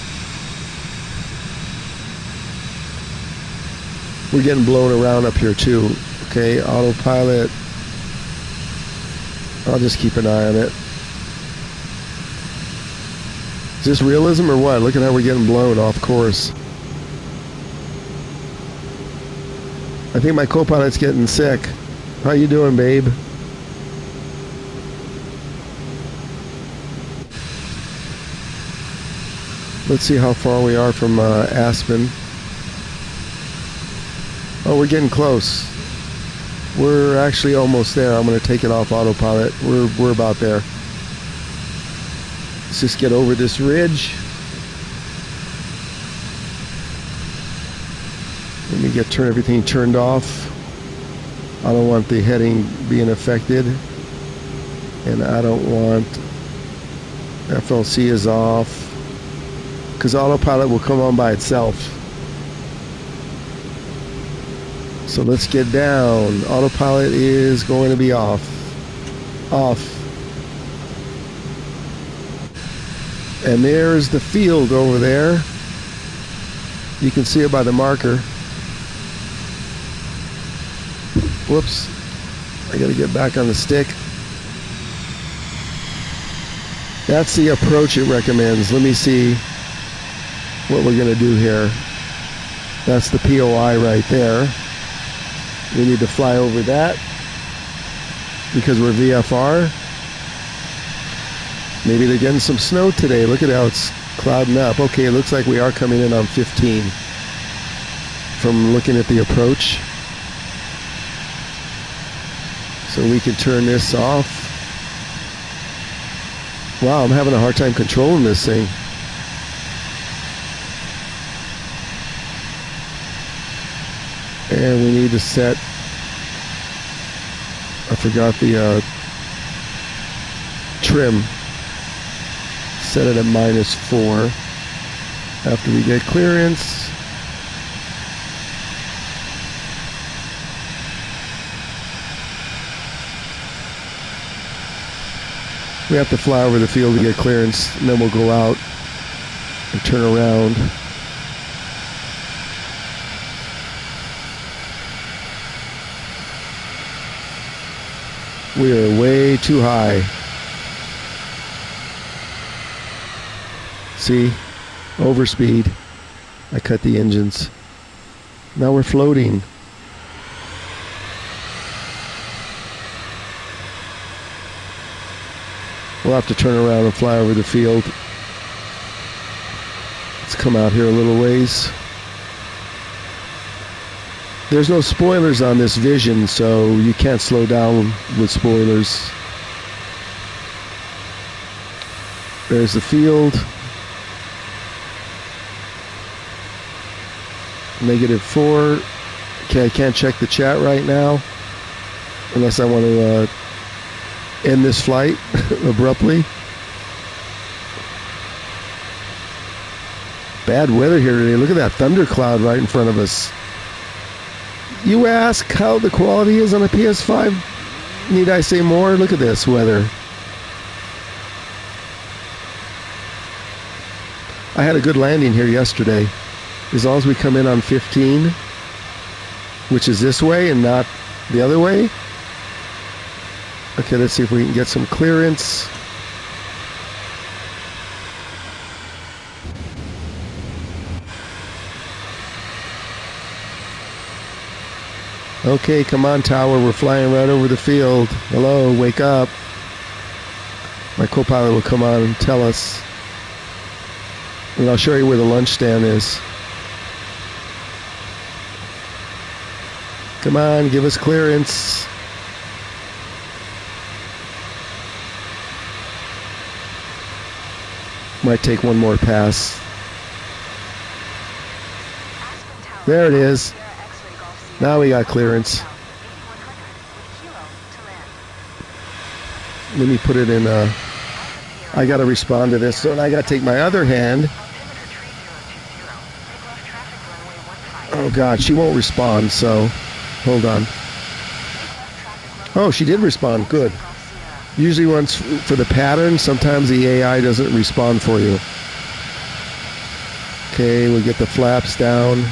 We're getting blown around up here too. Okay, autopilot. I'll just keep an eye on it. Is this realism or what? Look at how we're getting blown off course. I think my co-pilot's getting sick. How you doing, babe? Let's see how far we are from Aspen. Oh, we're getting close. We're actually almost there. I'm going to take it off autopilot. We're about there. Let's just get over this ridge. Let me turn everything turned off. I don't want the heading being affected. And I don't want FLC is off. Because autopilot will come on by itself. So let's get down. Autopilot is going to be off. Off. And there's the field over there. You can see it by the marker. Whoops. I gotta get back on the stick. That's the approach it recommends. Let me see what we're gonna do here. That's the POI right there. We need to fly over that because we're VFR. Maybe they're getting some snow today. Look at how it's clouding up. Okay, it looks like we are coming in on 15 from looking at the approach. So we can turn this off. Wow, I'm having a hard time controlling this thing. And we need to set, I forgot the trim. Set it at -4 after we get clearance. We have to fly over the field to get clearance, and then we'll go out and turn around. We are way too high. See? Overspeed. I cut the engines. Now we're floating. We'll have to turn around and fly over the field. Let's come out here a little ways. There's no spoilers on this Vision, so you can't slow down with spoilers. There's the field. -4. Okay, I can't check the chat right now unless I want to end this flight abruptly. Bad weather here today. Look at that thundercloud right in front of us. You ask how the quality is on a PS5? Need I say more? Look at this weather. I had a good landing here yesterday. As long as we come in on 15, which is this way and not the other way. Okay, let's see if we can get some clearance. Okay, come on, tower. We're flying right over the field. Hello, wake up. My co-pilot will come on and tell us. And I'll show you where the lunch stand is. Come on, give us clearance. Might take one more pass. There it is. Now we got clearance. Let me put it in I gotta respond to this, so I gotta take my other hand. Oh God, she won't respond, so hold on. Oh, she did respond, good. Usually once for the pattern, sometimes the AI doesn't respond for you. Okay, we'll get the flaps down.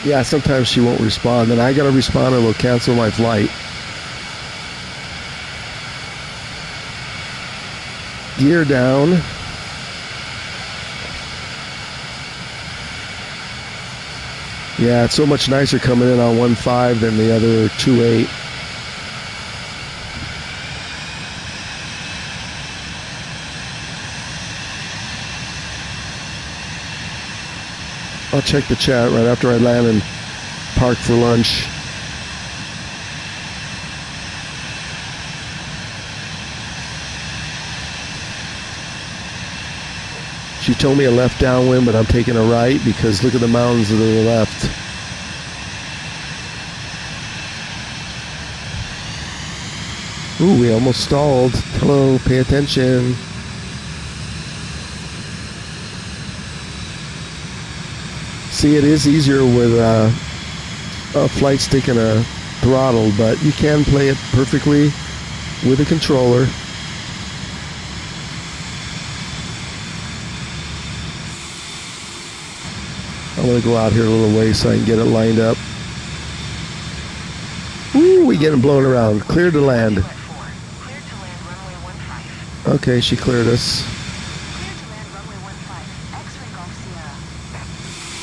Yeah, sometimes she won't respond, and I gotta respond or they'll cancel my flight. Gear down. Yeah, it's so much nicer coming in on 1.5 than the other 2.8. I'll check the chat right after I land and park for lunch. She told me a left downwind, but I'm taking a right because look at the mountains to the left. Ooh, we almost stalled. Hello, pay attention. See, it is easier with a flight stick and a throttle, but you can play it perfectly with a controller. I'm going to go out here a little way so I can get it lined up. Ooh, we getting blown around. Clear to land. Okay, she cleared us.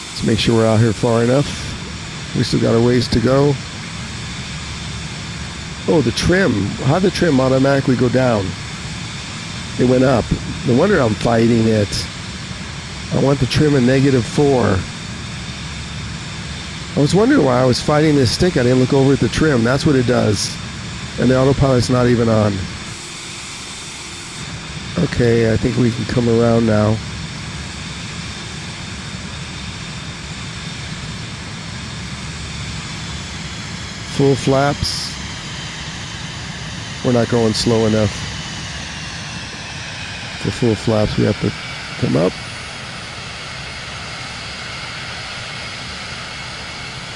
Let's make sure we're out here far enough. We still got a ways to go. Oh, the trim. How'd the trim automatically go down? It went up. No wonder I'm fighting it. I want the trim at -4. I was wondering why I was fighting this stick. I didn't look over at the trim. That's what it does. And the autopilot's not even on. Okay, I think we can come around now. Full flaps. We're not going slow enough. For full flaps, we have to come up.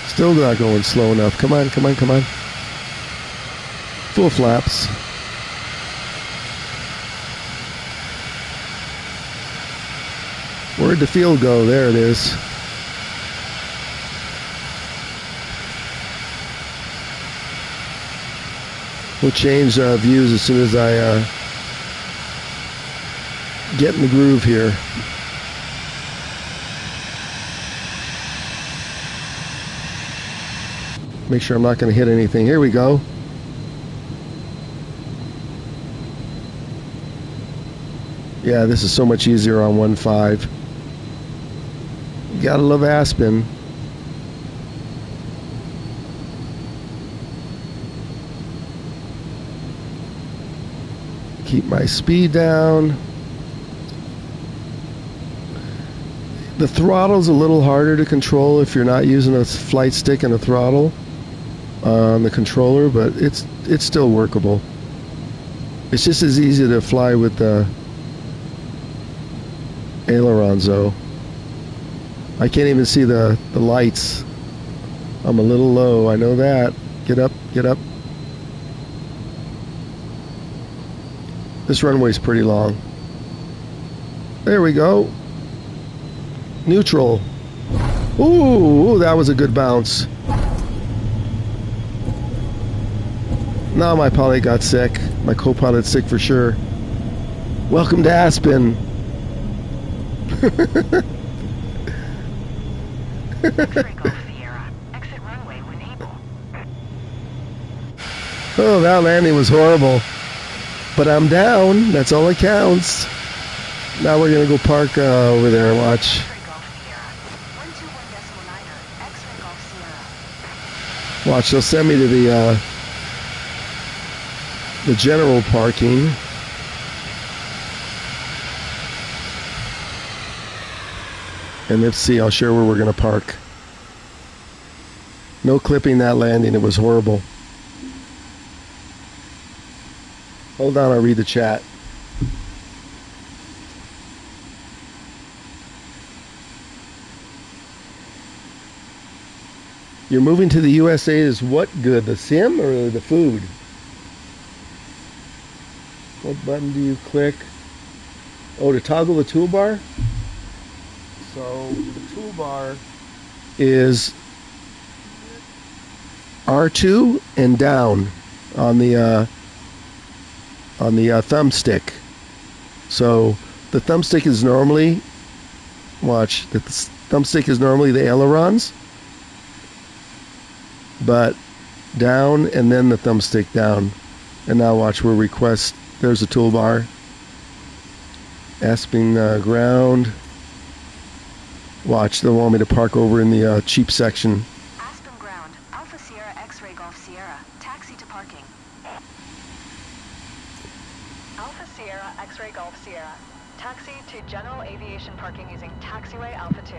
Still not going slow enough. Come on, come on, come on. Full flaps. Where'd the field go? There it is. We'll change views as soon as I get in the groove here. Make sure I'm not going to hit anything. Here we go. Yeah, this is so much easier on 1.5. Gotta love Aspen. Keep my speed down. The throttle's a little harder to control if you're not using a flight stick and a throttle on the controller, but it's still workable. It's just as easy to fly with the ailerons though. I can't even see the lights. I'm a little low, I know that. Get up, get up. This runway's pretty long. There we go. Neutral. Ooh, that was a good bounce. Now my pilot got sick. My co-pilot's sick for sure. Welcome to Aspen. Oh, that landing was horrible. But I'm down. That's all that counts. Now we're going to go park over there and watch. Watch, they'll send me to the general parking. And let's see, I'll share where we're going to park. No clipping that landing, it was horrible. Hold on, I'll read the chat. You're moving to the USA is what good? The sim or the food? What button do you click? Oh, to toggle the toolbar? So the toolbar is R2 and down on the thumbstick. So the thumbstick is normally, watch, the thumbstick is normally the ailerons, but down and then the thumbstick down. And now watch, we'll request, there's a toolbar. Aspen ground. Watch, they'll want me to park over in the cheap section. Aspen ground, Alpha Sierra X-Ray Golf Sierra, taxi to parking. Alpha Sierra X-Ray Golf Sierra, taxi to general aviation parking using taxiway Alpha 2.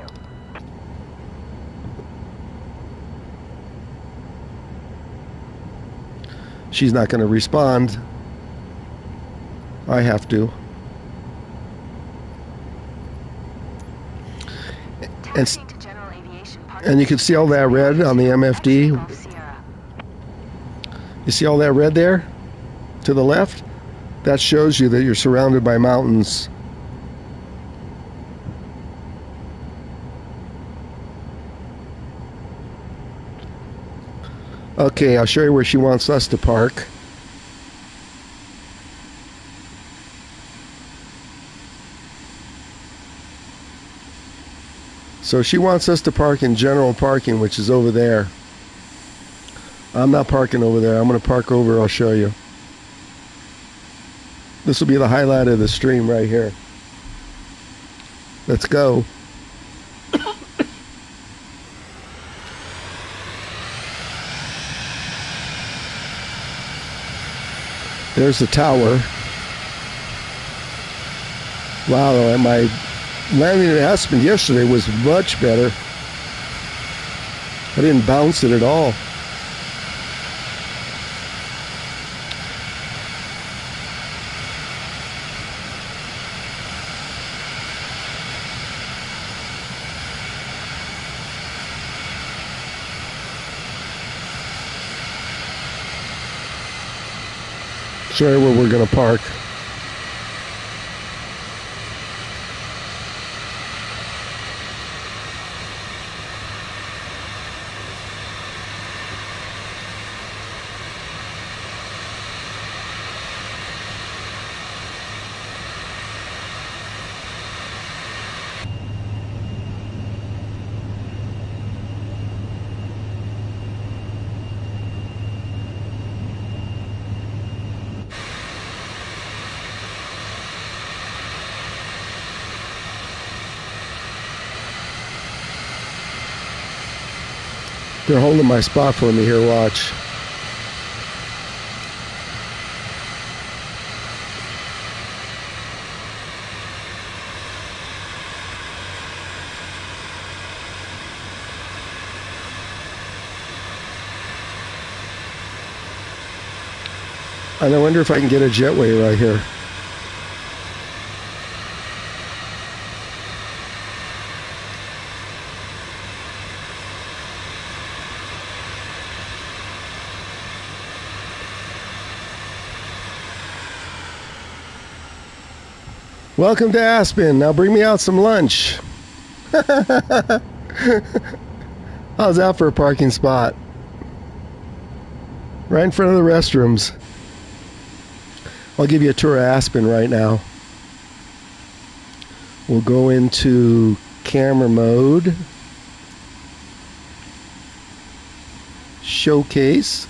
She's not going to respond. I have to. Taxi to general aviation parking. And you can see all that red on the MFD. Golf Sierra. You see all that red there? To the left? That shows you that you're surrounded by mountains. Okay, I'll show you where she wants us to park. So she wants us to park in general parking, which is over there. I'm not parking over there. I'm going to park over, I'll show you. This will be the highlight of the stream right here. Let's go. There's the tower. Wow, my landing in Aspen yesterday was much better. I didn't bounce it at all. Show you where we're going to park. They're holding my spot for me here, watch. And I wonder if I can get a jetway right here. Welcome to Aspen. Now bring me out some lunch. How's that for a parking spot? Right in front of the restrooms. I'll give you a tour of Aspen right now. We'll go into camera mode. Showcase.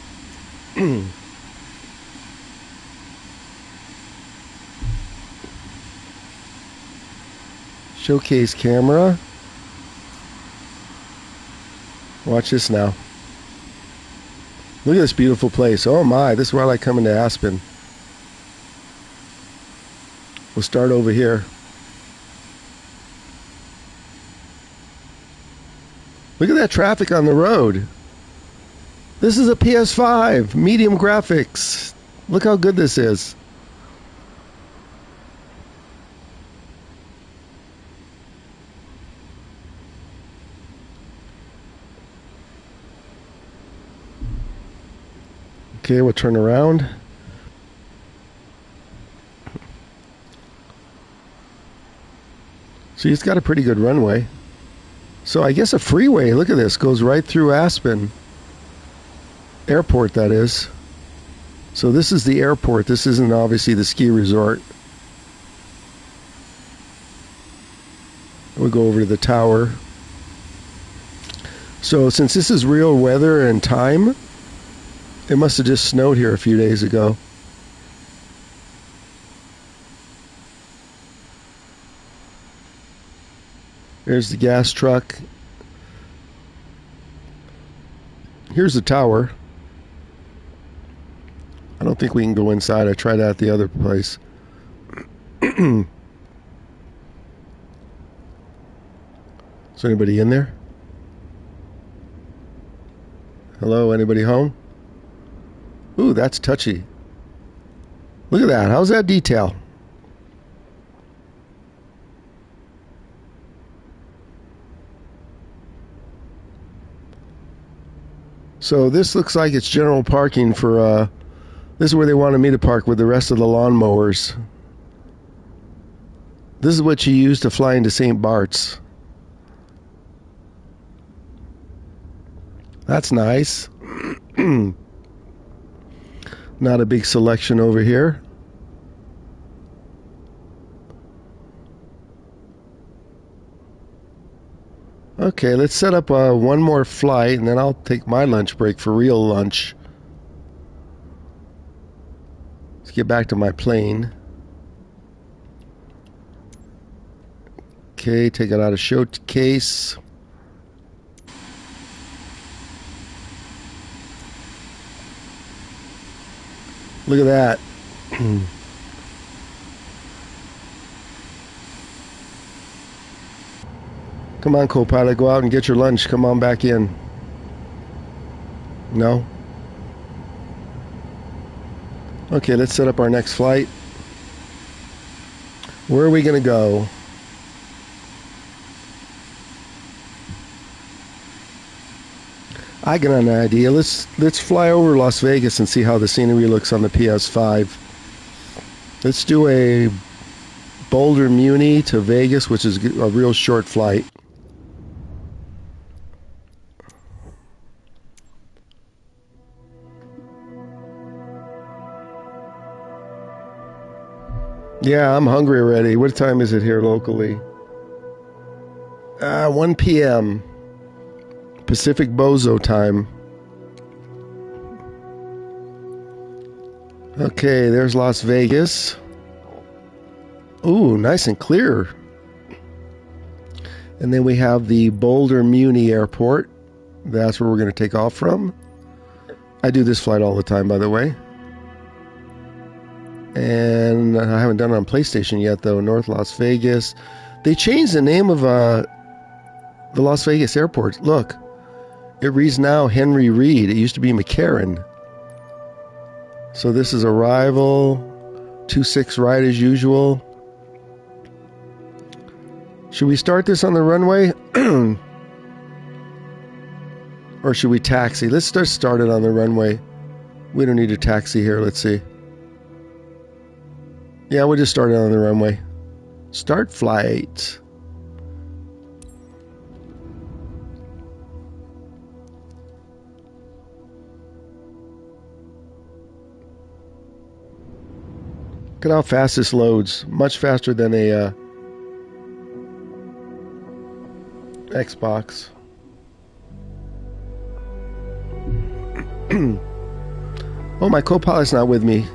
Showcase camera. Watch this now. Look at this beautiful place. Oh my, this is where I like coming to Aspen. We'll start over here. Look at that traffic on the road. This is a PS5, medium graphics. Look how good this is. Okay, we'll turn around. See, it's got a pretty good runway. So I guess a freeway, look at this, goes right through Aspen. Airport, that is. So this is the airport. This isn't obviously the ski resort. We'll go over to the tower. So since this is real weather and time, it must have just snowed here a few days ago. There's the gas truck. Here's the tower. I don't think we can go inside. I tried that at the other place. Is anybody in there? Hello, anybody home? Ooh, that's touchy. Look at that. How's that detail? So this looks like it's general parking for, this is where they wanted me to park with the rest of the lawnmowers. This is what you use to fly into St. Barts. That's nice. Not a big selection over here. Okay, let's set up one more flight, and then I'll take my lunch break for real lunch. Let's get back to my plane. Okay, take it out of showcase. Look at that. Come on, co-pilot, go out and get your lunch. Come on back in. No? Okay, let's set up our next flight. Where are we going to go? I got an idea. Let's fly over Las Vegas and see how the scenery looks on the PS5. Let's do a Boulder Muni to Vegas, which is a real short flight. Yeah, I'm hungry already. What time is it here locally? 1 p.m. Pacific Bozo time. Okay, there's Las Vegas. Ooh, nice and clear. And then we have the Boulder Muni Airport. That's where we're going to take off from. I do this flight all the time, by the way. And I haven't done it on PlayStation yet, though. North Las Vegas. They changed the name of the Las Vegas airport. Look. It reads now Henry Reed. It used to be McCarran. So this is arrival. 26 right as usual. Should we start this on the runway? Or should we taxi? Let's just start it on the runway. We don't need a taxi here. Let's see. Yeah, we'll just start it on the runway. Start flight. Look at how fast this loads. Much faster than a Xbox. Oh, my co-pilot's not with me.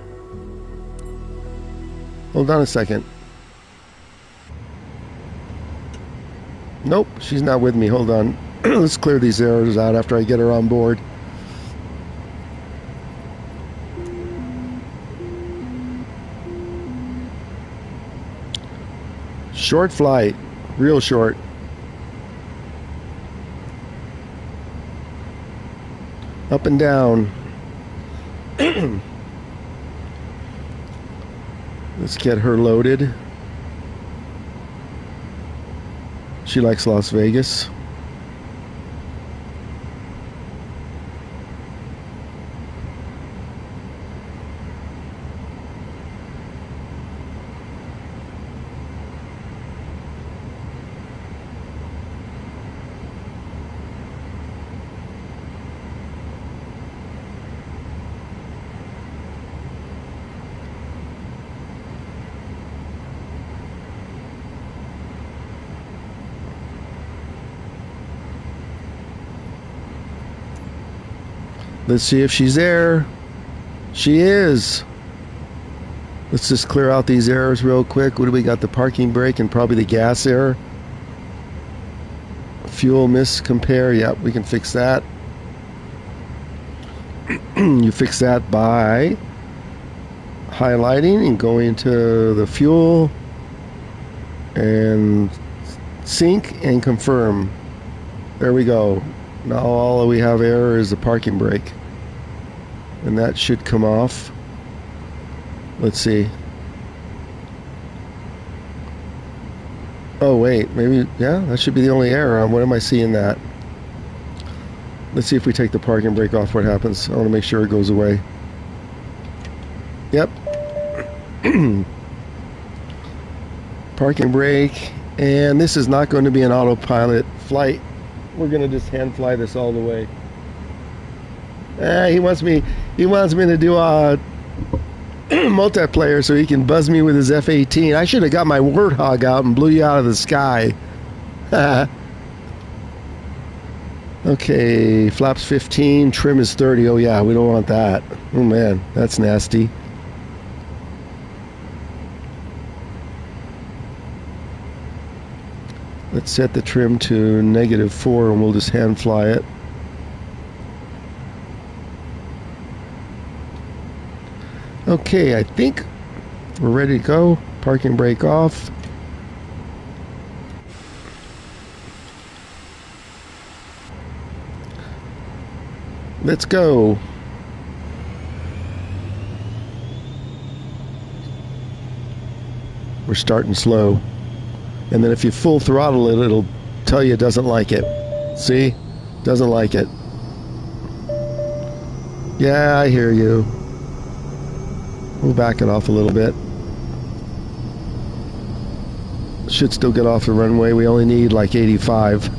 Hold on a second. Nope, she's not with me. Hold on. Let's clear these errors out after I get her on board. Short flight. Real short. Up and down. Let's get her loaded. She likes Las Vegas. Let's see if she's there. She is. Let's just clear out these errors real quick. What do we got? The parking brake and probably the gas error. Fuel miss compare. Yep, we can fix that. You fix that by highlighting and going to the fuel and sync and confirm. There we go. Now all we have error is the parking brake, and that should come off. Let's see. Oh wait, maybe, yeah, that should be the only error. What am I seeing that? Let's see if we take the parking brake off, what happens. I want to make sure it goes away. Yep. Parking brake, and this is not going to be an autopilot flight. We're going to just hand fly this all the way. He wants me to do a multiplayer so he can buzz me with his F-18. I should have got my Warthog out and blew you out of the sky. Okay, flaps 15, trim is 30. Oh yeah, we don't want that. Oh man, that's nasty. Let's set the trim to -4 and we'll just hand fly it. Okay, I think we're ready to go. Parking brake off. Let's go. We're starting slow. And then if you full throttle it, it'll tell you it doesn't like it. See? Doesn't like it. Yeah, I hear you. We'll back it off a little bit. Should still get off the runway. We only need like 85.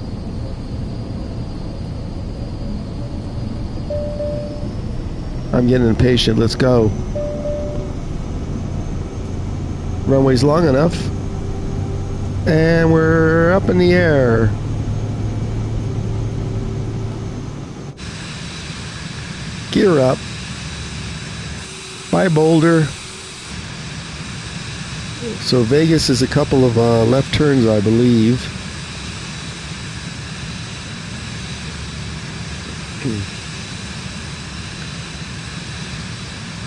I'm getting impatient. Let's go. Runway's long enough. And we're up in the air. Gear up. Bye, Boulder. So Vegas is a couple of left turns, I believe.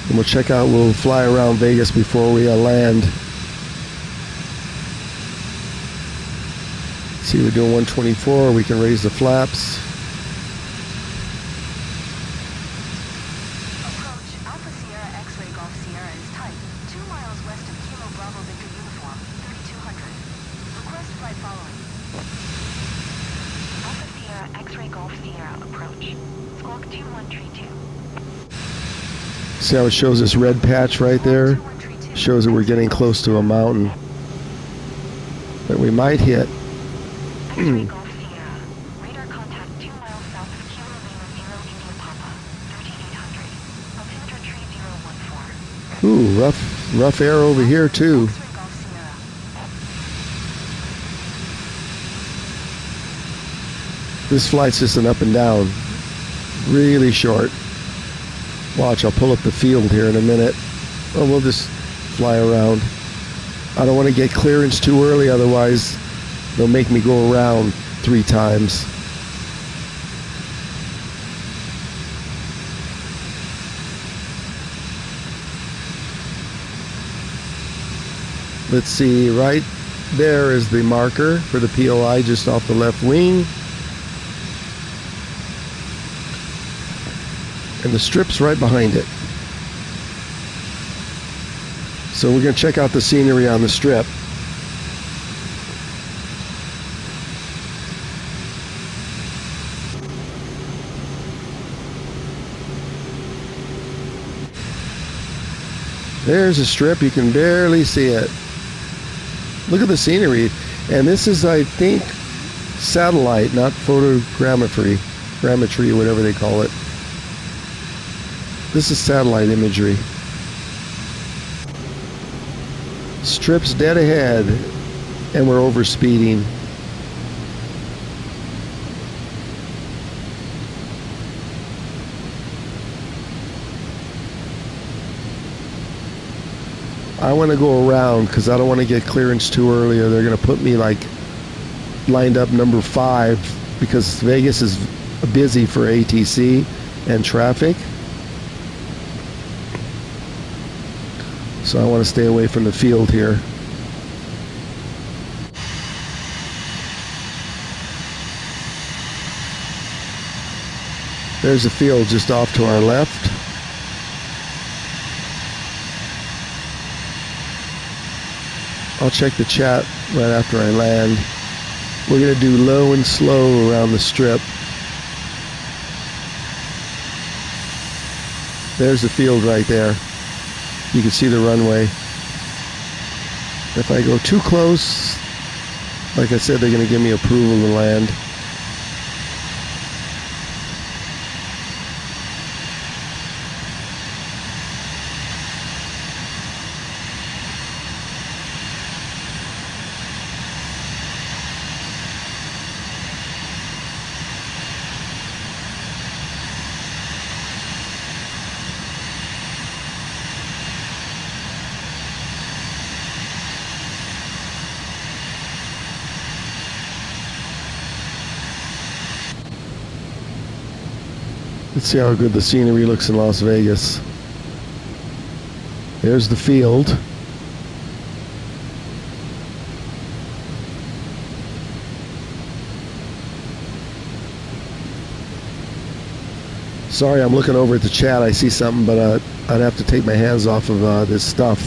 And we'll check out, we'll fly around Vegas before we land. See, we're doing 124, we can raise the flaps. Approach Alpha Sierra X-Ray Golf Sierra is type 2 miles west of Kilo Bravo Victor Uniform, 3200. Request flight following. Alpha Sierra X-Ray Golf Sierra approach. Squawk 2132. See how it shows this red patch right there? Shows that we're getting close to a mountain that we might hit. X-Ray Golf Sierra. Radar contact 2 miles south of Kilo Lima 0 India Papa, 13800. Altimeter tree 014. Ooh, rough air over here too. X-Ray Golf Sierra. This flight's just an up and down. Really short. Watch, I'll pull up the field here in a minute. Oh, we'll just fly around. I don't want to get clearance too early, otherwise they'll make me go around 3 times. Let's see, right there is the marker for the POI just off the left wing. And the strip's right behind it. So we're going to check out the scenery on the strip. There's a strip, you can barely see it. Look at the scenery. And this is, I think, satellite, not photogrammetry, or whatever they call it. This is satellite imagery. Strip's dead ahead, and we're over speeding. I want to go around because I don't want to get clearance too early, or they're going to put me like lined up number 5 because Vegas is busy for ATC and traffic. So I want to stay away from the field here. There's a field just off to our left. I'll check the chat right after I land. We're going to do low and slow around the strip. There's the field right there. You can see the runway. If I go too close, like I said, they're going to give me approval to land. Let's see how good the scenery looks in Las Vegas. There's the field. Sorry, I'm looking over at the chat. I see something, but I'd have to take my hands off of this stuff.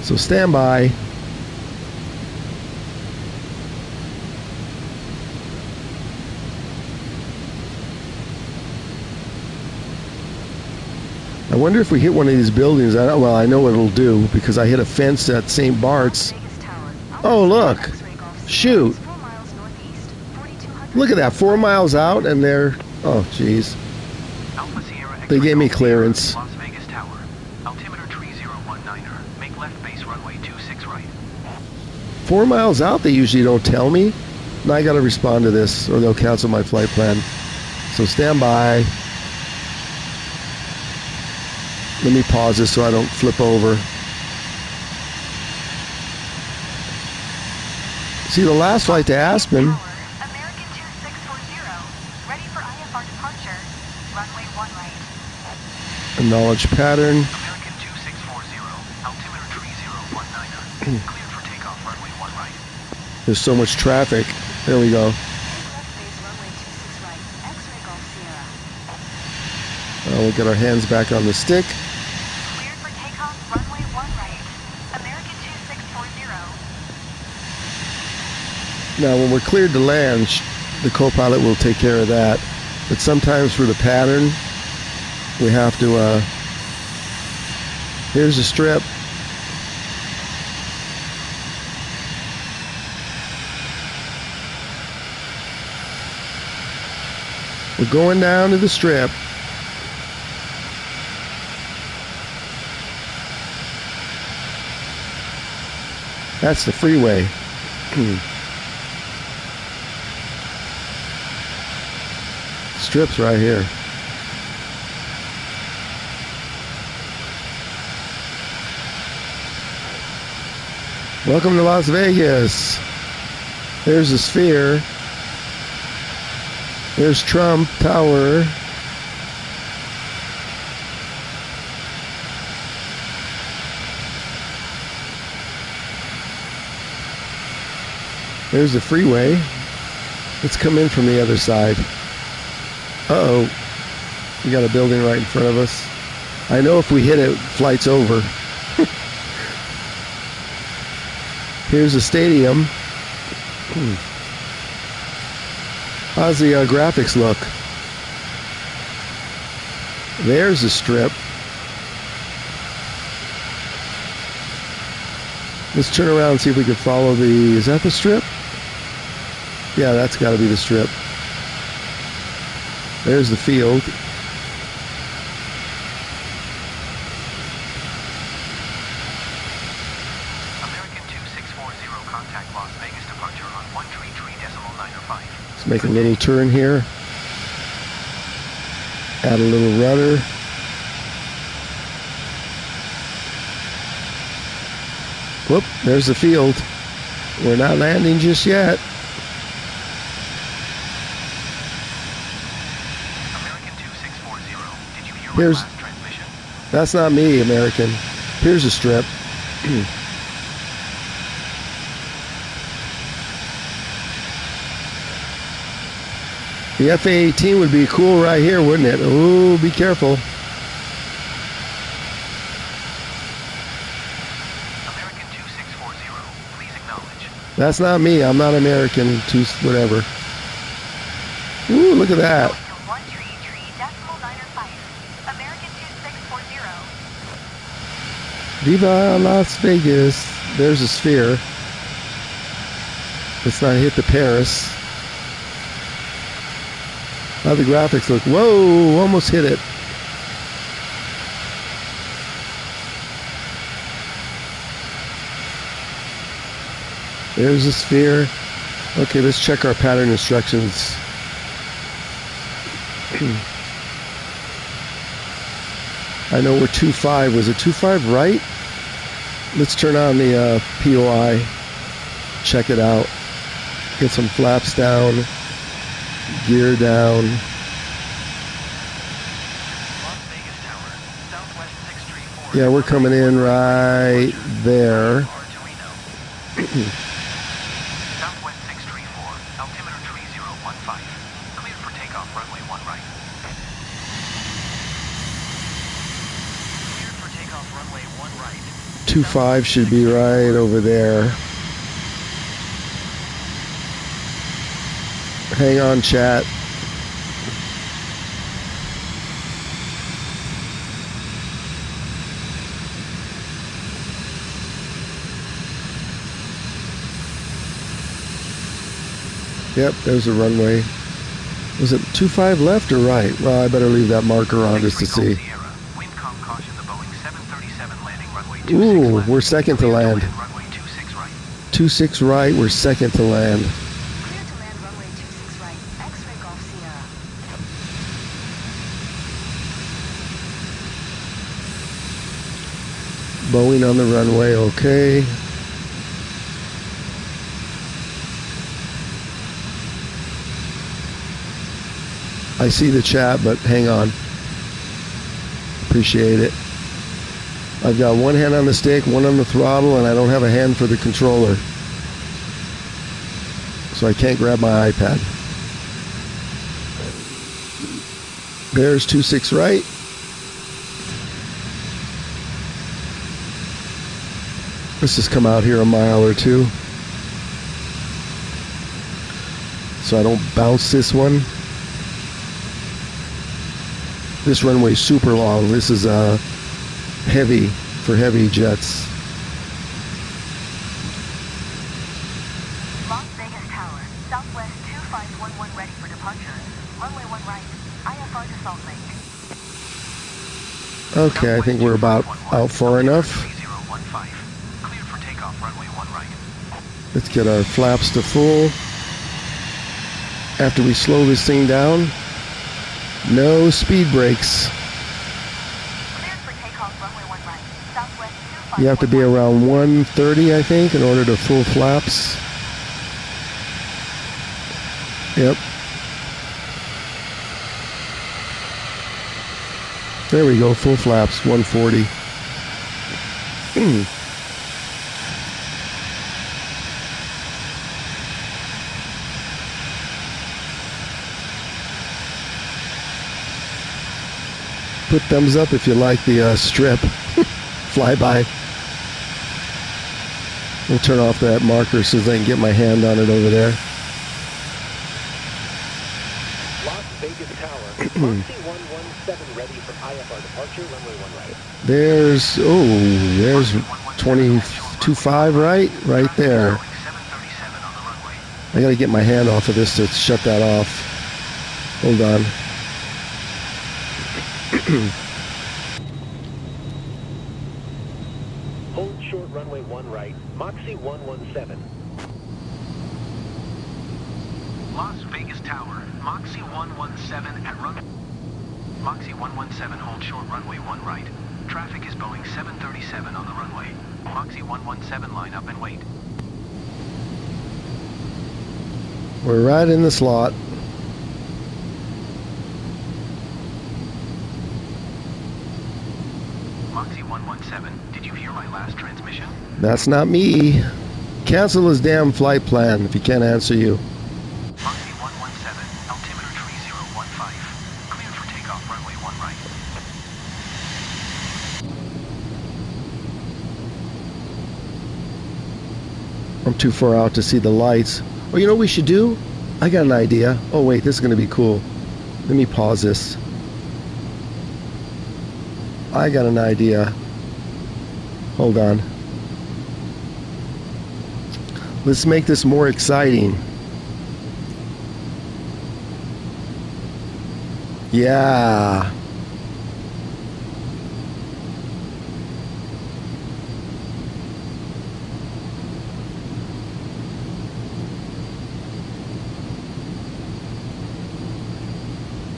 So stand by. I wonder if we hit one of these buildings. Well, I know what it'll do because I hit a fence at St. Barts. Oh, look. Shoot. Look at that. 4 miles out and they're... Oh, jeez. They gave me clearance. Las Vegas Tower. Altimeter 3019er. Make left base runway 26 right. 4 miles out, they usually don't tell me. Now I got to respond to this or they'll cancel my flight plan. So stand by. Let me pause this so I don't flip over. See, the last flight to Aspen. American 2640, ready for IFR departure. Runway 1 right. Acknowledge pattern. American 2640. Altimeter 3019er. Cleared for takeoff runway 1 right. There's so much traffic. There we go. Left base runway 26 right. X-ray Golf Sierra. We'll get our hands back on the stick. Cleared for takeoff runway 1 right. American 2640. Now, when we're cleared to land, the co-pilot will take care of that. But sometimes for the pattern, we have to, here's the strip. We're going down to the strip. That's the freeway. Strip's right here. Welcome to Las Vegas. There's the Sphere. There's Trump Tower. There's the freeway. Let's come in from the other side. Uh-oh. We got a building right in front of us. I know if we hit it, flight's over. Here's the stadium. How's the graphics look? There's the strip. Let's turn around and see if we can follow the... Is that the strip? Yeah, that's got to be the strip. There's the field. American 2640, contact Las Vegas departure on 133.905. Let's make a little turn here. Add a little rudder. Whoop, there's the field. We're not landing just yet. Here's, last transmission. that's not me, American. Here's a strip. The FA-18 would be cool right here, wouldn't it? Ooh, be careful. American 2640, please acknowledge. That's not me. I'm not American. Whatever. Ooh, look at that. One tree, decimal 905. American 2640. Viva Las Vegas. There's a sphere. Let's not hit the Paris. How the graphics look. Whoa, almost hit it. There's a sphere. Okay, let's check our pattern instructions. I know we're 2.5. Was it 2.5 right? Let's turn on the POI. Check it out. Get some flaps down. Gear down. Las Vegas Tower, Southwest 634. Yeah, we're coming in right there. Southwest 634, altimeter 3015. Cleared for takeoff, runway 1 right. Cleared for takeoff, runway 1 right. 2.5 should be right over there. Hang on, chat. Yep, there's a runway. Was it 2.5 left or right? Well, I better leave that marker on just to see. Windcom caution the Boeing 737 landing runway 26 Ooh, left. we're second to Cleared land. Runway 26 right. 2.6 right, we're second to land. Clear to land runway 26 right. X-ray Golf Sierra. Boeing on the runway, okay. I see the chat, but hang on. Appreciate it. I've got one hand on the stick, one on the throttle, and I don't have a hand for the controller. So I can't grab my iPad. There's 2.6 right. Let's just come out here a mile or two, so I don't bounce this one. This runway's super long. This is heavy for heavy jets. Las Vegas Tower, Southwest 2511 ready for departure. Runway 1 right. IFR to Salt Lake. Okay, I think we're about out far enough. 3015. Cleared for takeoff, runway 1 right. Let's get our flaps to full. After we slow this thing down, no speed brakes. Cleared for takeoff, runway 1 right. Southwest 2511. You have to be around 130, I think, in order to full flaps. Yep. There we go, full flaps, 140. Put thumbs up if you like the strip flyby. We'll turn off that marker so I can get my hand on it over there. Las Vegas Tower, Moxie 117 ready for IFR departure, runway 1 right. There's 22.5 right? Right there. Boeing 737 on the runway. I gotta get my hand off of this to shut that off. Hold on. Hold short, runway 1 right. Moxie 117. Las Vegas Tower, Moxie 117 at run. Moxie 117, hold short, runway 1 right. Traffic is Boeing 737 on the runway. Moxie 117, line up and wait. We're right in the slot. 117, did you hear my last transmission? That's not me. Cancel his damn flight plan if he can't answer you. Moxie 117, altimeter 3015. Clear for takeoff, runway 1 right. I'm too far out to see the lights. Oh, you know what we should do? I got an idea. Oh, wait, this is going to be cool. Let me pause this. I got an idea. Hold on. Let's make this more exciting. Yeah.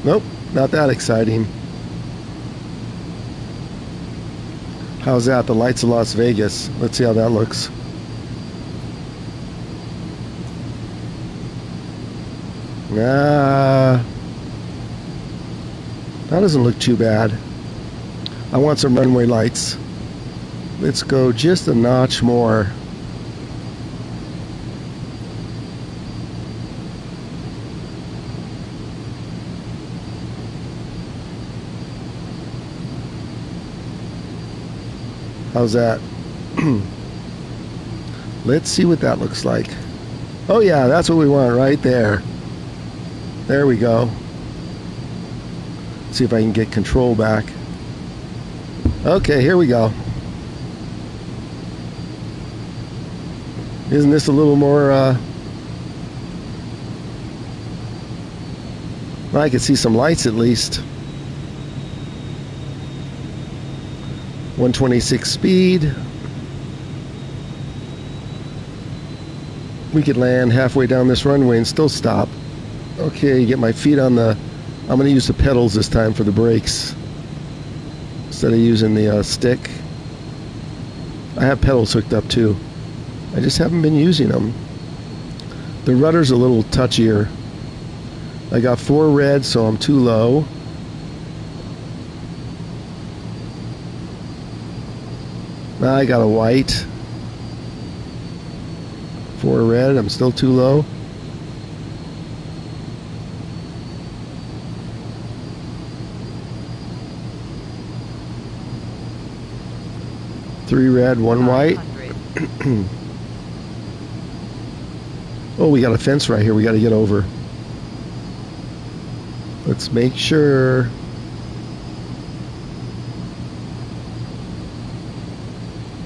Nope, not that exciting. How's that? The lights of Las Vegas. Let's see how that looks. That doesn't look too bad. I want some runway lights. Let's go just a notch more. How's that? Let's see what that looks like. Oh yeah, that's what we want right there. There we go. See if I can get control back. Okay, here we go. Isn't this a little more, I can see some lights at least. 126 speed. We could land halfway down this runway and still stop. Okay, get my feet on the... I'm going to use the pedals this time for the brakes instead of using the stick. I have pedals hooked up too. I just haven't been using them. The rudder's a little touchier. I got 4 red, so I'm too low. Now I got a white. 4 red, I'm still too low. Three red, 1 white. Oh, we got a fence right here we got to get over. Let's make sure.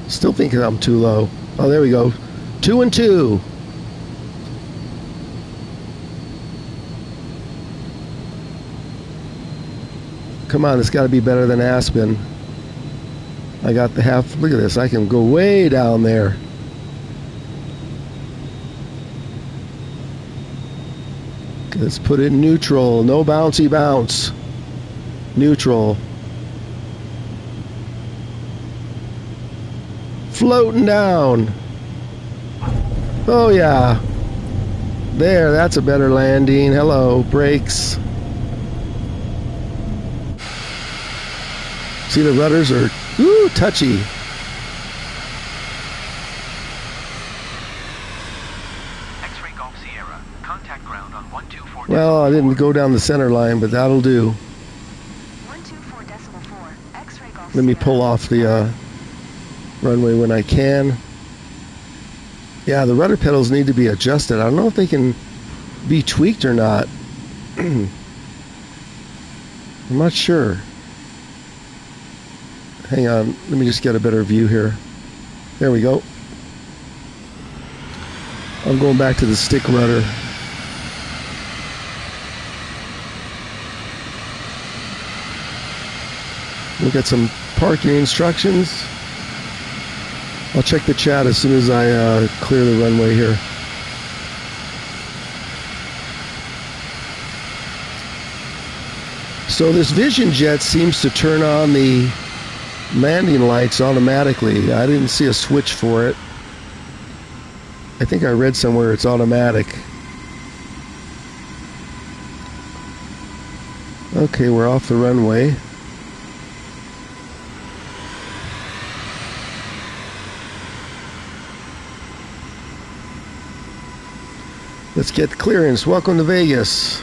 Still thinking I'm too low. Oh, there we go. 2 and 2. Come on, it's got to be better than Aspen. I got the half. Look at this. I can go way down there. Let's put it in neutral. No bouncy bounce. Neutral. Floating down. Oh yeah. There, that's a better landing. Hello, brakes. See, the rudders are touchy. X-ray Golf Sierra. Contact ground on 124. Well, I didn't go down the center line, but that'll do. 124.4. X-ray Golf Let me Sierra. pull off the runway when I can. Yeah, the rudder pedals need to be adjusted. I don't know if they can be tweaked or not. I'm not sure. Hang on, let me just get a better view here. There we go. I'm going back to the stick rudder. We'll get some parking instructions. I'll check the chat as soon as I clear the runway here. So this Vision Jet seems to turn on the landing lights automatically. I didn't see a switch for it. I think I read somewhere it's automatic. Okay, we're off the runway. Let's get clearance. Welcome to Vegas.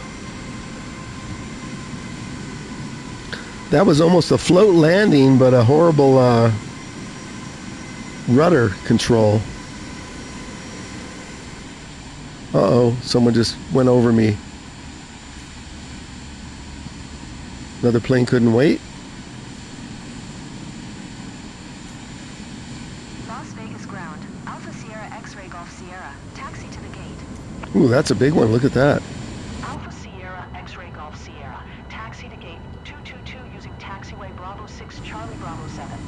That was almost a float landing, but a horrible rudder control. Uh-oh, someone just went over me. Another plane couldn't wait. Las Vegas ground. Alpha Sierra X-Ray Golf Sierra. Taxi to the gate. Ooh, that's a big one. Look at that. Alpha Sierra X-Ray Golf Sierra. Taxi to gate 222 using taxiway Bravo 6 Charlie Bravo 7.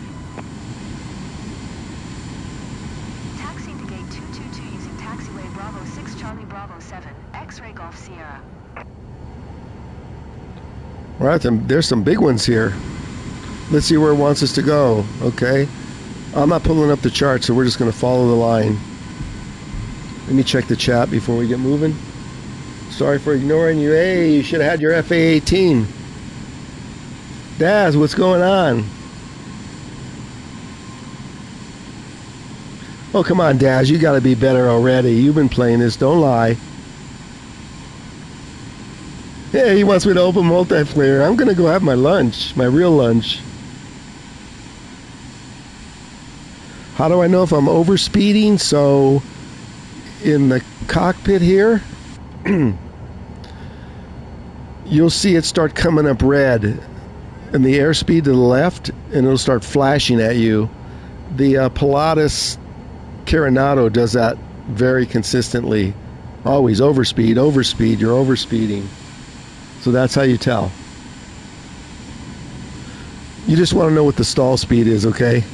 Taxi to gate 222 using taxiway Bravo 6 Charlie Bravo 7. X-Ray Golf Sierra. All right, then there's some big ones here. Let's see where it wants us to go. Okay. I'm not pulling up the chart, so we're just going to follow the line. Let me check the chat before we get moving. Sorry for ignoring you. Hey, you should have had your FA-18. Daz, what's going on? Oh, come on, Daz. You got to be better already. You've been playing this. Don't lie. Yeah, he wants me to open multiplayer. I'm going to go have my lunch, my real lunch. How do I know if I'm overspeeding? So, in the cockpit here, you'll see it start coming up red in the airspeed to the left, and it'll start flashing at you. The Pilatus Carenado does that very consistently. Always overspeed, overspeed, you're overspeeding. So that's how you tell. You just want to know what the stall speed is, okay?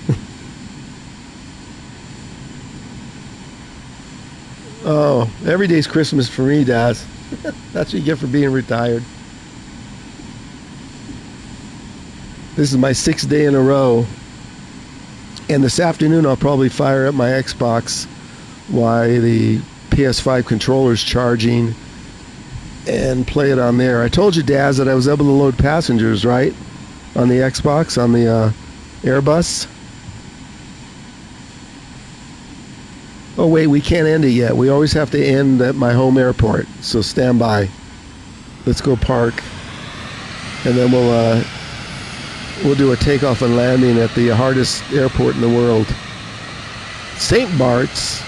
Oh, every day's Christmas for me, Daz. That's what you get for being retired. This is my 6th day in a row. And this afternoon I'll probably fire up my Xbox while the PS5 controller's charging and play it on there. I told you, Daz, that I was able to load passengers, right? On the Xbox, on the Airbus. Oh, wait, we can't end it yet. We always have to end at my home airport. So stand by. Let's go park. And then we'll do a takeoff and landing at the hardest airport in the world. St. Barts.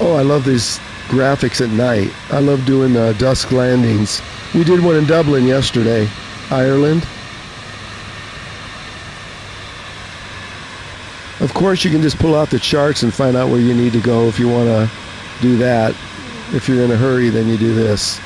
Oh, I love these graphics at night. I love doing dusk landings. We did one in Dublin yesterday, Ireland. Of course, you can just pull out the charts and find out where you need to go if you want to do that. If you're in a hurry, then you do this.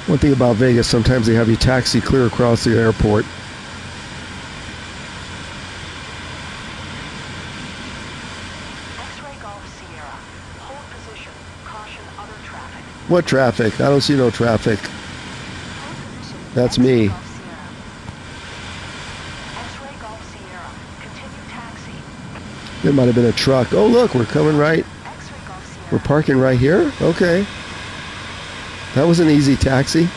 One thing about Vegas, sometimes they have you taxi clear across the airport. X-Ray Golf Sierra. Hold position. Caution other traffic. What traffic? I don't see no traffic. That's me. X-Ray Golf Sierra. Continue taxi. There might have been a truck. Oh, look, we're coming right. X-Ray Golf Sierra. We're parking right here? Okay. That was an easy taxi.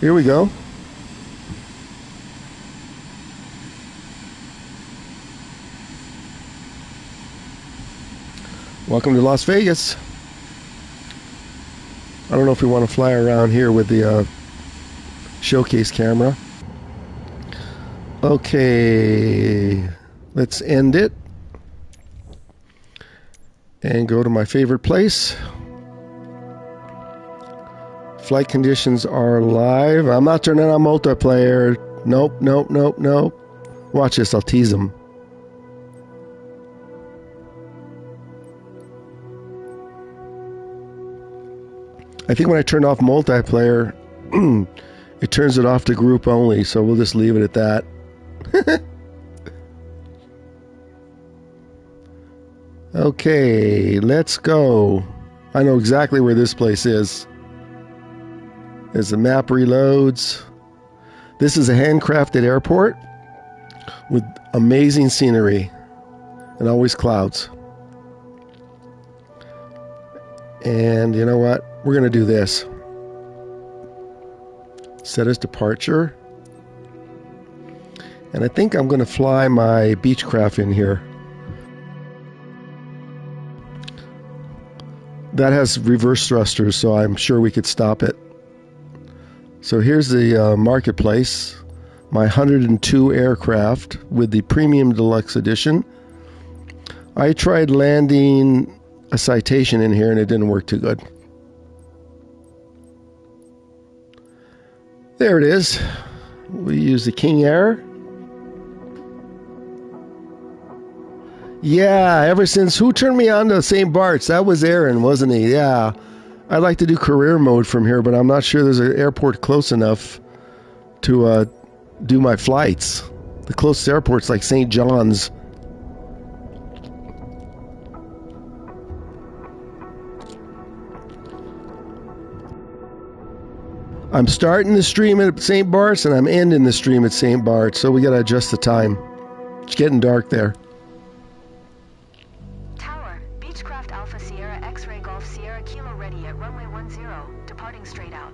Here we go. Welcome to Las Vegas. I don't know if we want to fly around here with the showcase camera. Okay, let's end it and go to my favorite place. Flight conditions are live. I'm not turning on multiplayer. Nope, nope, nope, nope. Watch this, I'll tease them. I think when I turned off multiplayer, it turns it off to group only, so we'll just leave it at that. Okay, let's go. I know exactly where this place is. As the map reloads. This is a handcrafted airport with amazing scenery and always clouds. And you know what? We're going to do this. Set as departure. And I think I'm going to fly my Beechcraft in here. That has reverse thrusters, so I'm sure we could stop it. So here's the marketplace. My 102 aircraft with the Premium Deluxe Edition. I tried landing a Citation in here and it didn't work too good. There it is. We use the King Air. Yeah, ever since, who turned me on to St Barts? That was Aaron, wasn't he? Yeah. I'd like to do career mode from here, but I'm not sure there's an airport close enough to do my flights. The closest airport's like St. John's. I'm starting the stream at St. Barts and I'm ending the stream at St. Barts, so we gotta adjust the time. It's getting dark there. Tower, Beechcraft Alpha Sierra X-Ray Golf Sierra Kilo ready at runway 10, departing straight out.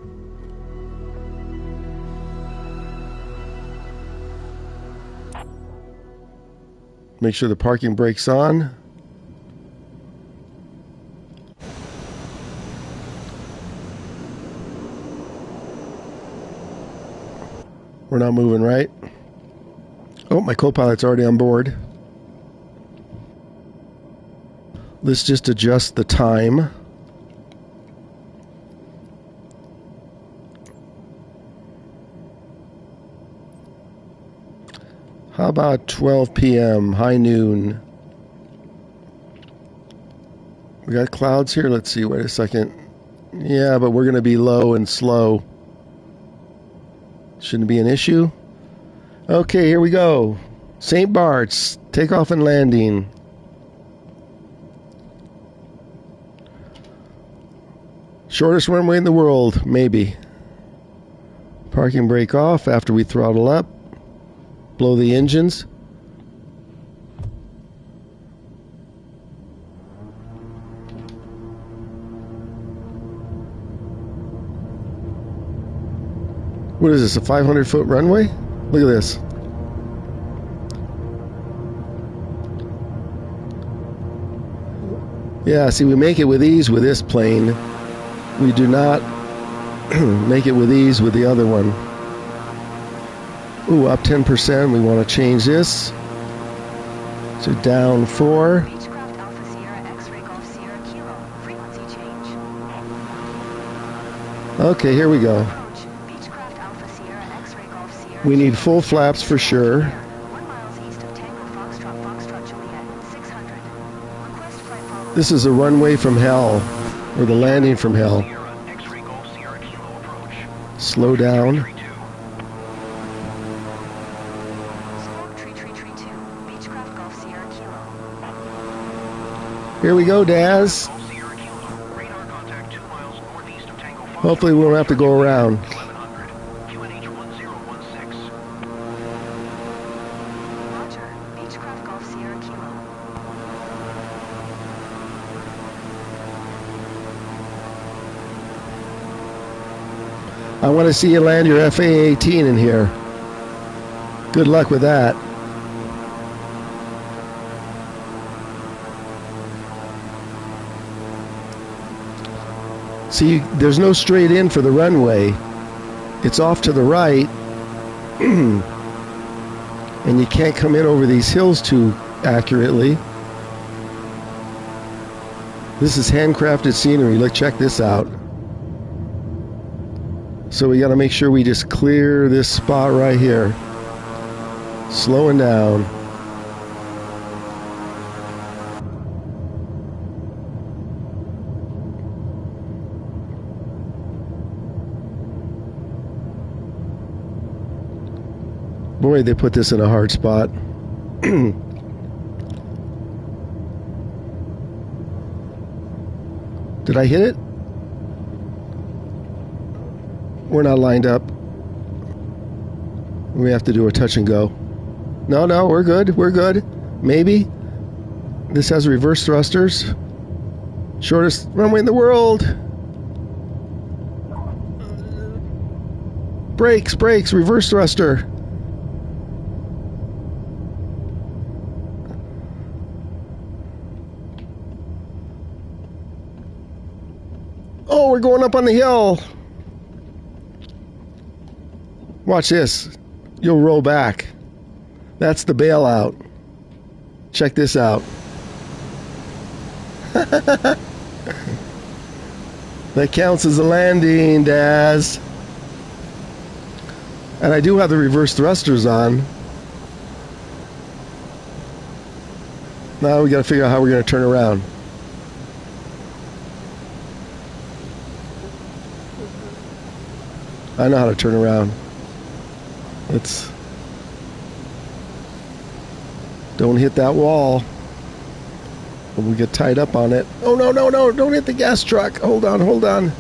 Make sure the parking brake's on. We're not moving, right? Oh, my co-pilot's already on board. Let's just adjust the time. How about 12 p.m., high noon? We got clouds here. Let's see, wait a second. Yeah, but we're going to be low and slow. Shouldn't be an issue. Okay, here we go. St. Barts, takeoff and landing. Shortest runway in the world, maybe. Parking brake off after we throttle up. Blow the engines. What is this, a 500-foot runway? Look at this. Yeah, see, we make it with ease with this plane. We do not make it with ease with the other one. Ooh, up 10%. We want to change this. So down 4. Beechcraft Alpha Sierra X-Ray Golf Sierra Kilo, frequency change. Okay, here we go. Beechcraft Alpha Sierra X-Ray Golf Sierra. We need full flaps for sure. 1 miles east of Tango Foxtrot Juliet, 600. Request flight follow. This is a runway from hell, or the landing from hell. X-Ray Golf Sierra Kilo approach. Slow down. Squawk tree 2, Beechcraft Golf Sierra Kilo. Here we go, Daz. Golf Sierra Kilo. Radar contact 2 miles northeast of Tango Foxtrot. Hopefully we won't have to go around. 1100. QNH 1016. Roger, Beechcraft Golf Sierra Kilo. I want to see you land your FA-18 in here. Good luck with that. See, there's no straight in for the runway. It's off to the right. And you can't come in over these hills too accurately. This is handcrafted scenery. Look, check this out. So we got to make sure we just clear this spot right here. Slowing down. Boy, they put this in a hard spot. Did I hit it? We're not lined up. We have to do a touch and go. No, we're good. We're good. Maybe. This has reverse thrusters. Shortest runway in the world. Brakes, reverse thruster. Oh, we're going up on the hill. Watch this. You'll roll back. That's the bailout. Check this out. That counts as a landing, Daz. And I do have the reverse thrusters on. Now we got to figure out how we're going to turn around. I know how to turn around. Don't hit that wall. We'll get tied up on it. Oh, no. Don't hit the gas truck. Hold on.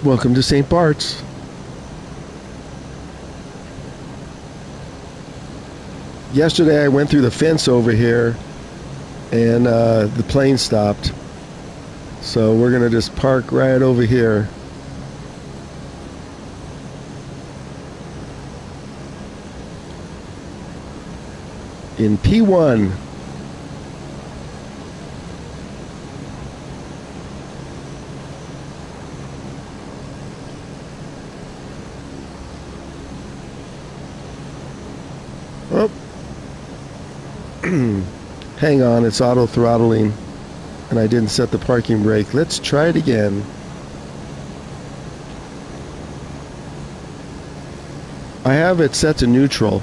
Welcome to St. Barts. Yesterday I went through the fence over here and the plane stopped. So we're going to just park right over here. In P1. Oh. Hang on, it's auto throttling and I didn't set the parking brake. Let's try it again. I have it set to neutral,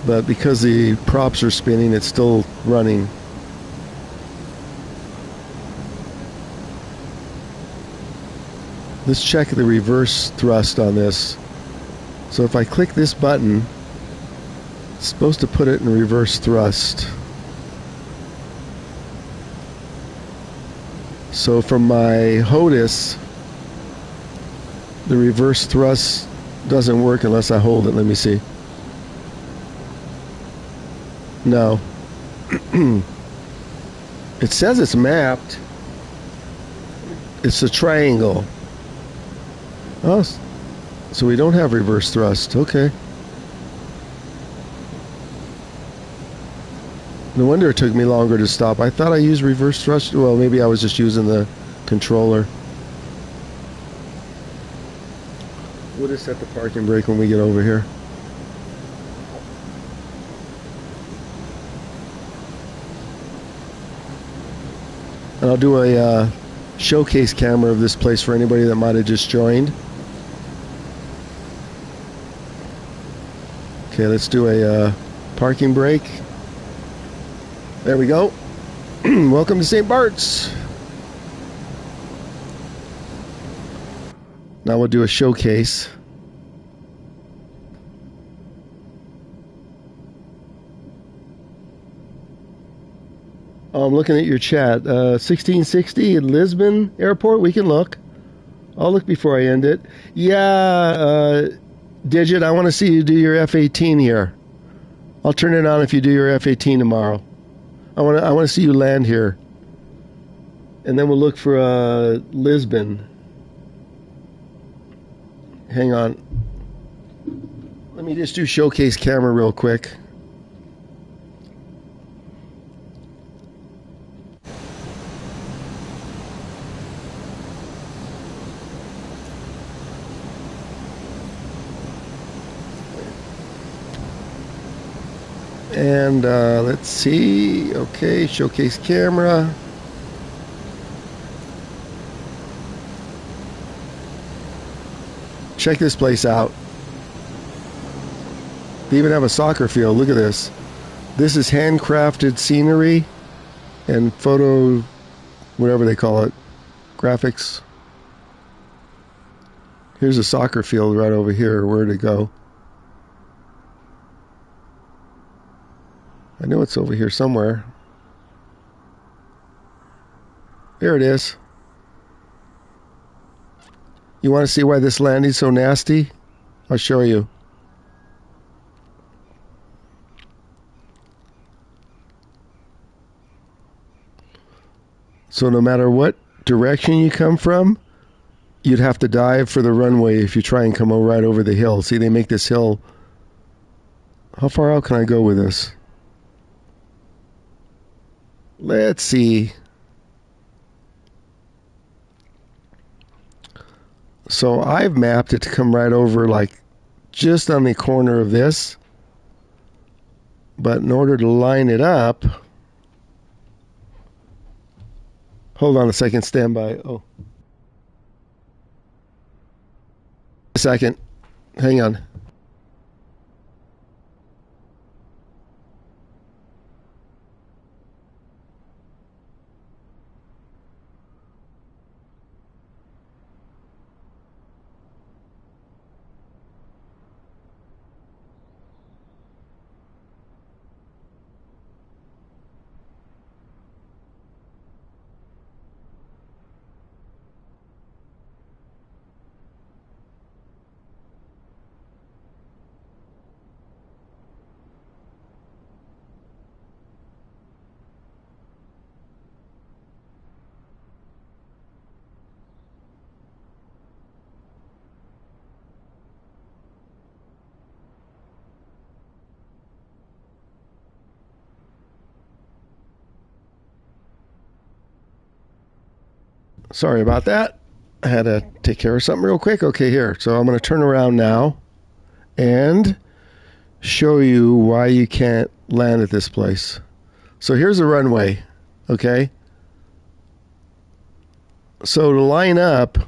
but because the props are spinning, it's still running. Let's check the reverse thrust on this. So if I click this button, it's supposed to put it in reverse thrust. So from my HOTUS, the reverse thrust doesn't work unless I hold it. Let me see. No. It says it's mapped. It's a triangle. Oh, so we don't have reverse thrust. Okay. No wonder it took me longer to stop. I thought I used reverse thrust. Well, maybe I was just using the controller. We'll just set the parking brake when we get over here. And I'll do a showcase camera of this place for anybody that might have just joined. Okay, let's do a parking brake. There we go. Welcome to St. Barts. Now we'll do a showcase. Oh, I'm looking at your chat. 1660 at Lisbon Airport. We can look. I'll look before I end it. Yeah, Digit, I want to see you do your F-18 here. I'll turn it on if you do your F-18 tomorrow. I want to see you land here. And then we'll look for Lisbon. Hang on. Let me just do showcase camera real quick. And let's see. Okay, showcase camera. Check this place out. They even have a soccer field. Look at this. This is handcrafted scenery and photo, whatever they call it, graphics. Here's a soccer field right over here. Where to go? I know it's over here somewhere. There it is. You want to see why this landing's so nasty? I'll show you. So no matter what direction you come from, you'd have to dive for the runway if you try and come right over the hill. See, they make this hill. How far out can I go with this? Let's see. So I've mapped it to come right over, like just on the corner of this. But in order to line it up, hold on a second, stand by. Oh, a second, hang on. Sorry about that. I had to take care of something real quick. Okay, here. So I'm going to turn around now and show you why you can't land at this place. So here's the runway, okay? So to line up,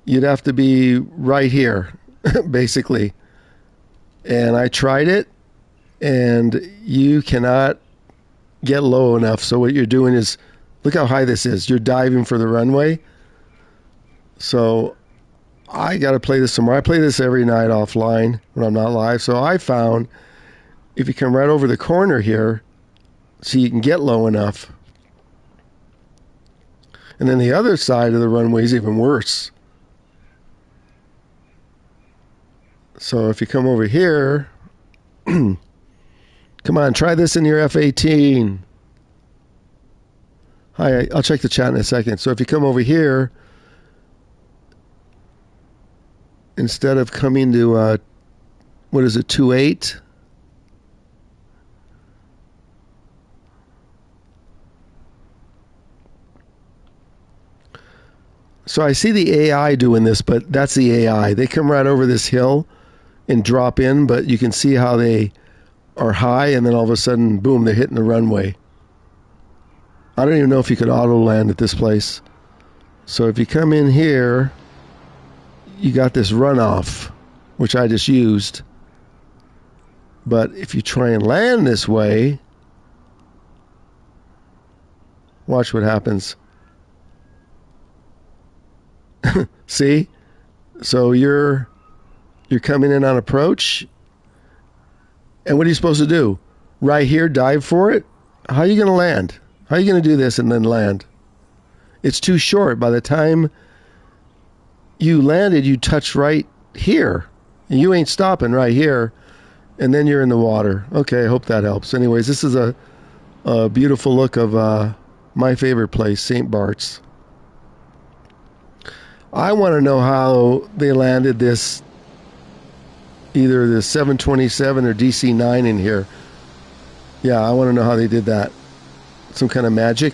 you'd have to be right here, basically. And I tried it, and you cannot get low enough. So what you're doing is, look how high this is. You're diving for the runway. So I got to play this some more. I play this every night offline when I'm not live. So I found if you come right over the corner here, so you can get low enough. And then the other side of the runway is even worse. So if you come over here, come on, try this in your F-18. Hi, I'll check the chat in a second. So if you come over here, instead of coming to, what is it, 2.8? So I see the AI doing this, but that's the AI. They come right over this hill and drop in, but you can see how they are high, and then all of a sudden, boom, they're hitting the runway. I don't even know if you could auto land at this place. So if you come in here, you got this runoff, which I just used. But if you try and land this way, watch what happens. See? So you're coming in on approach, and what are you supposed to do? Right here, dive for it? How are you going to land? How are you going to do this and then land? It's too short. By the time you landed, you touched right here. And you ain't stopping right here, and then you're in the water. Okay, I hope that helps. Anyways, this is a beautiful look of my favorite place, St. Barts. I want to know how they landed this, either the 727 or DC-9 in here. Yeah, I want to know how they did that. Some kind of magic?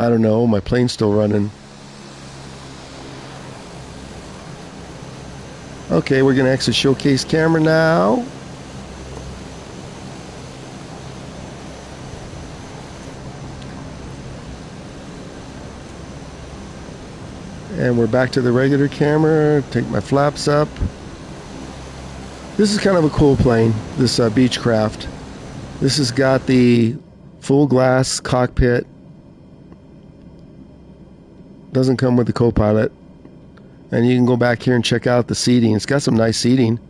I don't know. My plane's still running. Okay, we're going to exit showcase camera now. And we're back to the regular camera. Take my flaps up. This is kind of a cool plane, this Beechcraft. This has got the full glass cockpit. Doesn't come with the co-pilot. And you can go back here and check out the seating. It's got some nice seating.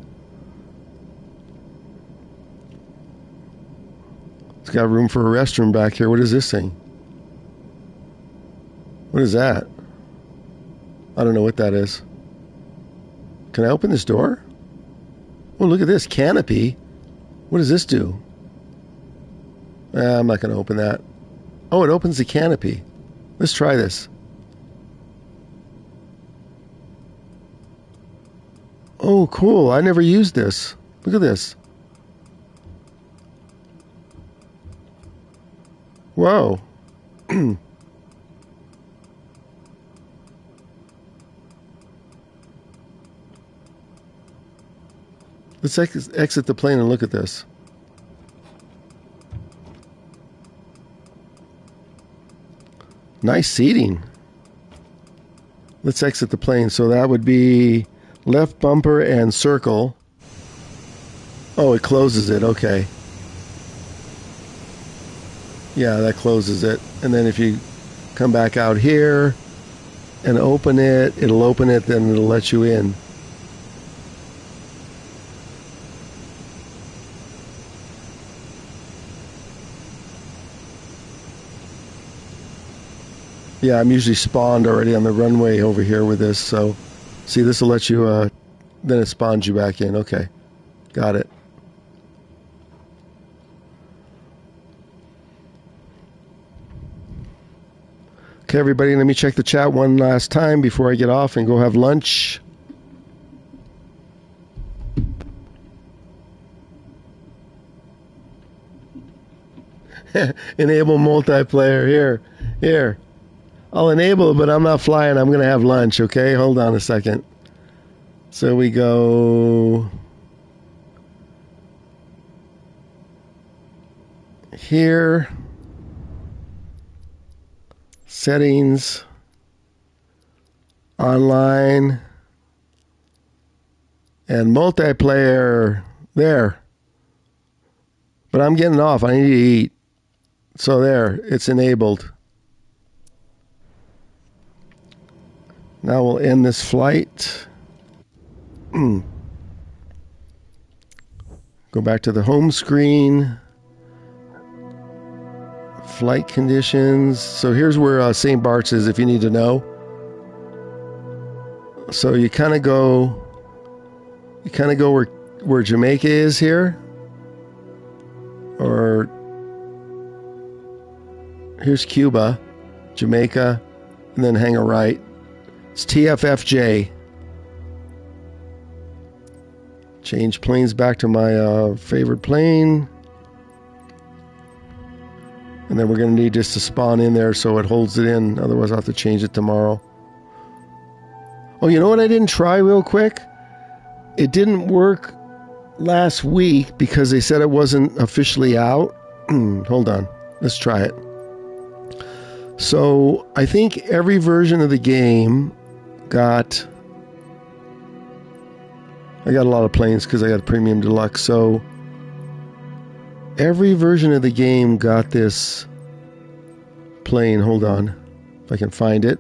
It's got room for a restroom back here. What is this thing? What is that? I don't know what that is. Can I open this door? Oh, look at this canopy. What does this do? I'm not going to open that. Oh, it opens the canopy. Let's try this. Oh, cool. I never used this. Look at this. Whoa. Let's exit the plane and look at this. Nice seating. Let's exit the plane. So that would be left bumper and circle. Oh, it closes it. Okay. Yeah, that closes it. And then if you come back out here and open it, it'll open it, then it'll let you in. Yeah, I'm usually spawned already on the runway over here with this, so see, this will let you, then it spawns you back in. Okay, got it. Okay, everybody, let me check the chat one last time before I get off and go have lunch. Enable multiplayer. Here. I'll enable it, but I'm not flying. I'm going to have lunch, okay? Hold on a second. So we go here. Settings. Online. And multiplayer. There. But I'm getting off. I need to eat. So there. It's enabled. Now we'll end this flight. Go back to the home screen. Flight conditions. So here's where St. Barts is if you need to know. So you kind of go where Jamaica is here. Or here's Cuba, Jamaica, and then hang a right. It's TFFJ. Change planes back to my favorite plane. And then we're going to need just to spawn in there so it holds it in. Otherwise, I'll have to change it tomorrow. Oh, you know what I didn't try real quick? It didn't work last week because they said it wasn't officially out. Hold on. Let's try it. So I think every version of the game I got a lot of planes because I got a premium deluxe, so every version of the game got this plane. Hold on, if I can find it.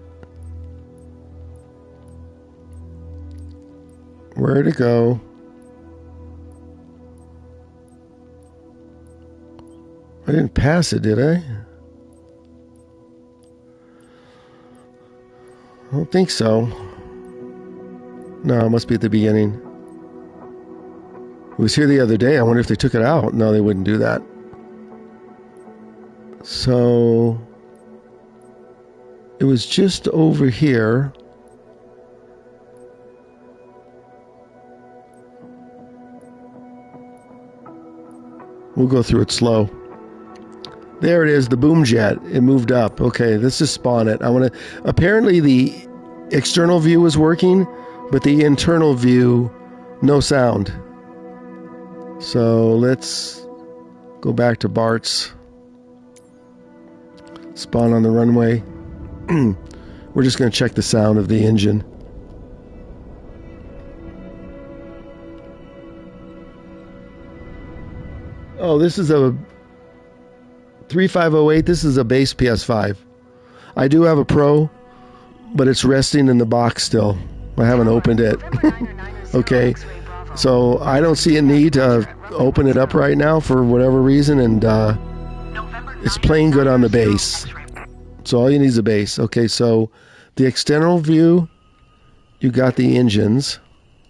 Where'd it go? I didn't pass it, did I? I don't think so. No, it must be at the beginning. It was here the other day. I wonder if they took it out. No, they wouldn't do that. So it was just over here. We'll go through it slow. There it is, the boom jet. It moved up. Okay, let's just spawn it. Apparently the external view was working, but the internal view, no sound. So let's go back to Barts. Spawn on the runway. We're just going to check the sound of the engine. Oh, this is a 3508, this is a base PS5. I do have a Pro, but it's resting in the box still. I haven't opened it. Okay, so I don't see a need to open it up right now for whatever reason, and it's playing good on the base. So all you need is a base. Okay, so the external view, you got the engines.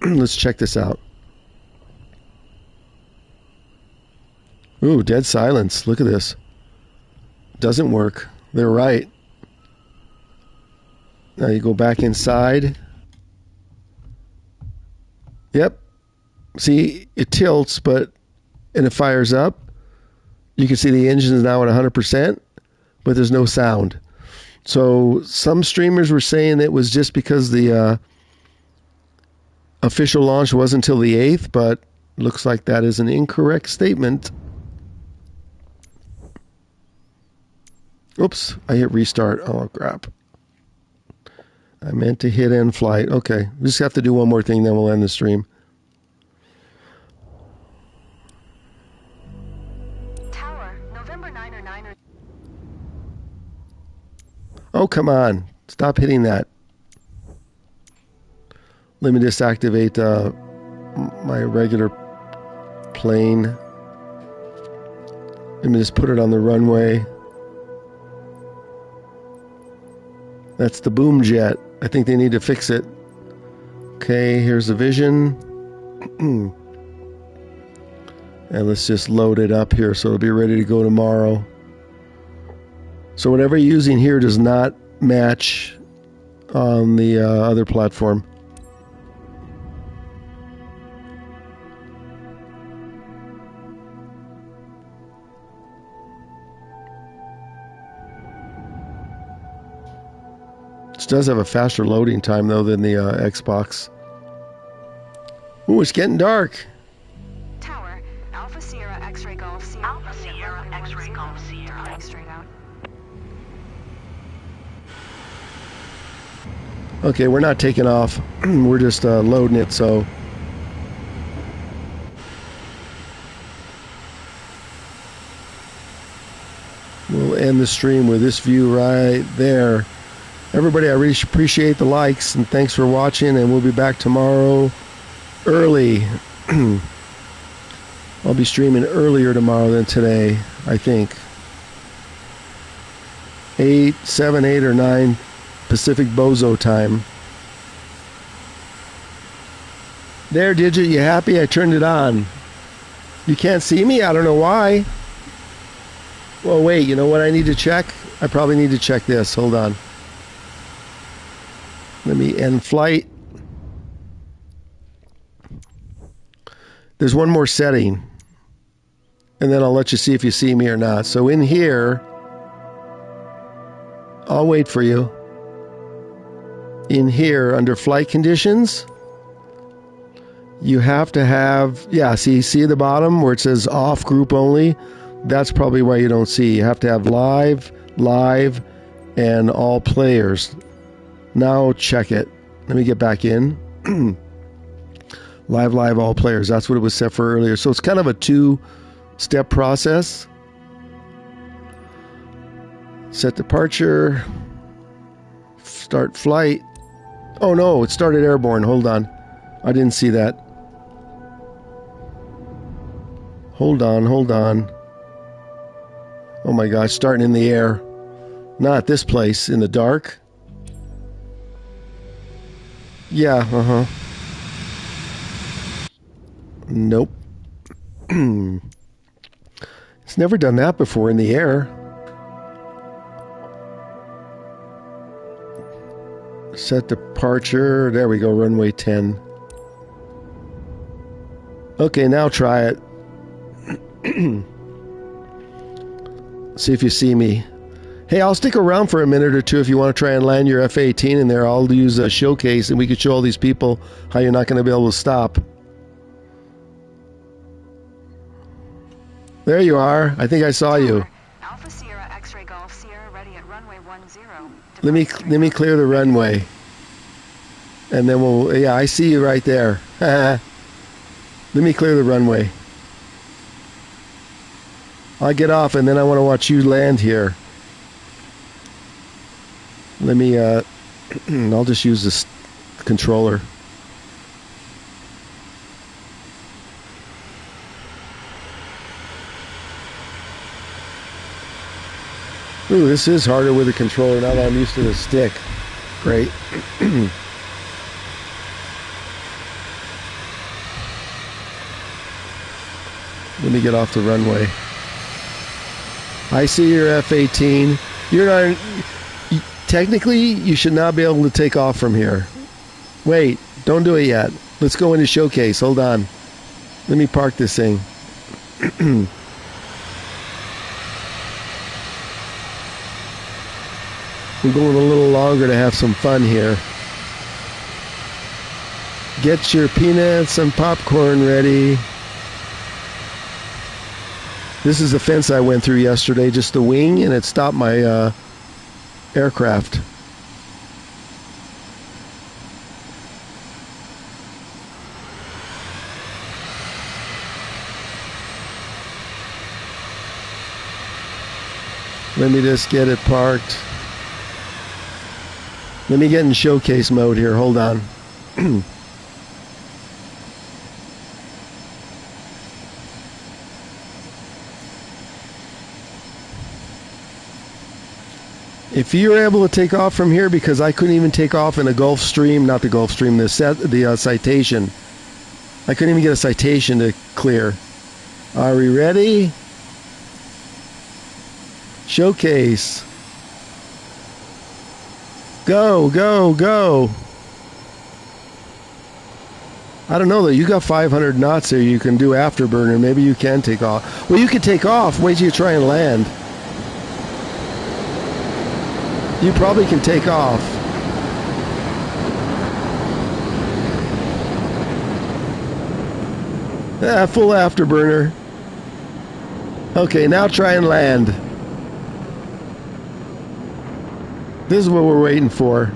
Let's check this out. Ooh, dead silence. Look at this. Doesn't work. They're right. Now you go back inside. Yep. See, it tilts, and it fires up. You can see the engine is now at 100%, but there's no sound. So some streamers were saying it was just because the official launch wasn't until the 8th, but looks like that is an incorrect statement. Oops, I hit restart. Oh, crap. I meant to hit end flight. Okay, we just have to do one more thing, then we'll end the stream. Tower, November 909. Oh, come on. Stop hitting that. Let me just activate my regular plane. Let me just put it on the runway. That's the boom jet. I think they need to fix it. Okay, here's the vision. And let's just load it up here so it'll be ready to go tomorrow. So whatever you're using here does not match on the other platform. This does have a faster loading time, though, than the Xbox. Ooh, it's getting dark. Tower, Alpha Sierra X-Ray Golf Sierra. Alpha Sierra X-Ray Golf Sierra. Coming straight out. Okay, we're not taking off. We're just loading it, so... We'll end the stream with this view right there. Everybody, I really appreciate the likes, and thanks for watching, and we'll be back tomorrow early. I'll be streaming earlier tomorrow than today, I think. 7, 8, or 9 Pacific Bozo time. There, Digit, you happy? I turned it on. You can't see me? I don't know why. Well, wait, you know what I need to check? I probably need to check this. Hold on. Let me end flight. There's one more setting. And then I'll let you see if you see me or not. So in here, I'll wait for you. In here, under flight conditions, you have to have, yeah, see at the bottom where it says off group only? That's probably why you don't see. You have to have live, and all players. Now check it. Let me get back in. Live, all players. That's what it was set for earlier. So it's kind of a 2-step process. Set departure. Start flight. Oh no, it started airborne. Hold on. I didn't see that. Hold on. Oh my gosh, starting in the air. Not this place, in the dark. Yeah, Nope. It's never done that before in the air. Set departure. There we go, runway 10. Okay, now try it. See if you see me. Hey, I'll stick around for a minute or two if you want to try and land your F-18 in there. I'll use a showcase and we can show all these people how you're not going to be able to stop. There you are. I think I saw you. Alpha Sierra X-Ray Golf Sierra ready at runway 10. Let me clear the runway. And then we'll, yeah, I see you right there. Let me clear the runway. I'll get off and then I want to watch you land here. Let me, I'll just use this controller. Ooh, this is harder with a controller now that I'm used to the stick. Great. Let me get off the runway. I see your F-18. You're not... Technically, you should not be able to take off from here. Wait, don't do it yet. Let's go into showcase. Hold on. Let me park this thing. We're going a little longer to have some fun here. Get your peanuts and popcorn ready. This is the fence I went through yesterday, just the wing, and it stopped my aircraft. Let me just get it parked. Let me get in showcase mode here. Hold on. If you're able to take off from here, because I couldn't even take off in a Gulfstream, not the Gulfstream, the Citation. I couldn't even get a Citation to clear. Are we ready? Showcase. Go, go, go. I don't know though, you got 500 knots there, you can do afterburner, maybe you can take off. Well, you could take off, wait till you try and land. You probably can take off. Ah, full afterburner. Okay, now try and land. This is what we're waiting for.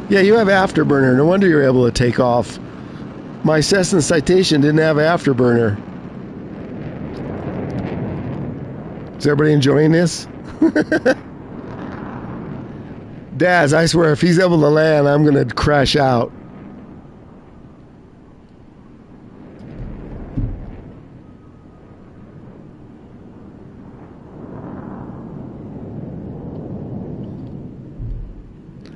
Yeah, you have afterburner. No wonder you're able to take off. My Cessna Citation didn't have afterburner. Is everybody enjoying this? Daz, I swear, if he's able to land, I'm going to crash out.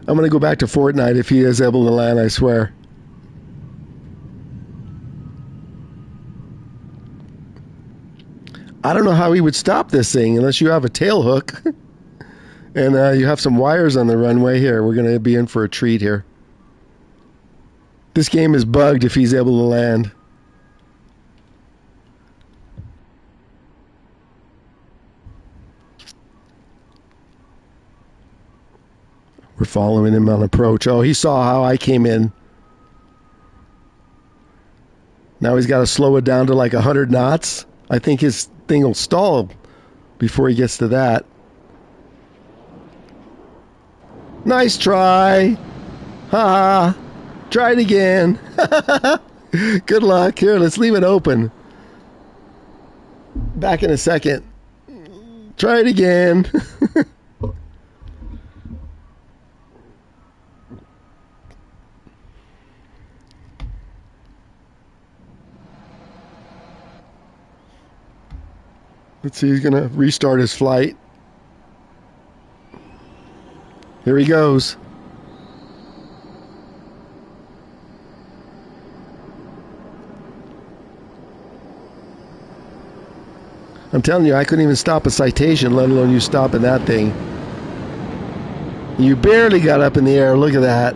I'm going to go back to Fortnite if he is able to land, I swear. I don't know how he would stop this thing unless you have a tail hook. And you have some wires on the runway here. We're going to be in for a treat here. This game is bugged if he's able to land. We're following him on approach. Oh, he saw how I came in. Now he's got to slow it down to like 100 knots. I think his thing will stall before he gets to that. Nice try. Ha ha. Try it again. Good luck. Here, let's leave it open. Back in a second. Try it again. Let's see, he's going to restart his flight. Here he goes. I'm telling you, I couldn't even stop a Citation, let alone you stopping that thing. You barely got up in the air. Look at that.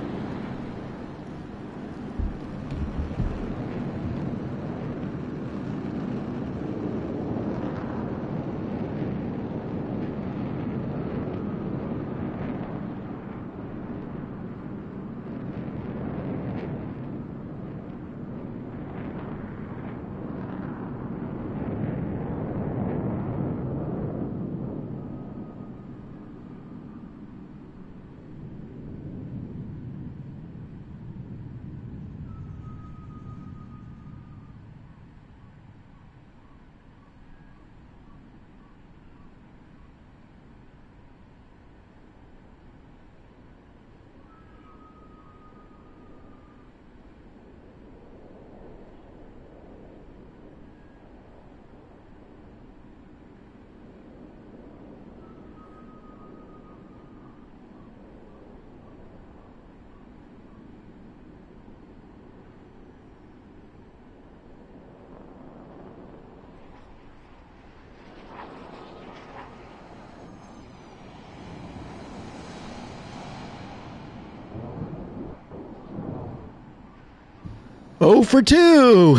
Oh for 2.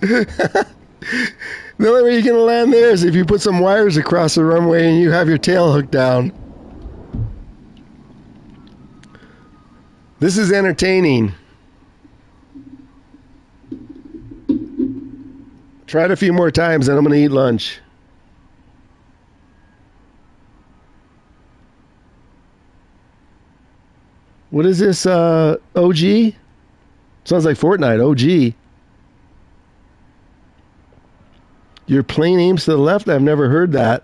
The only way you're going to land there is if you put some wires across the runway and you have your tail hooked down. This is entertaining. Try it a few more times, then I'm going to eat lunch. What is this, OG? Sounds like Fortnite, OG. Your plane aims to the left? I've never heard that.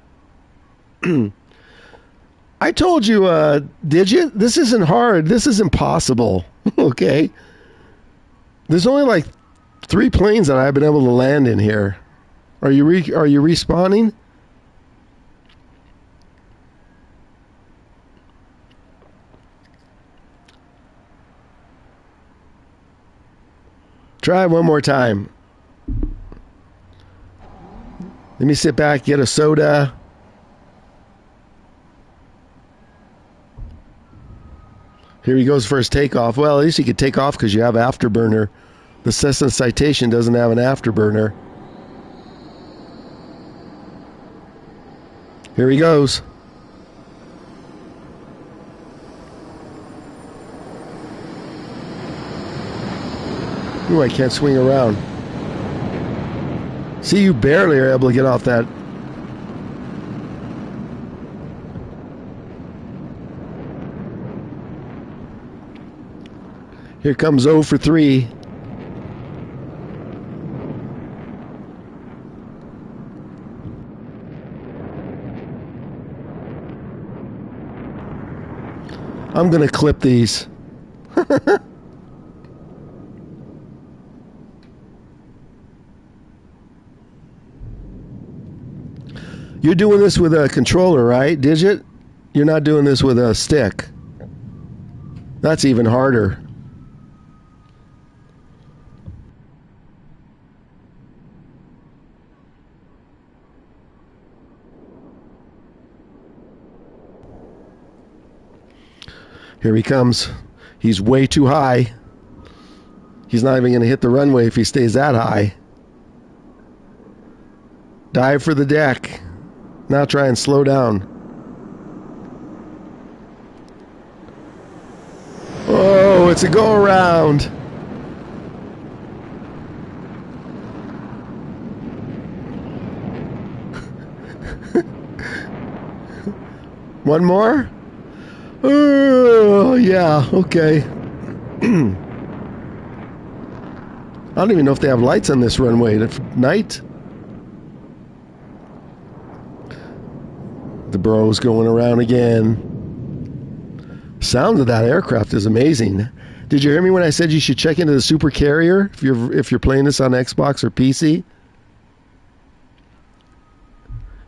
I told you, did you? This isn't hard. This is impossible. Okay? There's only like 3 planes that I've been able to land in here. Are you respawning? Try one more time. Let me sit back, get a soda. Here he goes for his takeoff. Well, at least you could take off because you have afterburner. The Cessna Citation doesn't have an afterburner. Here he goes. Ooh, I can't swing around. See, you barely are able to get off that. Here comes 0 for 3. I'm going to clip these. You're doing this with a controller, right, Digit? You're not doing this with a stick. That's even harder. Here he comes. He's way too high. He's not even going to hit the runway if he stays that high. Dive for the deck. Now try and slow down. Oh, it's a go around. One more? Oh, yeah, okay. I don't even know if they have lights on this runway at night. The bro's going around again. Sound of that aircraft is amazing. Did you hear me when I said you should check into the super carrier if you're playing this on Xbox or PC?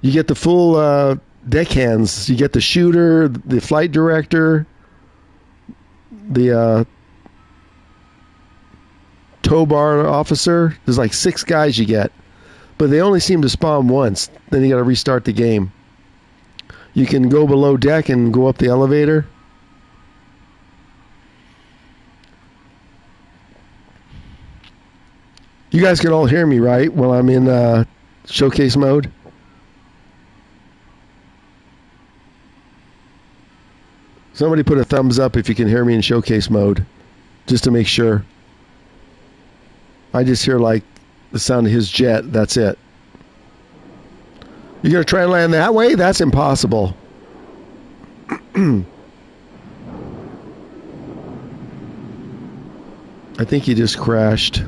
You get the full deckhands. You get the shooter, the flight director, the tow bar officer. There's like 6 guys you get, but they only seem to spawn once. Then you got to restart the game. You can go below deck and go up the elevator. You guys can all hear me, right? While I'm in showcase mode. Somebody put a thumbs up if you can hear me in showcase mode, just to make sure. I just hear like the sound of his jet. That's it. You're going to try and land that way? That's impossible. I think he just crashed.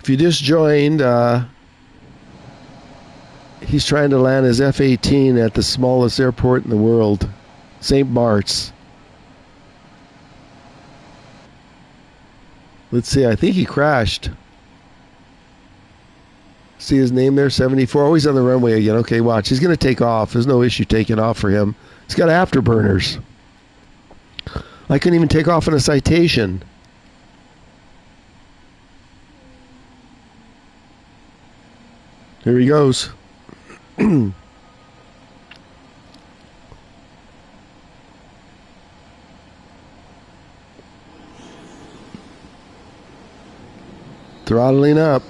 If you just joined, he's trying to land his F-18 at the smallest airport in the world, St Barts. Let's see, I think he crashed. See his name there, 74. Oh, he's on the runway again. Okay, watch. He's going to take off. There's no issue taking off for him. He's got afterburners. I couldn't even take off in a Citation. Here he goes. Throttling up.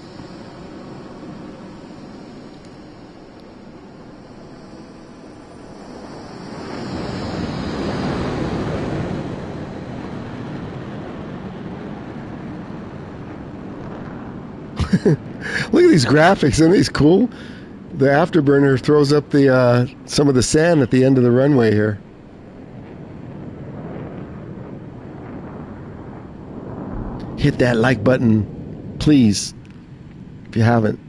Look at these graphics. Isn't these cool? The afterburner throws up the some of the sand at the end of the runway here. Hit that like button, please, if you haven't.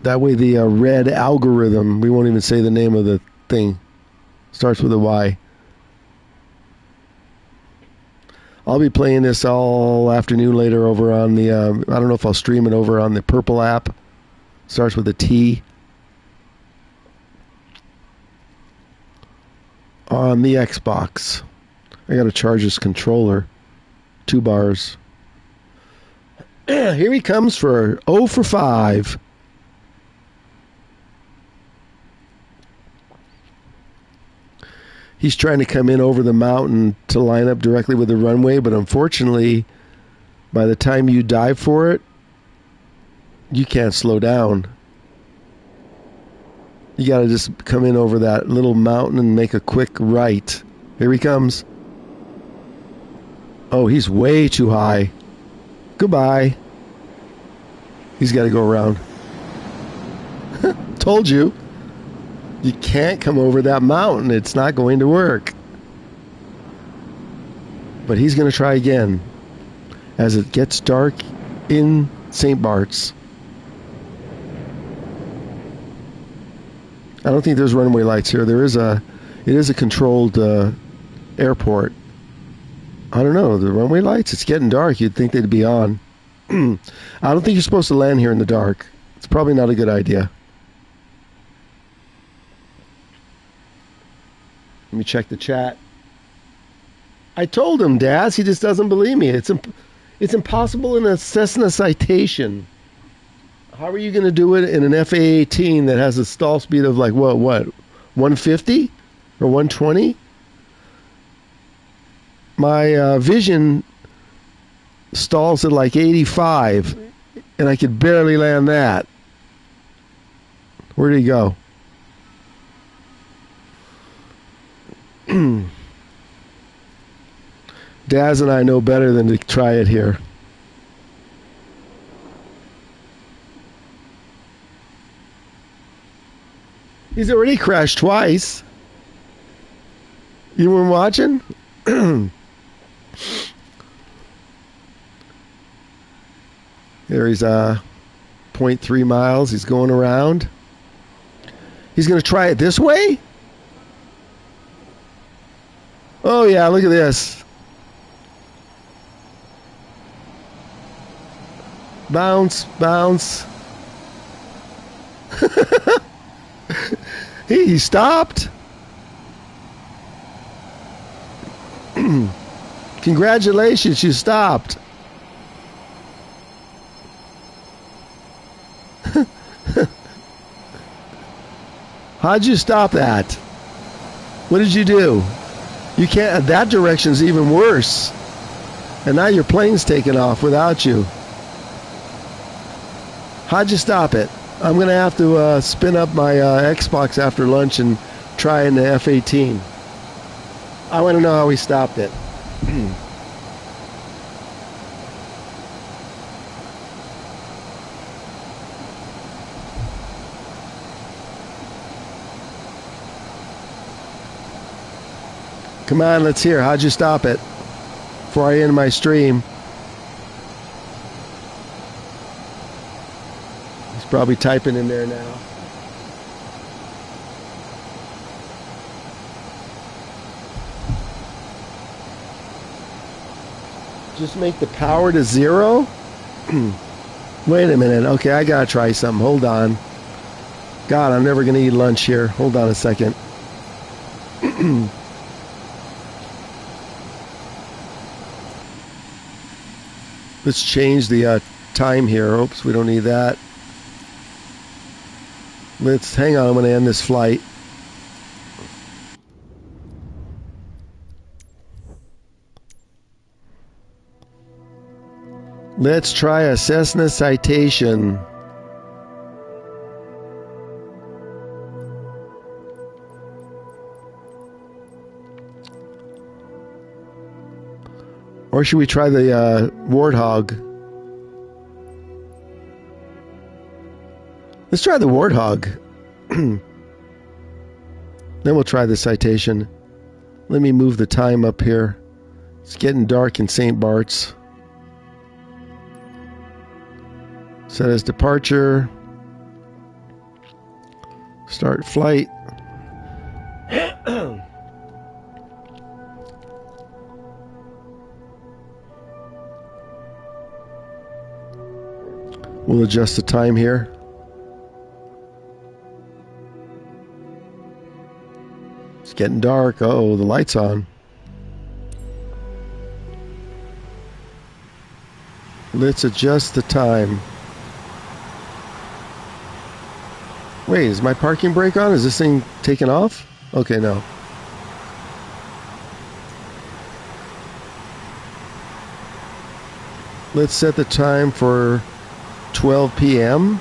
That way the red algorithm, we won't even say the name of the thing, starts with a Y. I'll be playing this all afternoon later over on the, I don't know if I'll stream it over on the Purple app. Starts with a T. On the Xbox. I gotta charge this controller. 2 bars. Here he comes for 0 for 5. He's trying to come in over the mountain to line up directly with the runway, but unfortunately, by the time you dive for it, you can't slow down. You got to just come in over that little mountain and make a quick right. Here he comes. Oh, he's way too high. Goodbye. He's got to go around. Told you. You can't come over that mountain. It's not going to work. But he's going to try again as it gets dark in St. Barts. I don't think there's runway lights here. It is a controlled airport. I don't know. The runway lights, it's getting dark. You'd think they'd be on. I don't think you're supposed to land here in the dark. It's probably not a good idea. Let me check the chat. I told him, Daz. He just doesn't believe me. It's impossible in a Cessna Citation. How are you going to do it in an FA-18 that has a stall speed of like, what, 150 or 120? My Vision stalls at like 85, and I could barely land that. Where did he go? Daz and I know better than to try it here. He's already crashed twice. You weren't watching? There he's 0.3 miles. He's going around. He's going to try it this way? Oh, yeah, look at this. Bounce, bounce. He stopped. Congratulations, you stopped. How'd you stop that? What did you do? You can't, that direction's even worse. And now your plane's taking off without you. How'd you stop it? I'm going to have to spin up my Xbox after lunch and try in the F-18. I want to know how he stopped it. Come on, let's hear. How'd you stop it? Before I end my stream. He's probably typing in there now. Just make the power to 0? Wait a minute. Okay, I gotta try something. Hold on. God, I'm never gonna eat lunch here. Hold on a second. Let's change the time here. Oops, we don't need that. Let's hang on. I'm going to end this flight. Let's try a Cessna Citation. Or should we try the Warthog? Let's try the Warthog. Then we'll try the Citation. Let me move the time up here. It's getting dark in St. Barts. Set as departure. Start flight. We'll adjust the time here. It's getting dark. Uh-oh, the light's on. Let's adjust the time. Wait, is my parking brake on? Is this thing taking off? Okay, no. Let's set the time for 12 p.m.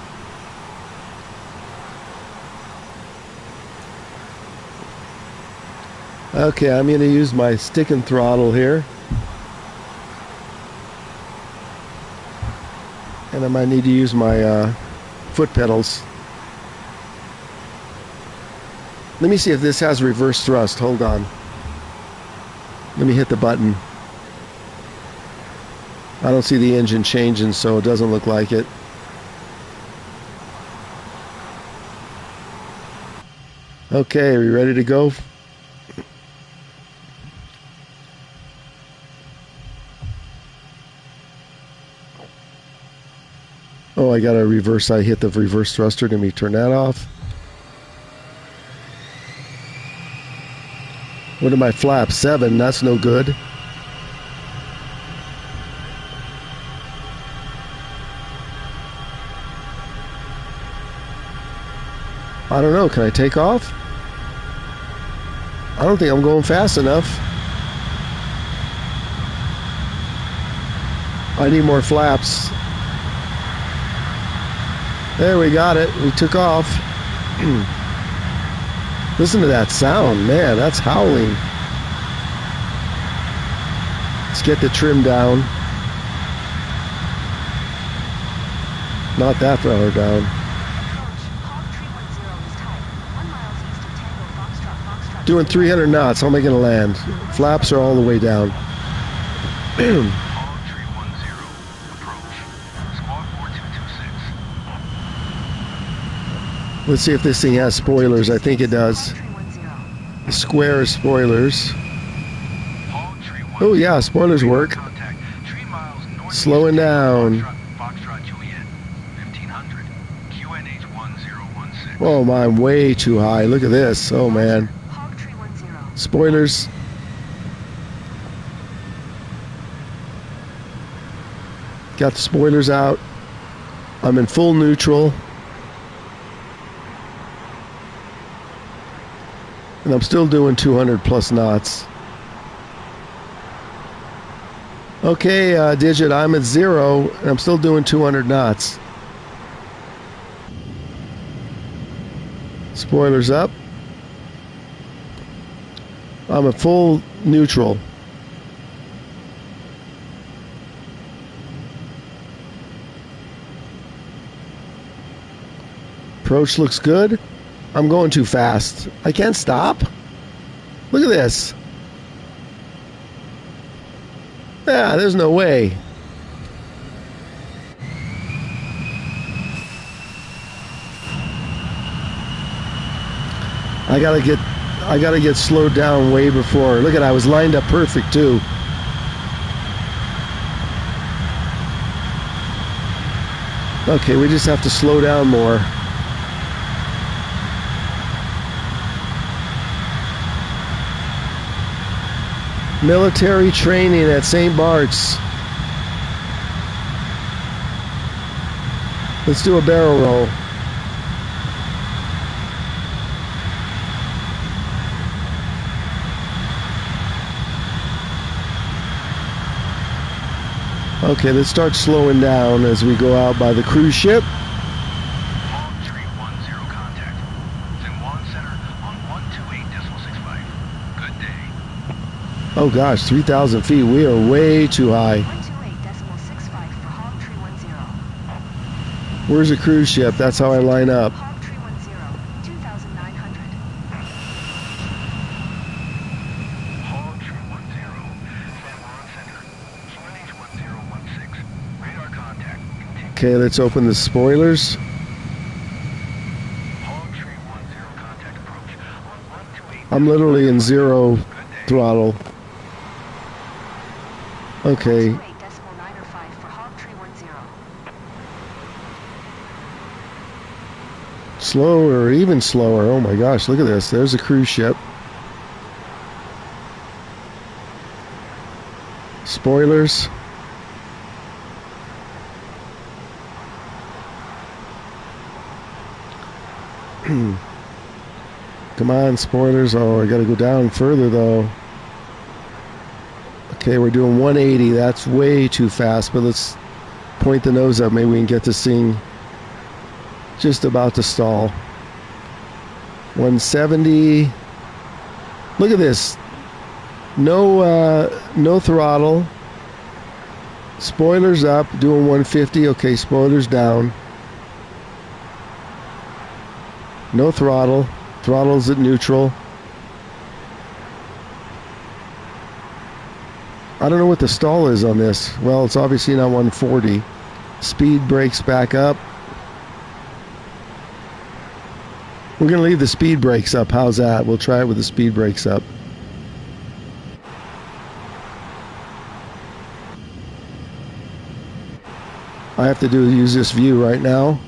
Okay, I'm going to use my stick and throttle here. And I might need to use my foot pedals. Let me see if this has reverse thrust. Hold on. Let me hit the button. I don't see the engine changing, so it doesn't look like it. Okay, are we ready to go? Oh, I got a reverse. I hit the reverse thruster. Let me turn that off. What are my flaps? 7. That's no good. I don't know. Can I take off? I don't think I'm going fast enough. I need more flaps. There, we got it. We took off. Listen to that sound. Man, that's howling. Let's get the trim down. Not that far down. Doing 300 knots. How am I going to land? Flaps are all the way down. Let's see if this thing has spoilers. I think it does. Square spoilers. Oh yeah, spoilers work. Slowing down. Oh my, I'm way too high. Look at this. Oh man. Spoilers. Got the spoilers out. I'm in full neutral. And I'm still doing 200 plus knots. Okay, Digit, I'm at 0, and I'm still doing 200 knots. Spoilers up. I'm at full neutral. Approach looks good. I'm going too fast. I can't stop. Look at this. Yeah, there's no way. I gotta get slowed down way before. Look at, I was lined up perfect too. Okay, we just have to slow down more. Military training at St. Barts. Let's do a barrel roll. Okay, let's start slowing down as we go out by the cruise ship. Palm Tree 10 contact. St. Center on 128.65. Good day. Oh gosh, 3,000 feet. We are way too high. 128.65 for Palm Tree 10. Where's the cruise ship? That's how I line up. Palm Tree 10, 2,900. Palm Tree 10, San Center. QNH 1016. Radar contact. Continue. Okay, let's open the spoilers. Palm Tree 10 contact approach on 128. I'm literally in zero throttle. Okay, 128.905 for Palm Tree 10. slower, even slower. Oh my gosh, look at this. There's a cruise ship. Spoilers. Come on, spoilers. Oh, I gotta go down further though. Okay, we're doing 180. That's way too fast, but let's point the nose up. Maybe we can get this thing just about to stall. 170. Look at this. No throttle. Spoilers up, doing 150. Okay, spoilers down. No throttle. Throttle's at neutral. I don't know what the stall is on this. Well, it's obviously not 140. Speed brakes back up. We're going to leave the speed brakes up. How's that? We'll try it with the speed brakes up. I have to use this view right now.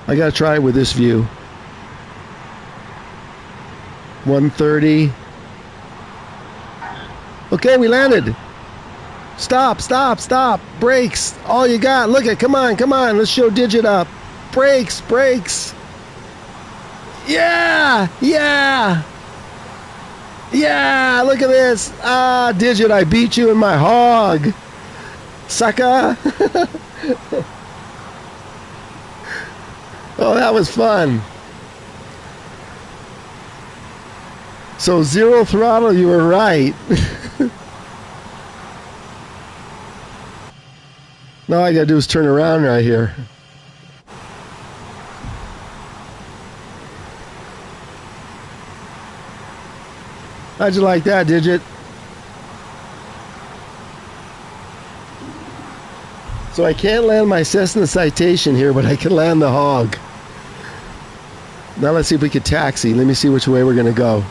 I got to try it with this view. 130. Okay, we landed. Stop, stop, stop. Brakes. All you got. Look at, come on, come on. Let's show digit up. Brakes, brakes. Yeah, yeah. Yeah, look at this. Ah, digit, I beat you in my hog. Sucker. Oh, that was fun. So zero throttle, you were right. Now all I gotta do is turn around right here. How'd you like that, Digit? So I can't land my Cessna Citation here, but I can land the hog. Now let's see if we can taxi. Let me see which way we're gonna go.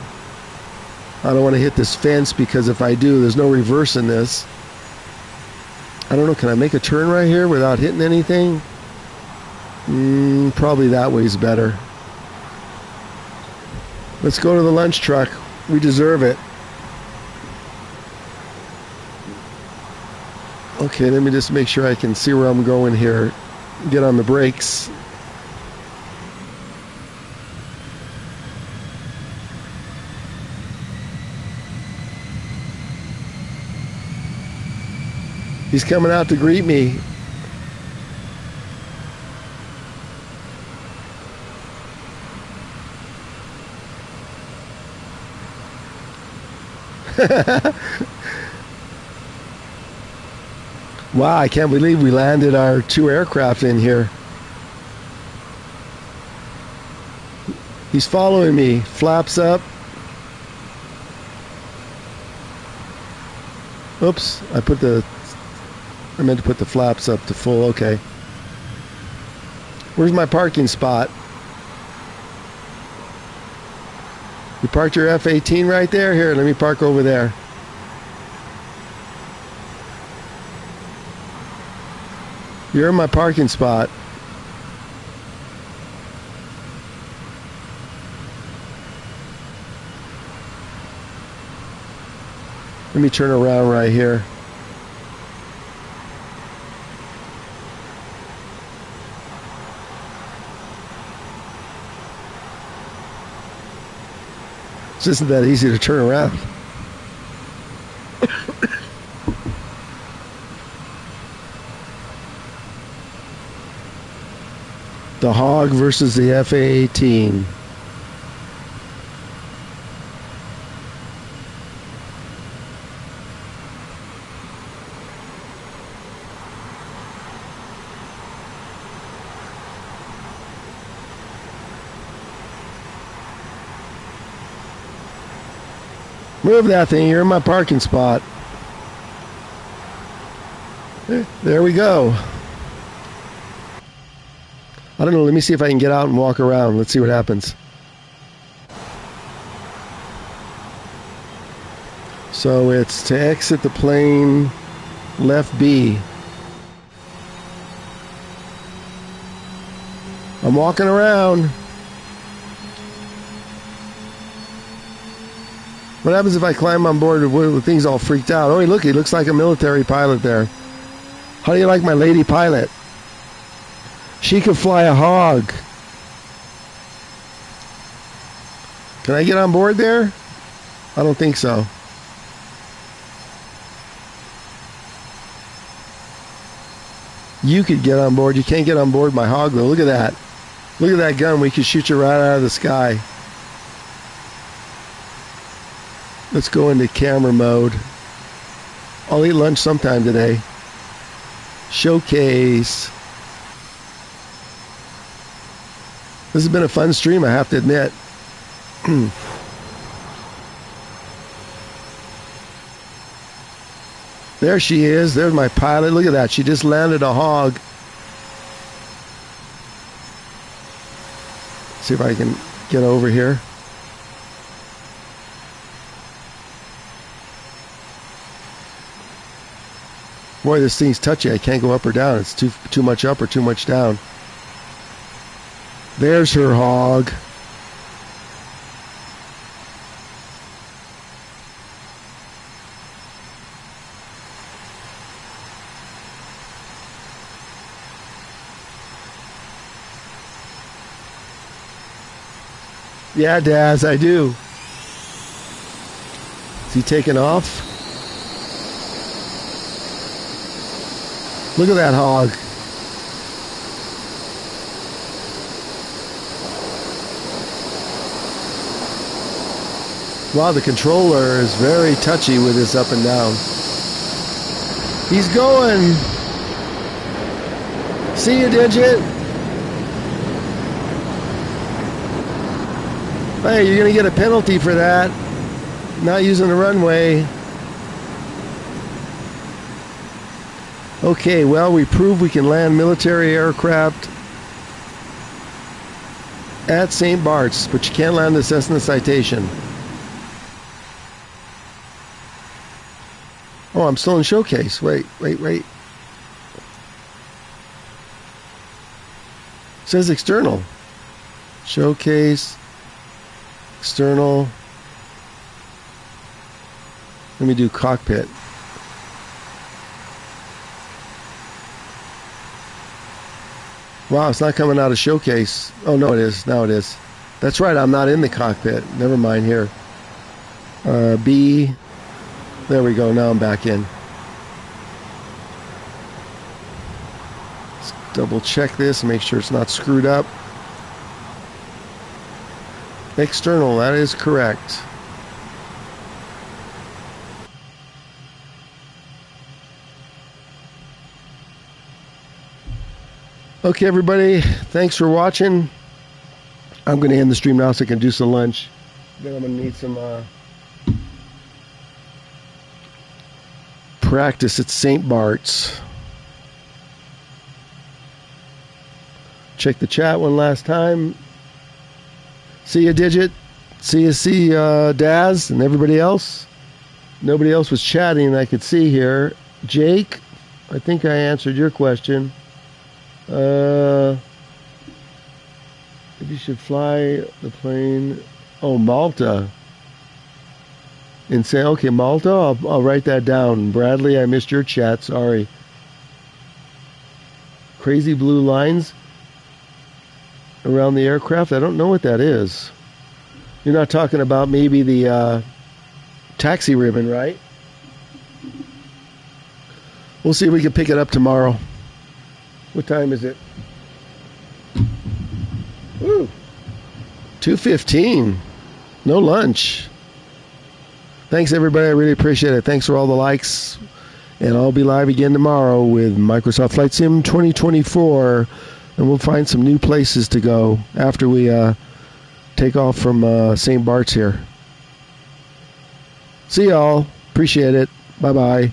I don't want to hit this fence because if I do, there's no reverse in this. I don't know, can I make a turn right here without hitting anything? Probably that way's better. Let's go to the lunch truck. We deserve it. Okay, let me just make sure I can see where I'm going here. Get on the brakes. He's coming out to greet me. Wow, I can't believe we landed our 2 aircraft in here. He's following me. Flaps up. Oops, I meant to put the flaps up to full. Okay. Where's my parking spot? You parked your F-18 right there? Here, let me park over there. You're in my parking spot. Let me turn around right here. It isn't that easy to turn around. The Hog versus the F-18. Move that thing, you're in my parking spot. There we go. I don't know, let me see if I can get out and walk around. Let's see what happens. So it's to exit the plane, left B. I'm walking around. What happens if I climb on board with things all freaked out? Oh, look, he looks like a military pilot there. How do you like my lady pilot? She could fly a Hog. Can I get on board there? I don't think so. You could get on board. You can't get on board my Hog, though. Look at that. Look at that gun. We could shoot you right out of the sky. Let's go into camera mode. I'll eat lunch sometime today. Showcase. This has been a fun stream, I have to admit. There she is. There's my pilot. Look at that. She just landed a Hog. See if I can get over here. Boy, this thing's touchy. I can't go up or down. It's too much up or too much down. There's her Hog. Yeah, Daz, I do. Is he taking off? Look at that Hog. Wow, the controller is very touchy with this up and down. He's going. See you, Digit. Hey, you're going to get a penalty for that. Not using the runway. Okay, well, we proved we can land military aircraft at St. Barts, but you can't land the Cessna Citation. Oh, I'm still in showcase. Wait. It says external. Showcase. External. Let me do cockpit. Wow, it's not coming out of showcase. Oh, no, it is. Now it is. That's right, I'm not in the cockpit. Never mind here. B. There we go. Now I'm back in. Let's double check this and make sure it's not screwed up. External, that is correct. Okay, everybody, thanks for watching. I'm going to end the stream now so I can do some lunch. Then I'm going to need some practice at St. Barts. Check the chat one last time. See you, Digit. See you, Daz, and everybody else. Nobody else was chatting I could see here. Jake, I think I answered your question. If you should fly the plane. Oh, Malta. And say, okay, Malta, I'll write that down. Bradley, I missed your chat. Sorry. Crazy blue lines around the aircraft. I don't know what that is. You're not talking about maybe the taxi ribbon, right? We'll see if we can pick it up tomorrow. What time is it? Ooh. 2:15. No lunch. Thanks, everybody. I really appreciate it. Thanks for all the likes. And I'll be live again tomorrow with Microsoft Flight Sim 2024. And we'll find some new places to go after we take off from St. Barts here. See y'all. Appreciate it. Bye-bye.